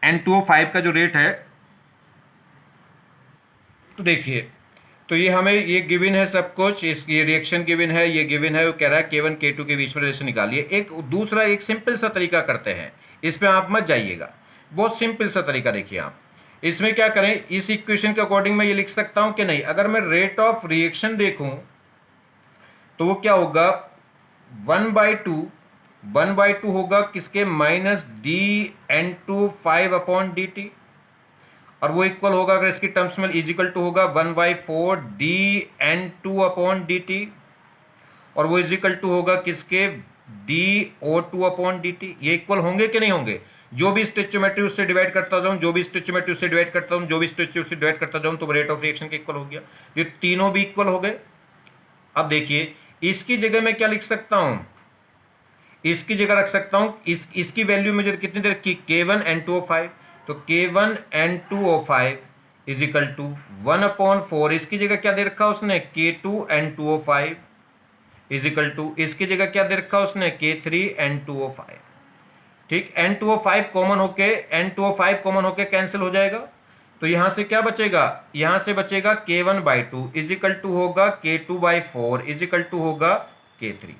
N2O5 का जो रेट है, तो देखिए, तो ये हमें ये गिवन है सब कुछ, ये रिएक्शन गिवन है, ये गिवन है। वो कह रहा है K1 K2 के बीच में रिलेशन निकालिए। एक दूसरा एक सिंपल सा तरीका करते हैं, इस पे आप मत जाइएगा, बहुत सिंपल सा तरीका देखिए आप। इसमें क्या करें, इस इक्वेशन के अकॉर्डिंग मैं ये लिख सकता हूं कि नहीं, अगर मैं रेट ऑफ रिएक्शन देखूं तो वो क्या होगा, 1/2 होगा किसके, माइनस dN2O5 अपॉन dt, और वो इक्वल होगा अगर इसकी टर्म्स में इजिकल टू होगा 1/4 dN2 अपॉन dt, और वो इजिकल टू होगा किसके, dO2 अपॉन dt। ये इक्वल होंगे कि नहीं होंगे, जो भी स्टोइचियोमेट्री उससे डिवाइड करता जाऊं, जो भी स्टोइचियोमेट्री उससे डिवाइड करता हूं, जो भी स्टोइचियोमेट्री उससे डिवाइड करता जाऊं, तो रेट ऑफ रिएक्शन के इक्वल हो गया। ये तीनों भी इक्वल हो गए। अब देखिए, इसकी जगह मैं क्या लिख सकता हूं, इसकी जगह रख सकता हूं, इसकी वैल्यू मुझे कितनी दे रखी, K1 N2O5, तो K1 N2O5 is equal to 1/4, इसकी जगह क्या दे रखा उसने, K2 N2O5 is equal to, इसकी जगह क्या दे रखा उसने, K3 N2O5। ठीक, N2O5 कॉमन होके कैंसिल हो जाएगा। तो यहां से क्या बचेगा, यहां से बचेगा K1/2 इज इक्वल टू होगा K2/4 इज इक्वल टू होगा K3।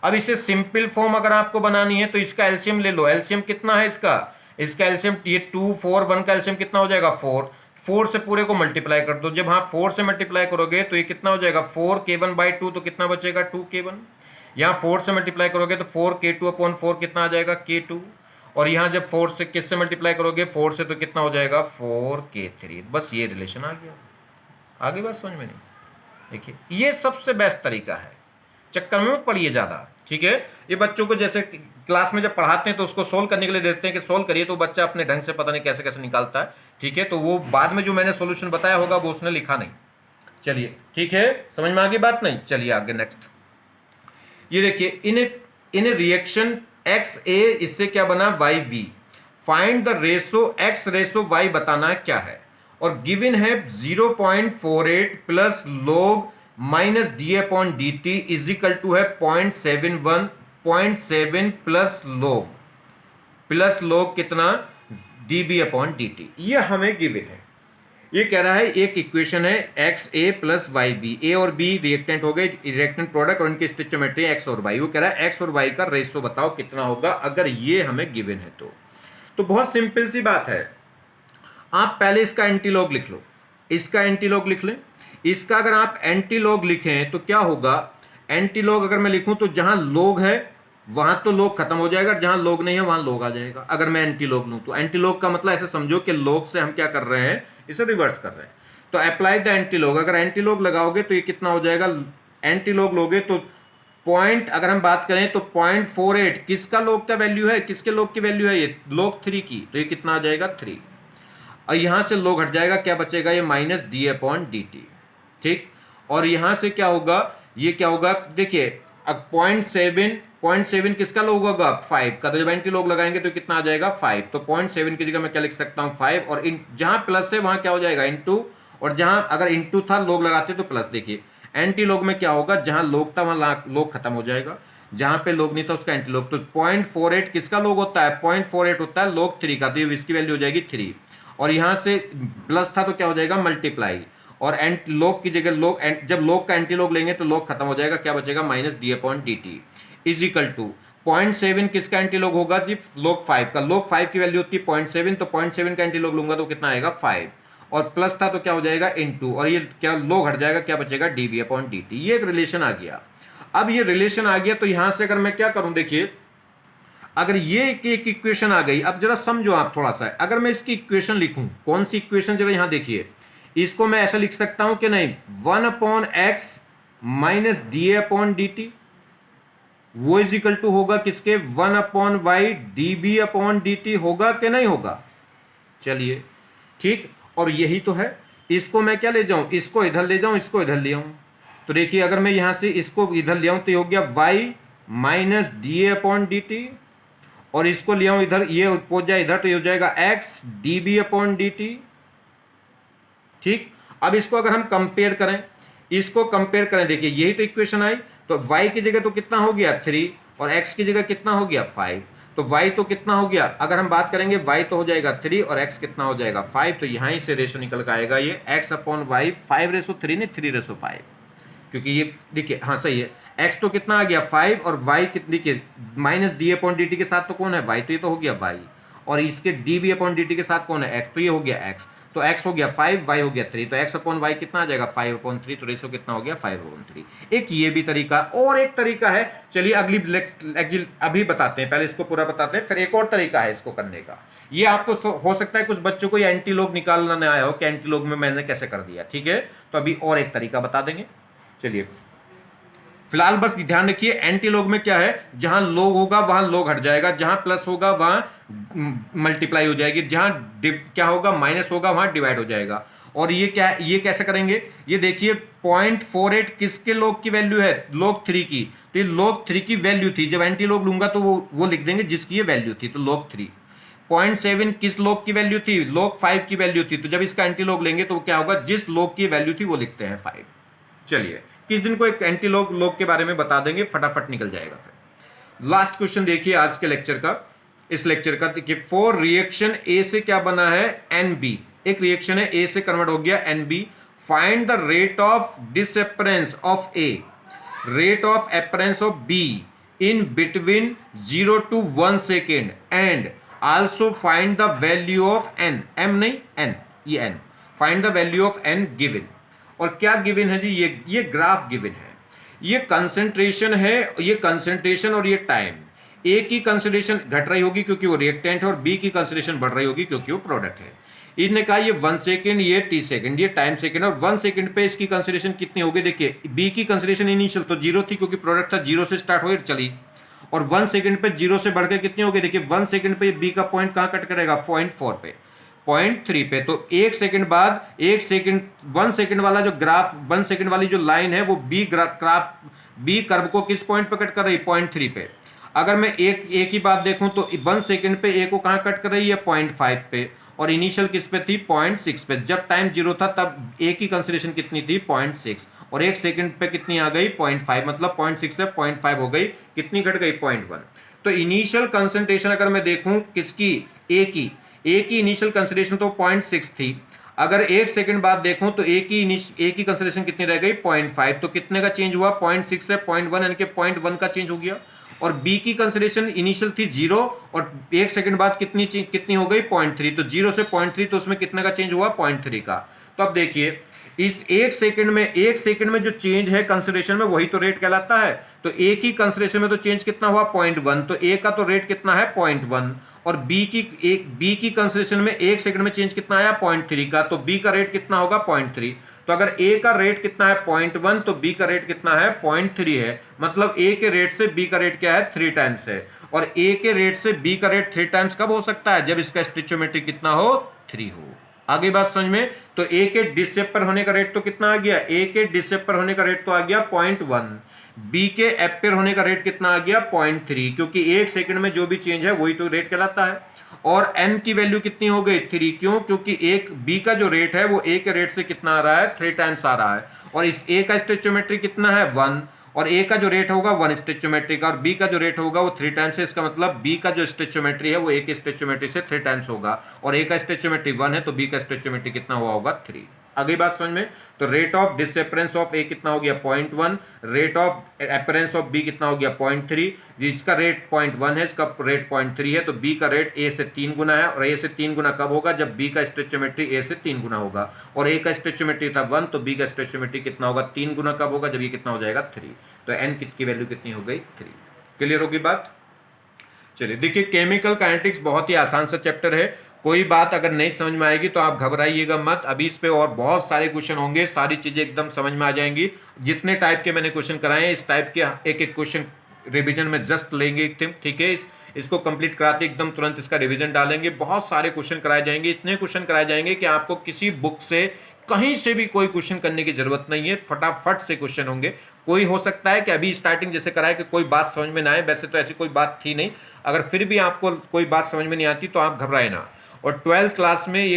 अब इसे सिंपल फॉर्म अगर आपको बनानी है तो इसका एलसीएम ले लो। एलसीएम कितना है इसका, इसका एलसीएम ये 2 4 1 का एलसीएम कितना हो जाएगा 4, 4 से पूरे को मल्टीप्लाई कर दो, जब हाँ 4 से मल्टीप्लाई करोगे तो ये कितना हो जाएगा 4k1/2, तो कितना बचेगा 2k1। यहाँ 4 से मल्टीप्लाई करोगे तो 4k2/4 कितना आ जाएगा k2, और यहाँ जब 4 से किससे मल्टीप्लाई करोगे 4 से, तो कितना हो जाएगा 4k3। बस ये रिलेशन आ गया, आगे बात समझ में नहीं। देखिए ये सबसे बेस्ट तरीका है, चक्कर में मत पड़िए ज़्यादा, ठीक है। ये बच्चों को जैसे क्लास में जब पढ़ाते हैं तो उसको सोल्व करने के लिए देते हैं कि सोल्व करिए, तो बच्चा अपने ढंग से पता नहीं कैसे कैसे निकालता है, ठीक है। तो वो बाद में जो मैंने सॉल्यूशन बताया होगा वो उसने लिखा नहीं। चलिए ठीक है, समझ में आ गई बात नहीं। चलिए आगे नेक्स्ट, ये देखिए इन रिएक्शन एक्स ए, इससे क्या बना Y V, find the ratio X ratio Y बताना क्या है, और गिवन है 0.48 plus log minus D upon D T is equal to है 0.7 प्लस लोग कितना D B upon D T, ये हमें गिवन है। ये कह रहा है एक इक्वेशन है एक्स ए प्लस वाई बी, ए और बी रिएक्टेंट हो गए, रिएक्टेंट प्रोडक्ट, और इनकी स्टोइचियोमेट्री एक्स और वाई। वो कह रहा है एक्स और वाई का रेशो बताओ कितना होगा अगर ये हमें गिवन है तो बहुत सिंपल सी बात है, आप पहले इसका एंटीलॉग लिख लो, इसका एंटीलॉग लिख लें। इसका अगर आप एंटीलॉग लिखें तो क्या होगा, एंटीलॉग अगर मैं लिखूं तो जहां लोग है वहां तो लोग खत्म हो जाएगा, जहां लोग नहीं है वहां लोग आ जाएगा। अगर मैं एंटीलॉग लूं तो एंटीलॉग का मतलब ऐसे समझो कि लोग से हम क्या कर रहे हैं, इसे रिवर्स कर रहे हैं। तो अप्लाई द एंटीलॉग, अगर एंटीलॉग लगाओगे तो ये कितना हो जाएगा, एंटीलॉग लोगे तो पॉइंट, अगर हम बात करें तो 0.48 किसका लोग का वैल्यू है, किसके लोग की वैल्यू है, ये लोग 3 की, तो ये कितना आ जाएगा 3, और यहां से लोग हट जाएगा, क्या बचेगा ये minus D upon D T, ठीक। और यहां से क्या होगा, ये क्या होगा, देखिए अब 0.7 किसका लोग होगा 5 का, तो जब एंटी लोग लगाएंगे तो कितना आ जाएगा 5, तो 0.7 की जगह मैं क्या लिख सकता हूं 5, और जहां प्लस है वहां क्या हो जाएगा इनटू, और जहां अगर इनटू था लोग लगाते तो प्लस। देखिए एंटी लोग में क्या होगा, जहां लोग था वहां लोग खत्म हो जाएगा, जहां पे लोग नहीं था उसका एंटी लोग। तो 0.48 किसका लोग होता है, 0.48 होता है लोग 3 का, तो इसकी वैल्यू हो जाएगी 3, और यहां से प्लस था तो क्या हो जाएगा मल्टीप्लाई, और एंट लोग की जगह लोग, जब लोग का एंटी लोग लेंगे तो लोग खत्म हो जाएगा, क्या बचेगा minus D upon D T is equal to 0.7 किसका एंटी लोग होगा जी लोग 5 का, लोग 5 की वैल्यू होती है 0.7, तो 0.7 का एंटी लोग लूंगा तो कितना आएगा 5, और प्लस था तो क्या हो जाएगा इनटू, और ये क्या लोग हट जाएगा, क्या बचेगा D B upon D T. ये एक रिलेशन आ गया। अब ये रिलेशन आ गया तो यहां से अगर मैं क्या करूं, देखिए अगर ये एक इक्वेशन आ गई, अब जरा समझो आप थोड़ा सा, अगर मैं इसकी इक्वेशन लिखूं, कौन सी इक्वेशन, जरा यहां देखिए, इसको मैं ऐसा लिख सकता हूं कि नहीं 1 upon X minus D upon D T, वो इज इक्वल टू होगा किसके 1 upon Y D B upon D T, होगा कि नहीं होगा। चलिए ठीक, और यही तो है, इसको मैं क्या ले जाऊं, इसको इधर ले जाऊं, इसको इधर ले आऊं, तो देखिए अगर मैं यहां से इसको इधर ले आऊं तो ये हो गया Y minus D upon D T, और इसको ले आऊं इधर, ये पहुंच जाए इधर तो ये हो जाएगा X D B upon D T, ठीक। अब इसको अगर हम कंपेयर करें, इसको कंपेयर करें, देखिए यही तो इक्वेशन आई, तो y की जगह तो कितना हो गया 3, और x की जगह कितना हो गया 5, तो y तो कितना हो गया, अगर हम बात करेंगे y तो हो जाएगा 3 और x कितना हो जाएगा 5, तो यहां से रेशो निकल कर आएगा ये x अपॉन वाई 5:3 नहीं 3:5, क्योंकि ये देखिए हाँ सही है, x तो कितना आ गया 5 और y कितनी के minus D upon D T के साथ तो कौन है y, तो ये तो हो गया y, और इसके D B upon D T के साथ कौन है x, तो ये हो गया x, तो x हो गया 5, y हो गया 3, तो x अपॉन y कितना आ जाएगा 5/3, तो रेशो कितना हो गया 5/3। एक ये भी तरीका, और एक तरीका है, चलिए अभी बताते हैं, पहले इसको पूरा बताते हैं, फिर एक और तरीका है इसको करने का। ये आपको हो सकता है कुछ बच्चों को ये एंटी लोग निकालना नहीं आया हो कि एंटी लोग में मैंने कैसे कर दिया, ठीक है, तो अभी और एक तरीका बता देंगे। चलिए फिलहाल बस ध्यान रखिए, एंटी लोग में क्या है, जहां लोग होगा वहां लोग हट जाएगा, जहां प्लस होगा वहां मल्टीप्लाई हो जाएगी, जहां क्या होगा माइनस होगा वहां डिवाइड हो जाएगा। और ये क्या, ये कैसे करेंगे, ये देखिए 0.48 किसके लोग की वैल्यू है, लोग 3 की, तो ये लोग 3 की वैल्यू थी, जब एंटी लोग लूंगा तो वो लिख देंगे जिसकी ये वैल्यू थी, तो लोग 3। 0.7 किस लोग की वैल्यू थी, लोग 5 की वैल्यू थी, तो जब इसका एंटी लोग लेंगे तो क्या होगा, जिस लोग की वैल्यू थी वो लिखते हैं 5। चलिए किस दिन को एक एंटी लोग के बारे में बता देंगे, फटाफट निकल जाएगा। फिर लास्ट क्वेश्चन देखिए आज के लेक्चर का, इस लेक्चर का, देखिए फॉर रिएक्शन ए से क्या बना है NB, एक रिएक्शन है A से कन्वर्ट हो गया NB, find the rate of disappearance of A, rate of appearance of B in between 0 to 1 second and also find the value of N, M नहीं एन, ये N, find the value of N given. और क्या given है जी, ये graph given है, ये concentration है, ये कंसंट्रेशन और ये टाइम। ए की कंसंट्रेशन घट रही होगी क्योंकि वो रिएक्टेंट है, और बी की कंसंट्रेशन बढ़ रही होगी क्योंकि वो प्रोडक्ट है। इन्होंने कहा ये 1 सेकेंड, ये टी सेकेंड, ये टाइम सेकेंड, और 1 सेकेंड पे इसकी कंसंट्रेशन कितनी होगी। देखिए बी की कंसंट्रेशन इनिशियल तो 0 थी क्योंकि प्रोडक्ट था, 0 से स्टार्ट हुई चली, और 1 सेकंड पे 0 से बढ़ के कितनी होगी। देखिए 1 सेकंड पे बी का पॉइंट कहां कट करेगा, 0.4 पे, 0.3 पे। तो 1 सेकंड बाद 1 सेकंड 1 सेकंड वाला जो ग्राफ, 1 सेकंड वाली जो लाइन है वो बी ग्राफ, बी कर्व को किस पॉइंट पे कट कर रही है, 0.3 पे। अगर मैं एक ही बात देखूं तो 1 सेकंड पे ए को कहां कट कर रही है, 0.5 पे, और इनिशियल किस पे थी, 0.6 पे। जब टाइम 0 था तब ए की कंसिडरेशन कितनी थी, 0.6, और 1 सेकंड पे कितनी आ गई, 0.5, मतलब 0.6 से 0.5 हो गई, कितनी घट गई, 0.1। तो इनिशियल कंसंट्रेशन अगर मैं देखूं किसकी, ए की इनिशियल कंसंट्रेशन तो 0.6 थी। अगर 1 सेकंड बाद देखूं तो ए की कंसंट्रेशन कितनी रह गई, 0.5। तो कितने का चेंज हुआ, 0.6 से 0.1, यानी कि 0.1 का चेंज हो गया। और बी की कंसिडरेशन इनिशियल थी 0, और 1 सेकंड बाद कितनी हो गई, 0.3। तो 0 से 0.3, तो उसमें कितने का चेंज हुआ, 0.3 का। तो अब देखिए इस 1 सेकंड में जो चेंज है कंसिडरेशन में, वही तो रेट कहलाता है। तो ए की कंसिडरेशन में तो चेंज कितना हुआ, 0.1, तो ए का तो रेट कितना है, 0.1। और बी की कंसिडरेशन में 1 सेकंड में चेंज कितना आया, 0.3 का, तो बी का रेट कितना होगा, 0.3। तो अगर ए का रेट कितना है, 0.1, तो बी का रेट कितना है, 0.3 है। मतलब ए के रेट से बी का रेट क्या है, 3 टाइम्स है। और ए के रेट से बी का रेट 3 टाइम्स कब हो सकता है, जब इसका स्टोइचोमेट्री कितना हो, 3 हो। आगे बात समझ में। तो ए के डिसेप्टर होने का रेट तो कितना आ गया, ए के डिसेप्टर होने का रेट तो आ गया 0.1, बी के एपेयर होने का रेट कितना आ गया, 0.3, क्योंकि 1 सेकंड में जो भी चेंज है वही तो रेट कहलाता है। और एन की वैल्यू कितनी हो गई, 3, क्यों, क्योंकि एक बी का जो रेट है वो ए के रेट से कितना आ रहा है, 3 टाइम्स आ रहा है। और इस ए का स्टोइचोमेट्री कितना है, 1, और ए का जो रेट होगा 1 स्टोइचोमेट्री का, और बी का जो रेट होगा वो 3 टाइम्स है। इसका मतलब बी का जो स्टोइचोमेट्री है वो ए के स्टोइचोमेट्री से 3 टाइम्स होगा, और ए का स्टोइचोमेट्री 1 है, तो बी का स्टोइचोमेट्री कितना हुआ होगा, 3। अगली बात समझ में। तो rate of disappearance of A कितना हो गया, 0.1, rate of appearance of B कितना हो गया, 0.3। जिसका रेट 0.1 है, इसका रेट 0.3 है, तो बी का रेट ए से 3 गुना है। और ए से 3 गुना कब होगा, जब बी का स्टोइचोमेट्री ए से 3 गुना होगा। और ए का स्टोइचोमेट्री था 1, तो बी का स्टोइचोमेट्री कितना होगा, 3 गुना कब होगा, जब ये कितना हो जाएगा, 3। तो एन की वैल्यू कितनी हो गई, 3। क्लियर होगी बात। चलिए देखिए, केमिकल काइनेटिक्स बहुत ही आसान सा चैप्टर है। कोई बात अगर नहीं समझ में आएगी तो आप घबराइएगा मत, अभी इस पे और बहुत सारे क्वेश्चन होंगे, सारी चीजें एकदम समझ में आ जाएंगी। जितने टाइप के मैंने क्वेश्चन कराए हैं, इस टाइप के एक एक क्वेश्चन रिवीजन में जस्ट लेंगे, ठीक है। इसको कंप्लीट कराते एकदम तुरंत इसका रिवीजन डालेंगे, बहुत सारे क्वेश्चन कराए जाएंगे, इतने क्वेश्चन कराए जाएंगे कि आपको किसी बुक से कहीं से भी कोई क्वेश्चन करने की जरूरत नहीं है, फटाफट से क्वेश्चन होंगे। कोई हो सकता है कि अभी स्टार्टिंग जैसे कराए कि कोई बात समझ में ना आए, वैसे तो ऐसी कोई बात थी नहीं। अगर फिर भी आपको कोई बात समझ में नहीं आती तो आप घबराए ना। और 12th क्लास में ये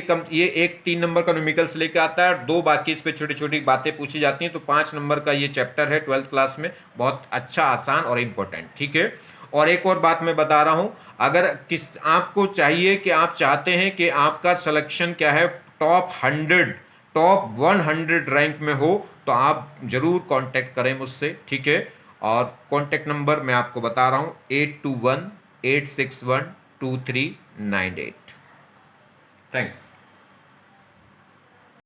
एक 3 नंबर का न्यूमेरिकल्स लेके आता है, 2 बाकी इस पे छोटी छोटी बातें पूछी जाती हैं। तो 5 नंबर का ये चैप्टर है 12th क्लास में, बहुत अच्छा, आसान और इम्पोर्टेंट, ठीक है। और एक और बात मैं बता रहा हूँ, अगर आपको चाहिए कि आप चाहते हैं कि आपका सिलेक्शन क्या है, टॉप 100 रैंक में हो, तो आप जरूर कांटेक्ट करें मुझसे, ठीक है। और कांटेक्ट नंबर मैं आपको बता रहा हूँ, 8218612398। थैंक्स।